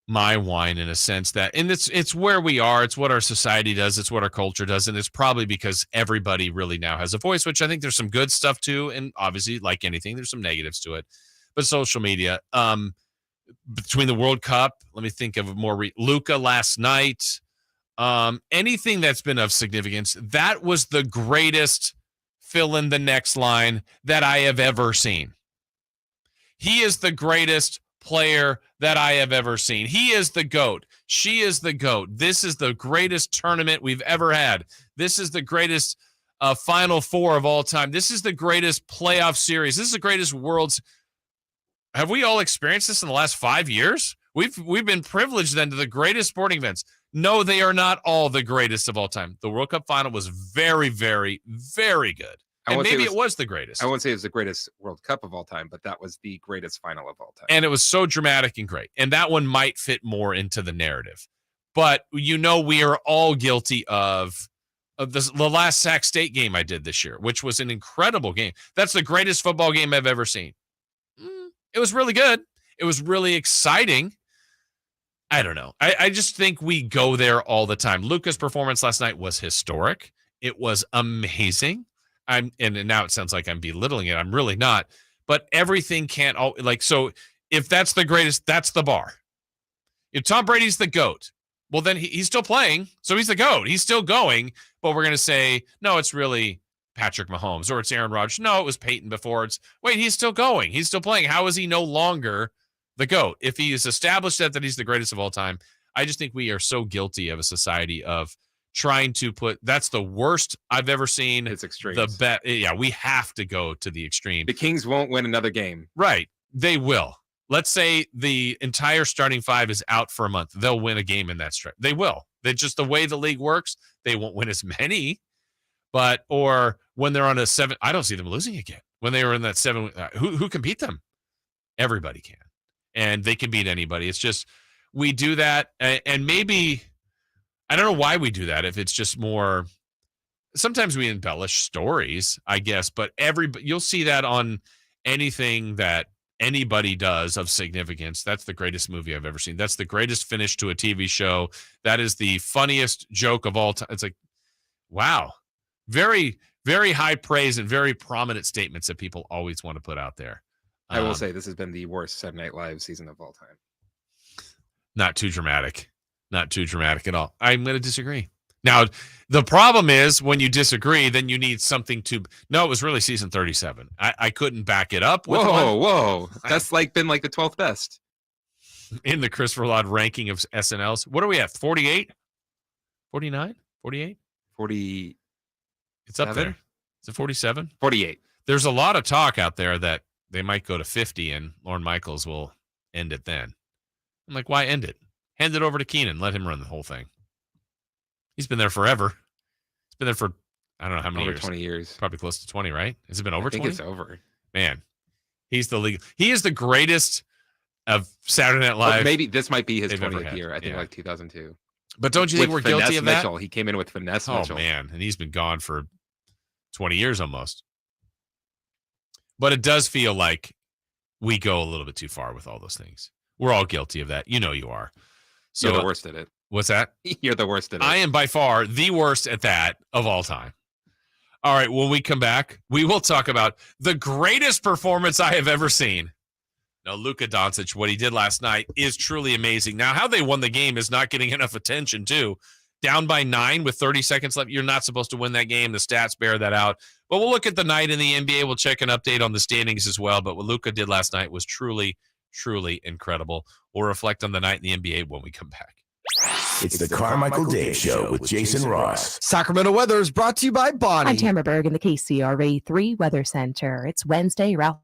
my wine in a sense that, and it's where we are. It's what our society does. It's what our culture does. And it's probably because everybody really now has a voice, which I think there's some good stuff too. And obviously, like anything, there's some negatives to it. But social media, between the World Cup, let me think of more. Luka last night, anything that's been of significance, that was the greatest fill in the next line that I have ever seen. He is the greatest player that I have ever seen. He is the GOAT. She is the GOAT. This is the greatest tournament we've ever had. This is the greatest Final Four of all time. This is the greatest playoff series. This is the greatest world's. Have we all experienced this in the last 5 years? We've been privileged then to the greatest sporting events. No, they are not all the greatest of all time. The World Cup final was very, very, very good. And maybe it was the greatest. I won't say it was the greatest World Cup of all time, but that was the greatest final of all time. And it was so dramatic and great. And that one might fit more into the narrative. But, we are all guilty of the last Sac State game I did this year, which was an incredible game. That's the greatest football game I've ever seen. It was really good. It was really exciting. I don't know. I just think we go there all the time. Luka's performance last night was historic. It was amazing. And now it sounds like I'm belittling it. I'm really not. But everything can't so if that's the greatest, that's the bar. If Tom Brady's the GOAT, well, then he's still playing. So he's the GOAT. He's still going. But we're going to say, no, it's really Patrick Mahomes or it's Aaron Rodgers. No, it was Peyton before. He's still going. He's still playing. How is he no longer the GOAT? If he has established that he's the greatest of all time, I just think we are so guilty of a society of trying to that's the worst I've ever seen. It's extreme. We have to go to the extreme. The Kings won't win another game. Right. They will. Let's say the entire starting five is out for a month. They'll win a game in that stretch. They will. They just the way the league works, they won't win as many. Or when they're on a 7, I don't see them losing again. When they were in that 7, who can beat them? Everybody can. And they can beat anybody. It's just we do that, and maybe I don't know why we do that. If it's just more, sometimes we embellish stories, I guess. But you'll see that on anything that anybody does of significance. That's the greatest movie I've ever seen. That's the greatest finish to a TV show. That is the funniest joke of all time. It's like, wow, very, very high praise and very prominent statements that people always want to put out there. I will say this has been the worst Saturday Night Live season of all time. Not too dramatic. Not too dramatic at all. I'm going to disagree. Now, the problem is when you disagree, then you need something to. No, it was really season 37. I couldn't back it up. Whoa. That's been like the 12th best. In the Chris Verlod ranking of SNLs. What are we at? 48? 49? 48? 40. It's up there. Is it 47? 48. There's a lot of talk out there that they might go to 50 and Lorne Michaels will end it then. I'm like, why end it? Hand it over to Keenan. Let him run the whole thing. He's been there forever. He's been there for, I don't know how many over years. 20 years. Probably close to 20, right? Has it been over 20? I think it's over. Man, he's the league. He is the greatest of Saturday Night Live. Maybe this might be his 20th year. I think like 2002. But don't you think we're guilty of that? Mitchell. He came in with Finesse Mitchell. Oh, man. And he's been gone for 20 years almost. But it does feel like we go a little bit too far with all those things. We're all guilty of that. You know you are. So, you're the worst at it. What's that? You're the worst at it. I am by far the worst at that of all time. All right, when we come back, we will talk about the greatest performance I have ever seen. Now, Luka Doncic, what he did last night is truly amazing. Now, how they won the game is not getting enough attention, too. Down by 9 with 30 seconds left. You're not supposed to win that game. The stats bear that out. But we'll look at the night in the NBA. We'll check an update on the standings as well. But what Luka did last night was truly, truly incredible. We'll reflect on the night in the NBA when we come back. It's the Carmichael Dave Show with Jason Ross. Sacramento weather is brought to you by Bonnie. I'm Tamara Berg in the KCRA 3 Weather Center. It's Wednesday. Ralph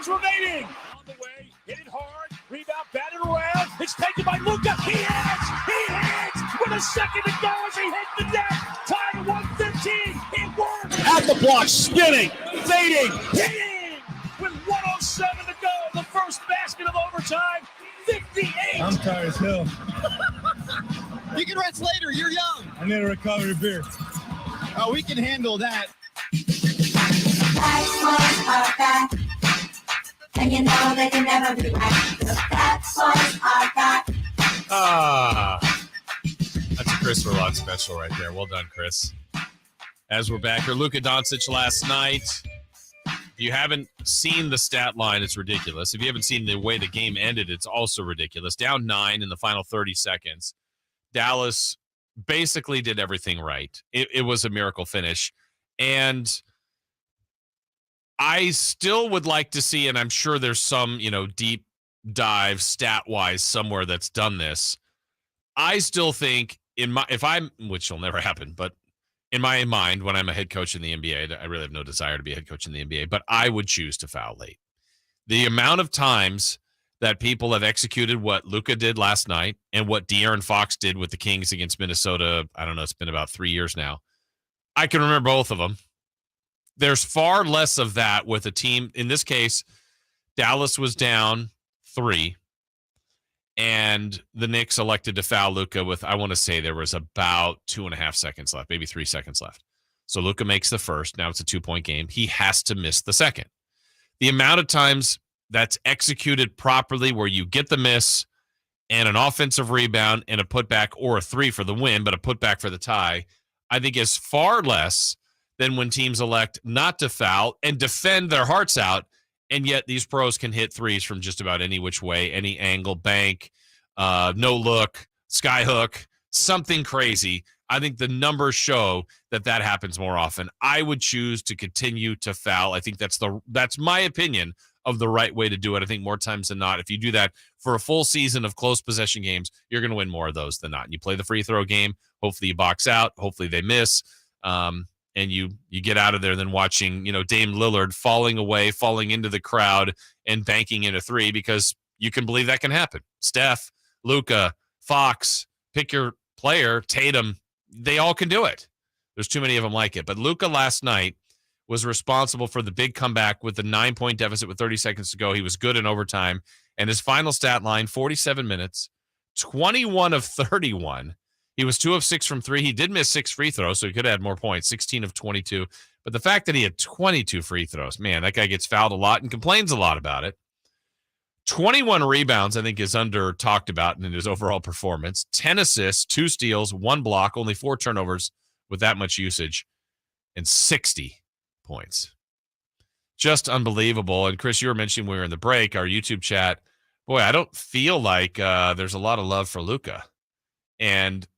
seconds remaining. On the way, hit it hard, rebound, batted around. It's taken by Luka. He hits with a second to go as he hit the net. Tied at 115. It worked. At the block, spinning, fading, hitting with 107 to go. The first basket of overtime. 58. I'm tired as hell. You can rest later. You're young. I need a recovery beer. Oh, we can handle that. That's boys are back. And you know they can never be back. The fat boys are back. That's a Chris Verlot special right there. Well done, Chris. As we're back here, Luka Doncic last night. If you haven't seen the stat line, it's ridiculous. If you haven't seen the way the game ended, it's also ridiculous. Down 9 in the final 30 seconds. Dallas basically did everything right. It was a miracle finish. And I still would like to see, and I'm sure there's some, deep dive stat-wise somewhere that's done this. I still think which will never happen, but in my mind, when I'm a head coach in the NBA, I really have no desire to be a head coach in the NBA, but I would choose to foul late. The amount of times that people have executed what Luka did last night and what De'Aaron Fox did with the Kings against Minnesota, I don't know, it's been about 3 years now. I can remember both of them. There's far less of that with a team. In this case, Dallas was down 3. And the Knicks elected to foul Luka with, I want to say there was about 2.5 seconds left, maybe 3 seconds left. So Luka makes the first. Now it's a 2-point game. He has to miss the second. The amount of times that's executed properly where you get the miss and an offensive rebound and a putback or a 3 for the win, but a putback for the tie, I think is far less than when teams elect not to foul and defend their hearts out. And yet these pros can hit threes from just about any which way, any angle, bank, no look, sky hook, something crazy. I think the numbers show that happens more often. I would choose to continue to foul. I think that's my opinion of the right way to do it. I think more times than not, if you do that for a full season of close possession games, you're going to win more of those than not. And you play the free throw game. Hopefully you box out. Hopefully they miss. And you get out of there than watching, Dame Lillard falling away, falling into the crowd and banking in a 3 because you can believe that can happen. Steph, Luka, Fox, pick your player, Tatum, they all can do it. There's too many of them like it. But Luka last night was responsible for the big comeback with the 9-point deficit with 30 seconds to go. He was good in overtime. And his final stat line, 47 minutes, 21 of 31. He was 2 of 6 from 3. He did miss 6 free throws, so he could have had more points, 16 of 22. But the fact that he had 22 free throws, man, that guy gets fouled a lot and complains a lot about it. 21 rebounds, I think, is under talked about in his overall performance. 10 assists, 2 steals, 1 block, only 4 turnovers with that much usage, and 60 points. Just unbelievable. And Chris, you were mentioning when we were in the break, our YouTube chat, boy, I don't feel like there's a lot of love for Luka. And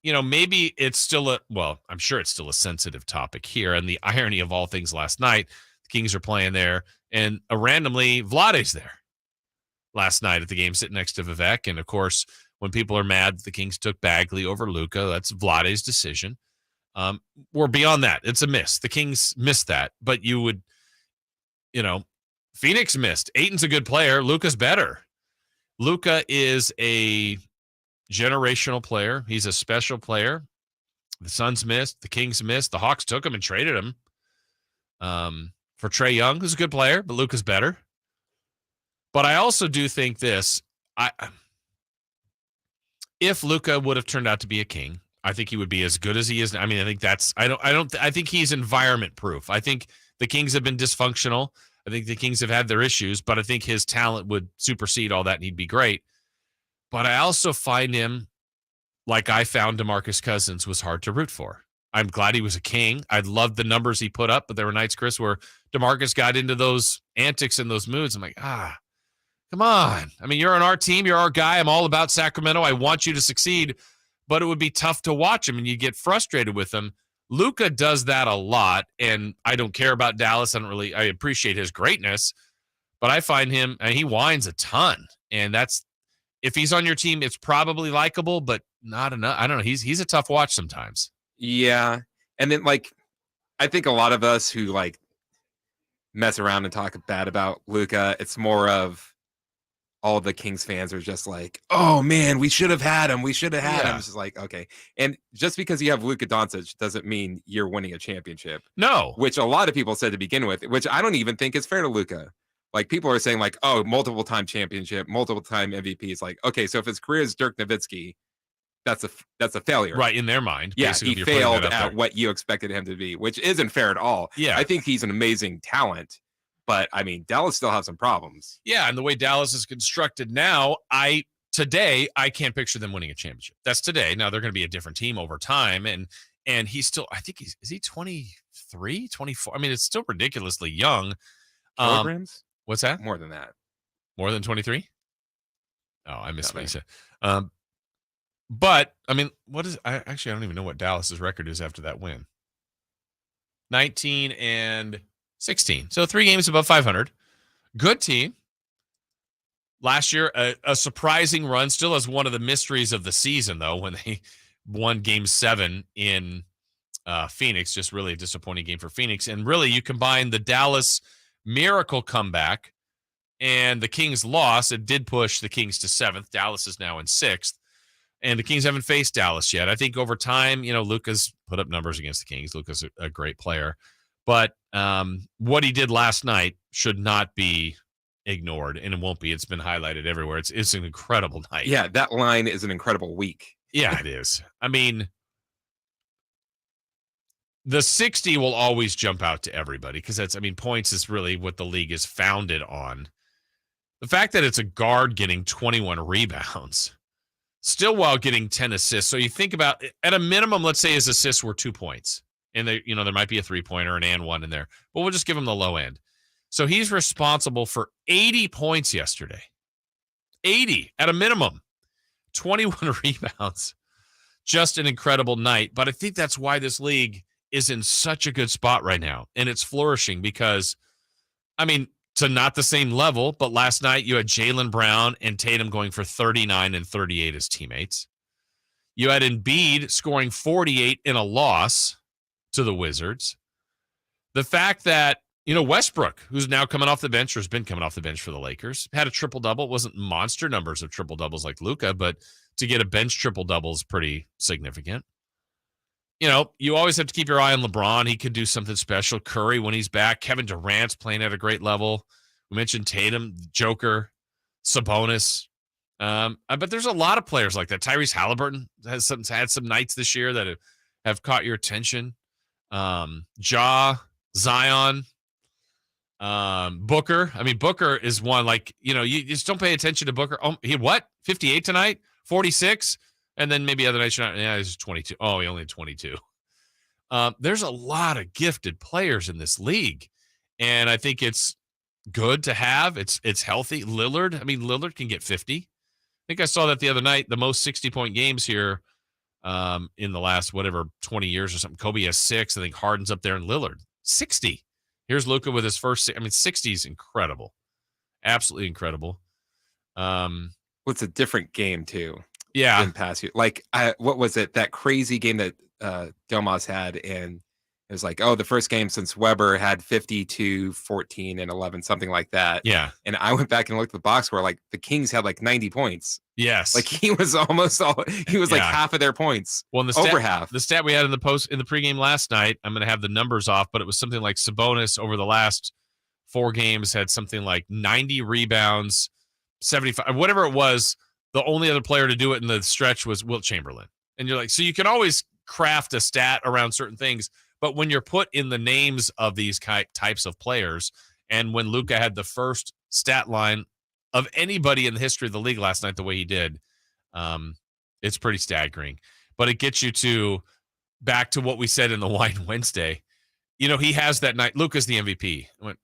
maybe it's still I'm sure it's still a sensitive topic here. And the irony of all things last night, the Kings are playing there, and randomly Vlade's there last night at the game sitting next to Vivek. And, of course, when people are mad that the Kings took Bagley over Luka, that's Vlade's decision. We're beyond that. It's a miss. The Kings missed that. But you would, Phoenix missed. Ayton's a good player. Luka's better. Luka is a generational player. He's a special player. The Suns missed. The Kings missed. The Hawks took him and traded him for Trae Young, who's a good player, but Luka's better. But I also do think this. If Luka would have turned out to be a King, I think he would be as good as he is. I mean, I think I think he's environment proof. I think the Kings have been dysfunctional. I think the Kings have had their issues, but I think his talent would supersede all that and he'd be great. But I also find him, like I found DeMarcus Cousins, was hard to root for. I'm glad he was a King. I loved the numbers he put up, but there were nights, Chris, where DeMarcus got into those antics and those moods. I'm like, come on. I mean, you're on our team. You're our guy. I'm all about Sacramento. I want you to succeed, but it would be tough to watch him and you get frustrated with him. Luka does that a lot, and I don't care about Dallas. I appreciate his greatness, but I find him, and he whines a ton, and that's, if he's on your team, it's probably likable, but not enough. I don't know. He's a tough watch sometimes. Yeah. And then, I think a lot of us who, mess around and talk bad about Luka. It's more of all the Kings fans are just like, oh man, we should have had him. We should have had him. It's just like, okay. And just because you have Luka Doncic doesn't mean you're winning a championship. No. Which a lot of people said to begin with, which I don't even think is fair to Luka. Like people are saying like, oh, multiple time championship, multiple time MVP. It's like, okay, so if his career is Dirk Nowitzki, that's a failure. Right, in their mind. Yeah, basically, he if you're putting failed that up at there. what you expected him to be, which isn't fair at all. Yeah. I think he's an amazing talent. But I mean, Dallas still have some problems. Yeah, and the way Dallas is constructed now, today I can't picture them winning a championship. That's today. Now they're going to be a different team over time, and he's still, I think is he 23, 24? I mean, it's still ridiculously young. Kilograms? What's that? More than that. More than 23? Oh, I missed what he said. But I mean, I don't even know what Dallas's record is after that win. 19 and 16. So 3 games above 500. Good team. Last year, a surprising run, still as one of the mysteries of the season, though, when they won Game 7 in Phoenix. Just really a disappointing game for Phoenix. And really, you combine the Dallas miracle comeback and the Kings loss. It did push the Kings to 7th. Dallas is now in 6th. And the Kings haven't faced Dallas yet. I think over time, Luka's put up numbers against the Kings. Luka's a great player. But what he did last night should not be ignored, and it won't be. It's been highlighted everywhere. It's an incredible night. Yeah, that line is an incredible week. Yeah, it is. I mean, the 60 will always jump out to everybody because points is really what the league is founded on. The fact that it's a guard getting 21 rebounds, still while getting 10 assists. So you think about, at a minimum, let's say his assists were 2 points. And there might be a 3-pointer, an and one in there, but we'll just give him the low end. So he's responsible for 80 points yesterday. 80 at a minimum. 21 rebounds. Just an incredible night. But I think that's why this league is in such a good spot right now. And it's flourishing because, to not the same level, but last night you had Jaylen Brown and Tatum going for 39 and 38 as teammates. You had Embiid scoring 48 in a loss to the Wizards. The fact that, Westbrook, who's now coming off the bench or has been coming off the bench for the Lakers, had a triple-double. It wasn't monster numbers of triple-doubles like Luka, but to get a bench triple-double is pretty significant. You always have to keep your eye on LeBron. He could do something special. Curry, when he's back. Kevin Durant's playing at a great level. We mentioned Tatum, Joker, Sabonis. But there's a lot of players like that. Tyrese Halliburton had some nights this year that have caught your attention. Zion, Booker. Booker is one you just don't pay attention to Booker. Oh, he what? 58 tonight? 46? And then maybe other nights you're not. Yeah, he's 22. Oh, he only had 22. There's a lot of gifted players in this league, and I think it's good to have. It's healthy. Lillard. Lillard can get 50. I think I saw that the other night. The most 60-point games here in the last 20 years or something. Kobe has 6. I think Harden's up there, and Lillard 60. Here's Luka with his first. 60 is incredible, absolutely incredible. It's a different game too. Yeah, in past year. What was it? That crazy game that Domas had, and it was like, the first game since Weber had 52, 14, and 11, something like that. Yeah. And I went back and looked at the box score. The Kings had 90 points. Yes. He was half of their points. Well, over half. The stat we had in the pregame last night, I'm going to have the numbers off, but it was something like Sabonis over the last 4 games had something like 90 rebounds, 75, whatever it was. The only other player to do it in the stretch was Wilt Chamberlain. And you're like, so you can always craft a stat around certain things, but when you're put in the names of these types of players, and when Luka had the first stat line of anybody in the history of the league last night the way he did, it's pretty staggering. But it gets you back to what we said in the Wine Wednesday. He has that night. Luka's the MVP. I went,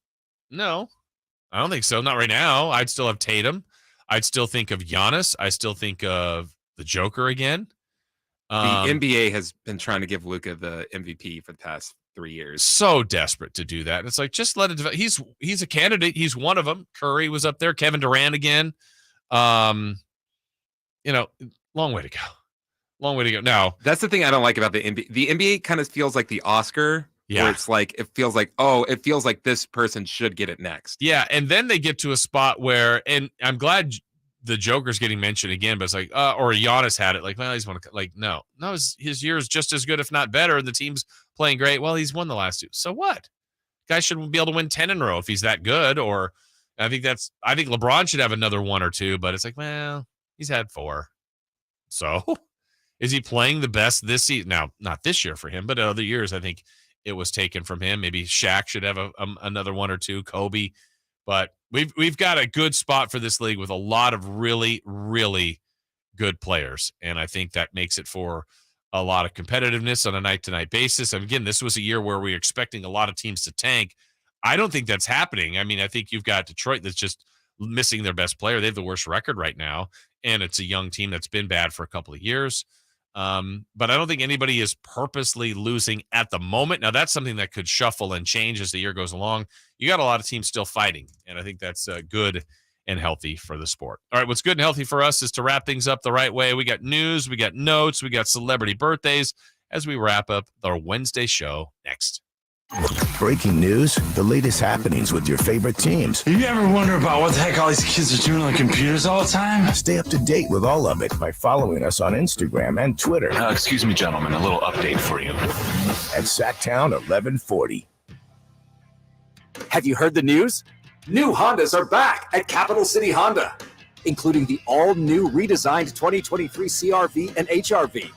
no, I don't think so. Not right now. I'd still have Tatum. I'd still think of Giannis. I still think of the Joker again. The NBA has been trying to give Luka the MVP for the past 3 years. So desperate to do that. It's like, just let it develop. He's a candidate. He's one of them. Curry was up there. Kevin Durant again. Long way to go. Long way to go. Now, that's the thing I don't like about the NBA. The NBA kind of feels like the Oscar Where it's like, it feels like this person should get it next. Yeah, and then they get to a spot where, and I'm glad the Joker's getting mentioned again, but it's like, or Giannis had it, like, well, he's no, his year is just as good, if not better, and the team's playing great. Well, he's won the last 2. So what? Guy should be able to win 10 in a row if he's that good. Or I think LeBron should have another 1 or 2, but it's like, well, he's had 4. So is he playing the best this season? Now, not this year for him, but other years, I think it was taken from him. Maybe Shaq should have another 1 or 2, Kobe. But we've got a good spot for this league with a lot of really, really good players. And I think that makes it for a lot of competitiveness on a night-to-night basis. And again, this was a year where we were expecting a lot of teams to tank. I don't think that's happening. I mean, I think you've got Detroit that's just missing their best player. They have the worst record right now, and it's a young team that's been bad for a couple of years. But I don't think anybody is purposely losing at the moment. Now, that's something that could shuffle and change as the year goes along. You got a lot of teams still fighting, and I think that's good and healthy for the sport. All right, what's good and healthy for us is to wrap things up the right way. We got news, we got notes, we got celebrity birthdays as we wrap up our Wednesday show next. Breaking news, the latest happenings with your favorite teams. You ever wonder about what the heck all these kids are doing on computers all the time? Stay up to date with all of it by following us on Instagram and Twitter. Excuse me, gentlemen, a little update for you. At Sactown 1140. Have you heard the news? New Hondas are back at Capital City Honda, including the all-new redesigned 2023 CR-V and HR-V.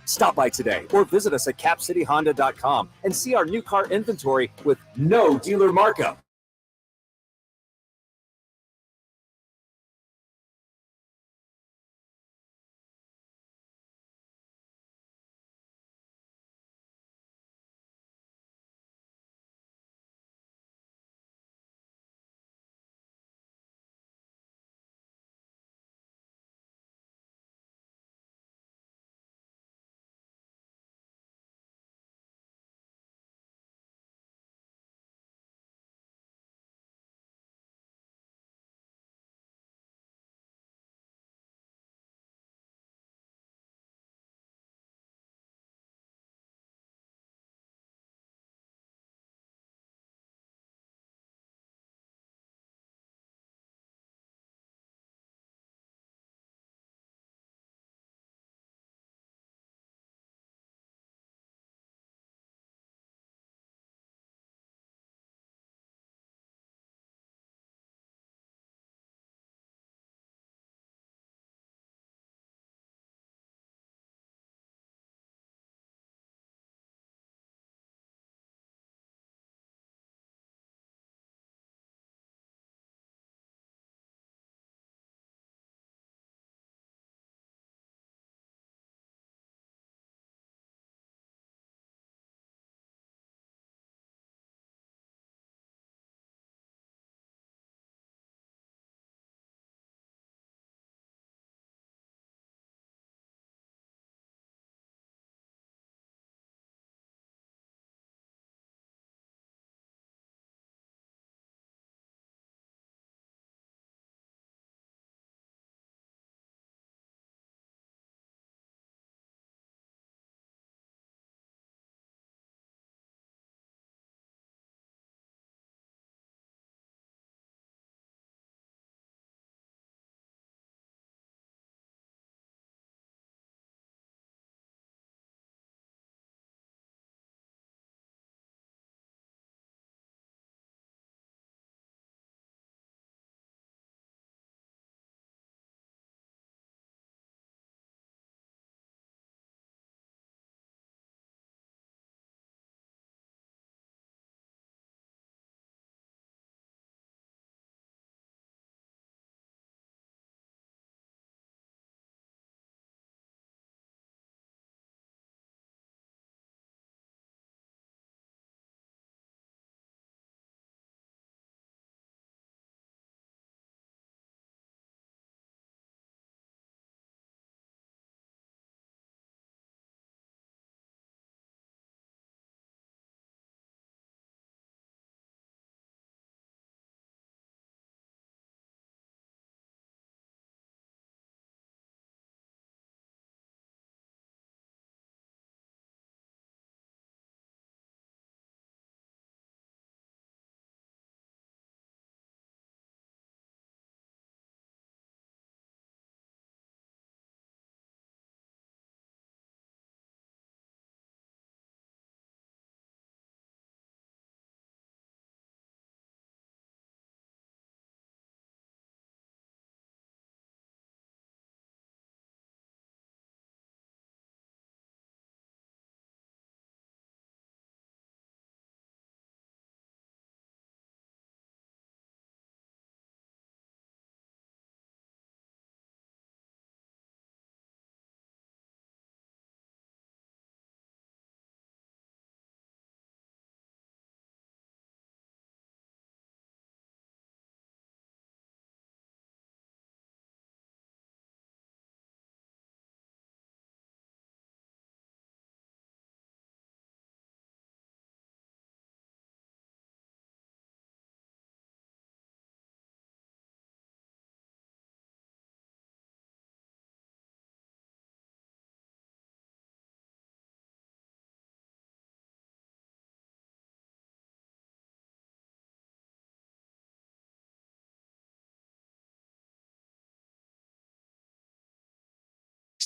Stop by today or visit us at capcityhonda.com and see our new car inventory with no dealer markup.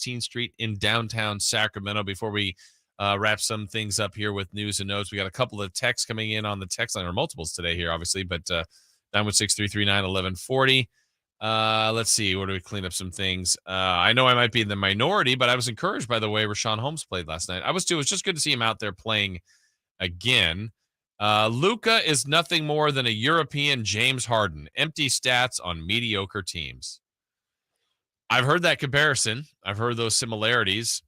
16th Street in downtown Sacramento. Before we wrap some things up here with news and notes, we got a couple of texts coming in on the text line, or multiples today here, obviously, but 916-339-1140. Let's see. Where do we clean up some things? I know I might be in the minority, but I was encouraged by the way Rashawn Holmes played last night. I was too. It was just good to see him out there playing again. Luka is nothing more than a European James Harden. Empty stats on mediocre teams. I've heard that comparison. I've heard those similarities.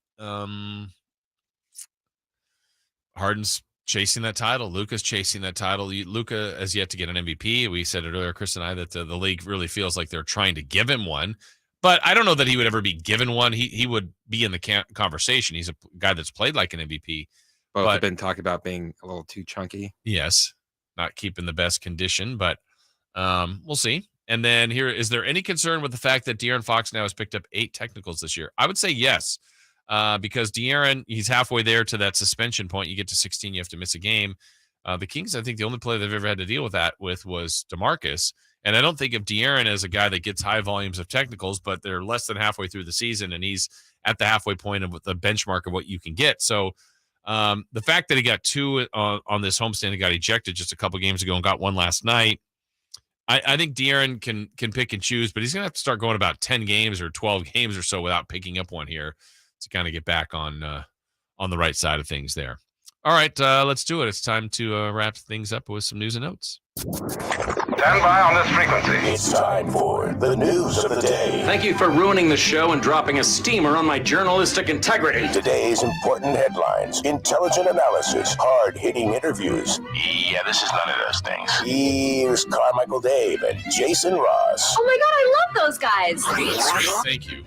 Harden's chasing that title. Luka's chasing that title. Luka has yet to get an MVP. We said it earlier, Chris and I, that the league really feels like they're trying to give him one. But I don't know that he would ever be given one. He would be in the conversation. He's a guy that's played like an MVP. Both have been talking about being a little too chunky. Yes, not keeping the best condition, but we'll see. And then here, is there any concern with the fact that De'Aaron Fox now has picked up 8 technicals this year? I would say yes. Because De'Aaron, he's halfway there to that suspension point. You get to 16, you have to miss a game. The Kings, I think the only player they've ever had to deal with that with was DeMarcus. And I don't think of De'Aaron as a guy that gets high volumes of technicals, but they're less than halfway through the season, and he's at the halfway point of the benchmark of what you can get. So the fact that he got 2 on this homestand and got ejected just a couple games ago and got 1 last night, I think De'Aaron can pick and choose, but he's going to have to start going about 10 games or 12 games or so without picking up one here to kind of get back on the right side of things there. All right, let's do it. It's time to wrap things up with some news and notes. Stand by on this frequency. It's time for the news of the day. Thank you for ruining the show and dropping a steamer on my journalistic integrity. Today's important headlines, intelligent analysis, hard-hitting interviews. Yeah, this is none of those things. Here's Carmichael Dave and Jason Ross. Oh my God, I love those guys. Thank you.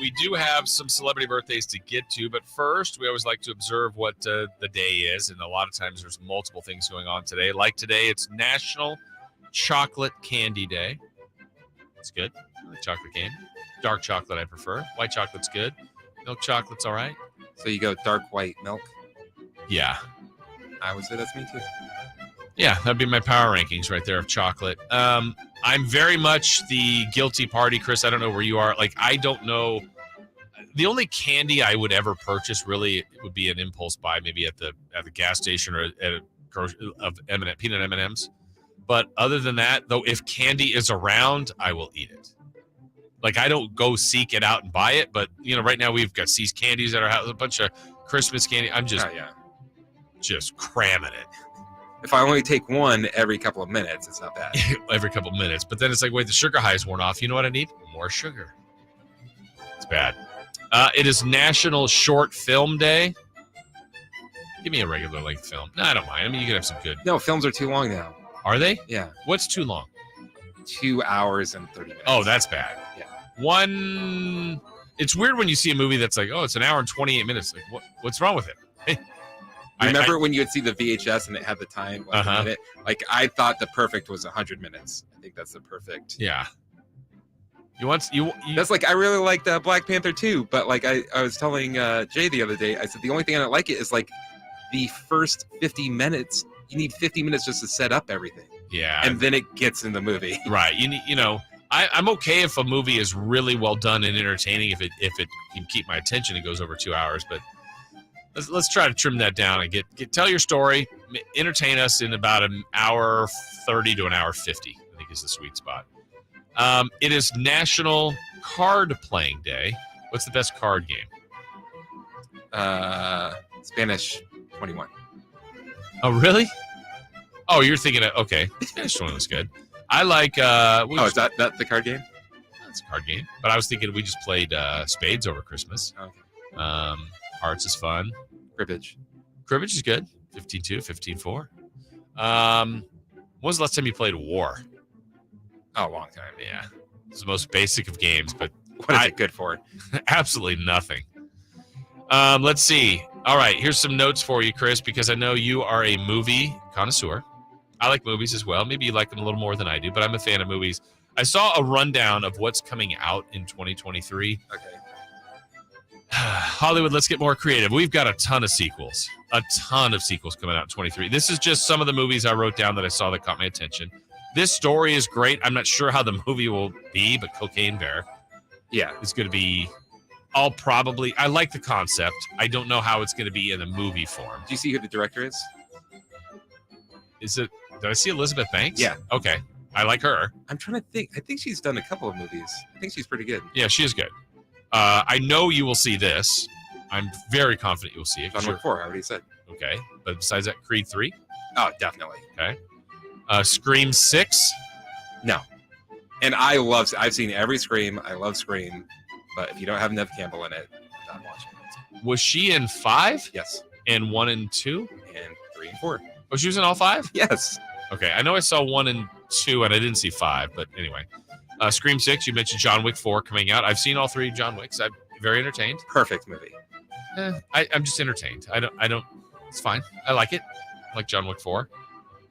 We do have some celebrity birthdays to get to, but first, we always like to observe what the day is, and a lot of times there's multiple things going on today. Like today, it's National Chocolate Candy Day. It's good. I like chocolate candy. Dark chocolate I prefer. White chocolate's good. Milk chocolate's all right. So you go dark white milk? Yeah. I would say that's me too. Yeah, that'd be my power rankings right there of chocolate. I'm very much the guilty party, Chris. I don't know where you are. Like, I don't know. The only candy I would ever purchase really would be an impulse buy, maybe at the gas station or at a peanut M&Ms. But other than that, though, if candy is around, I will eat it. Like, I don't go seek it out and buy it. But, right now we've got C's candies at our house, a bunch of Christmas candy. I'm just cramming it. If I only take one every couple of minutes, it's not bad. Every couple of minutes. But then it's like, wait, the sugar high is worn off. You know what I need? More sugar. It's bad. It is National Short Film Day. Give me a regular length film. No, I don't mind. I mean, you can have some good. No, films are too long now. Are they? Yeah. What's too long? 2 hours and 30 minutes. Oh, that's bad. Yeah. It's weird when you see a movie that's like, oh, it's an hour and 28 minutes. Like, what's wrong with it? Hey. Remember when you would see the VHS and it had the time like a minute? Like, I thought the perfect was 100 minutes. I think that's the perfect. Yeah. That's like, I really liked Black Panther 2, but like I was telling Jay the other day, I said the only thing I don't like it is like the first 50 minutes. You need 50 minutes just to set up everything. Yeah. And then it gets in the movie. Right. I'm okay if a movie is really well done and entertaining. If it can keep my attention, it goes over 2 hours. But let's try to trim that down and tell your story, entertain us in about an hour 30 to an hour 50. I think is the sweet spot. It is National Card Playing Day. What's the best card game? Spanish 21. Oh, really? Oh, you're thinking of, okay. Spanish 21 was good. I like... is that the card game? That's a card game. But I was thinking we just played Spades over Christmas. Okay. Hearts is fun. Cribbage. Cribbage is good. 15-2, 15-4. When was the last time you played War? Oh, a long time. Yeah. It's the most basic of games, but... What is it good for? Absolutely nothing. Let's see. All right, here's some notes for you, Chris, because I know you are a movie connoisseur. I like movies as well. Maybe you like them a little more than I do, but I'm a fan of movies. I saw a rundown of what's coming out in 2023. Okay. Hollywood, let's get more creative. We've got a ton of sequels. A ton of sequels coming out in 23. This is just some of the movies I wrote down that I saw that caught my attention. This story is great. I'm not sure how the movie will be, but Cocaine Bear. Yeah. It's going to be I like the concept. I don't know how it's going to be in a movie form. Do you see who the director is? Did I see Elizabeth Banks? Yeah. Okay. I like her. I'm trying to think. I think she's done a couple of movies. I think she's pretty good. Yeah, she is good. I know you will see this. I'm very confident you will see it. John Wick 4, I already said. Okay. But besides that, Creed 3? Oh, definitely. Okay. Scream 6? No. And I've seen every Scream. I love Scream. But if you don't have Nev Campbell in it, I'm not watching it. Was she in 5? Yes. And 1 and 2? And 3 and 4. Oh, she was in all 5? Yes. Okay. I know I saw 1 and 2, and I didn't see 5. But anyway. Scream 6, you mentioned John Wick 4 coming out. I've seen all 3 John Wicks. I'm very entertained. Perfect movie. I'm just entertained. I don't. It's fine. I like it. I like John Wick 4.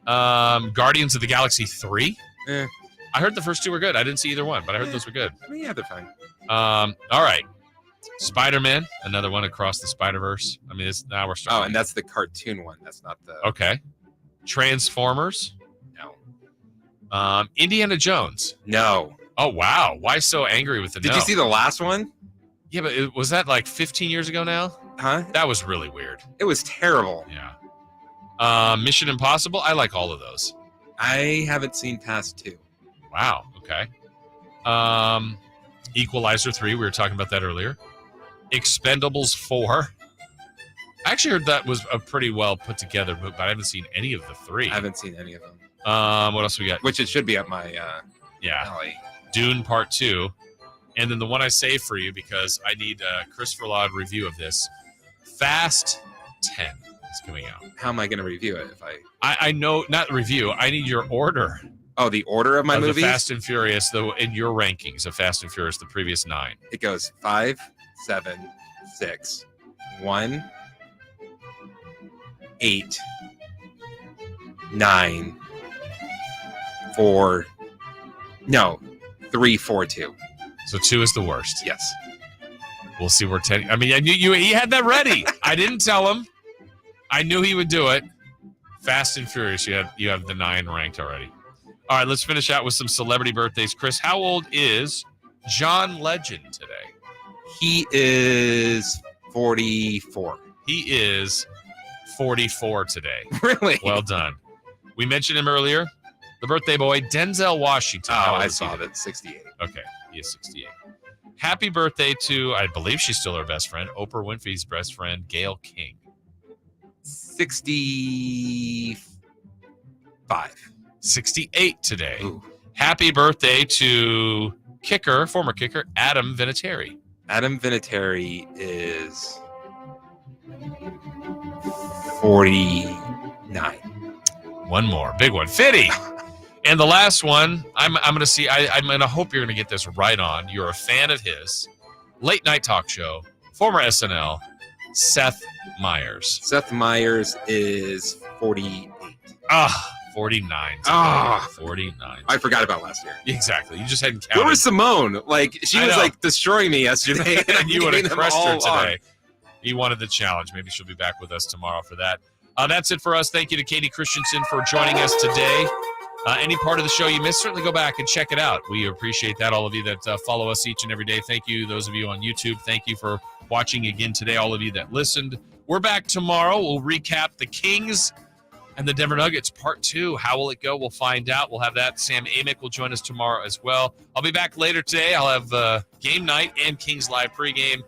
Guardians of the Galaxy 3. I heard the first 2 were good. I didn't see either one, but I heard those were good. Yeah, they're fine. All right. Spider-Man, another one across the Spider-Verse. I mean, now we're starting. Oh, and that's the cartoon one. That's not the. Okay. Transformers. No. Indiana Jones. No. Oh wow! Why so angry with the? Did you see the last one? Yeah, but was that like 15 years ago now? Huh? That was really weird. It was terrible. Yeah. Mission Impossible. I like all of those. I haven't seen past 2. Wow. Okay. Equalizer 3. We were talking about that earlier. Expendables 4. I actually heard that was a pretty well put together movie, but I haven't seen any of the 3. I haven't seen any of them. What else we got? Which it should be up my alley. Dune Part 2. And then the one I saved for you because I need a Christopher Laud review of this. Fast 10 is coming out. How am I going to review it? If I know, not review. I need your order. Oh, the order of my movies? The Fast and Furious, though, in your rankings of Fast and Furious, the previous 9. It goes 5, 7, 6, 1, 8, 9, 4. No, 3, 4, 2. So 2 is the worst. Yes. We'll see where 10. I mean, I knew he had that ready. I didn't tell him. I knew he would do it. Fast and Furious, you have the 9 ranked already. All right, let's finish out with some celebrity birthdays. Chris, how old is John Legend today? He is 44. He is 44 today. Really? Well done. We mentioned him earlier. The birthday boy, Denzel Washington. Oh, I saw that. 68. Okay, he is 68. Happy birthday to, I believe she's still her best friend, Oprah Winfrey's best friend, Gayle King. 65. 68 today. Ooh. Happy birthday to former kicker, Adam Vinatieri. Adam Vinatieri is 49. One more. Big one. 50. And the last one, I'm going to see, I'm going to hope you're going to get this right on. You're a fan of his. Late night talk show, former SNL, Seth Meyers. Seth Meyers is 48. 49. 49. I forgot about last year. Exactly. You just hadn't counted. Where was Simone? Like, she was like destroying me yesterday. And you would have crushed her today. He wanted the challenge. Maybe she'll be back with us tomorrow for that. That's it for us. Thank you to Katie Christensen for joining us today. Any part of the show you missed, certainly go back and check it out. We appreciate that. All of you that follow us each and every day. Thank you. Those of you on YouTube, thank you for watching again today. All of you that listened. We're back tomorrow. We'll recap the Kings and the Denver Nuggets Part 2. How will it go? We'll find out. We'll have that. Sam Amick will join us tomorrow as well. I'll be back later today. I'll have game night and Kings Live pregame.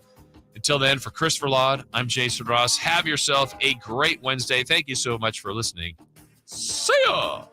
Until then, for Christopher Laud, I'm Jason Ross. Have yourself a great Wednesday. Thank you so much for listening. See ya!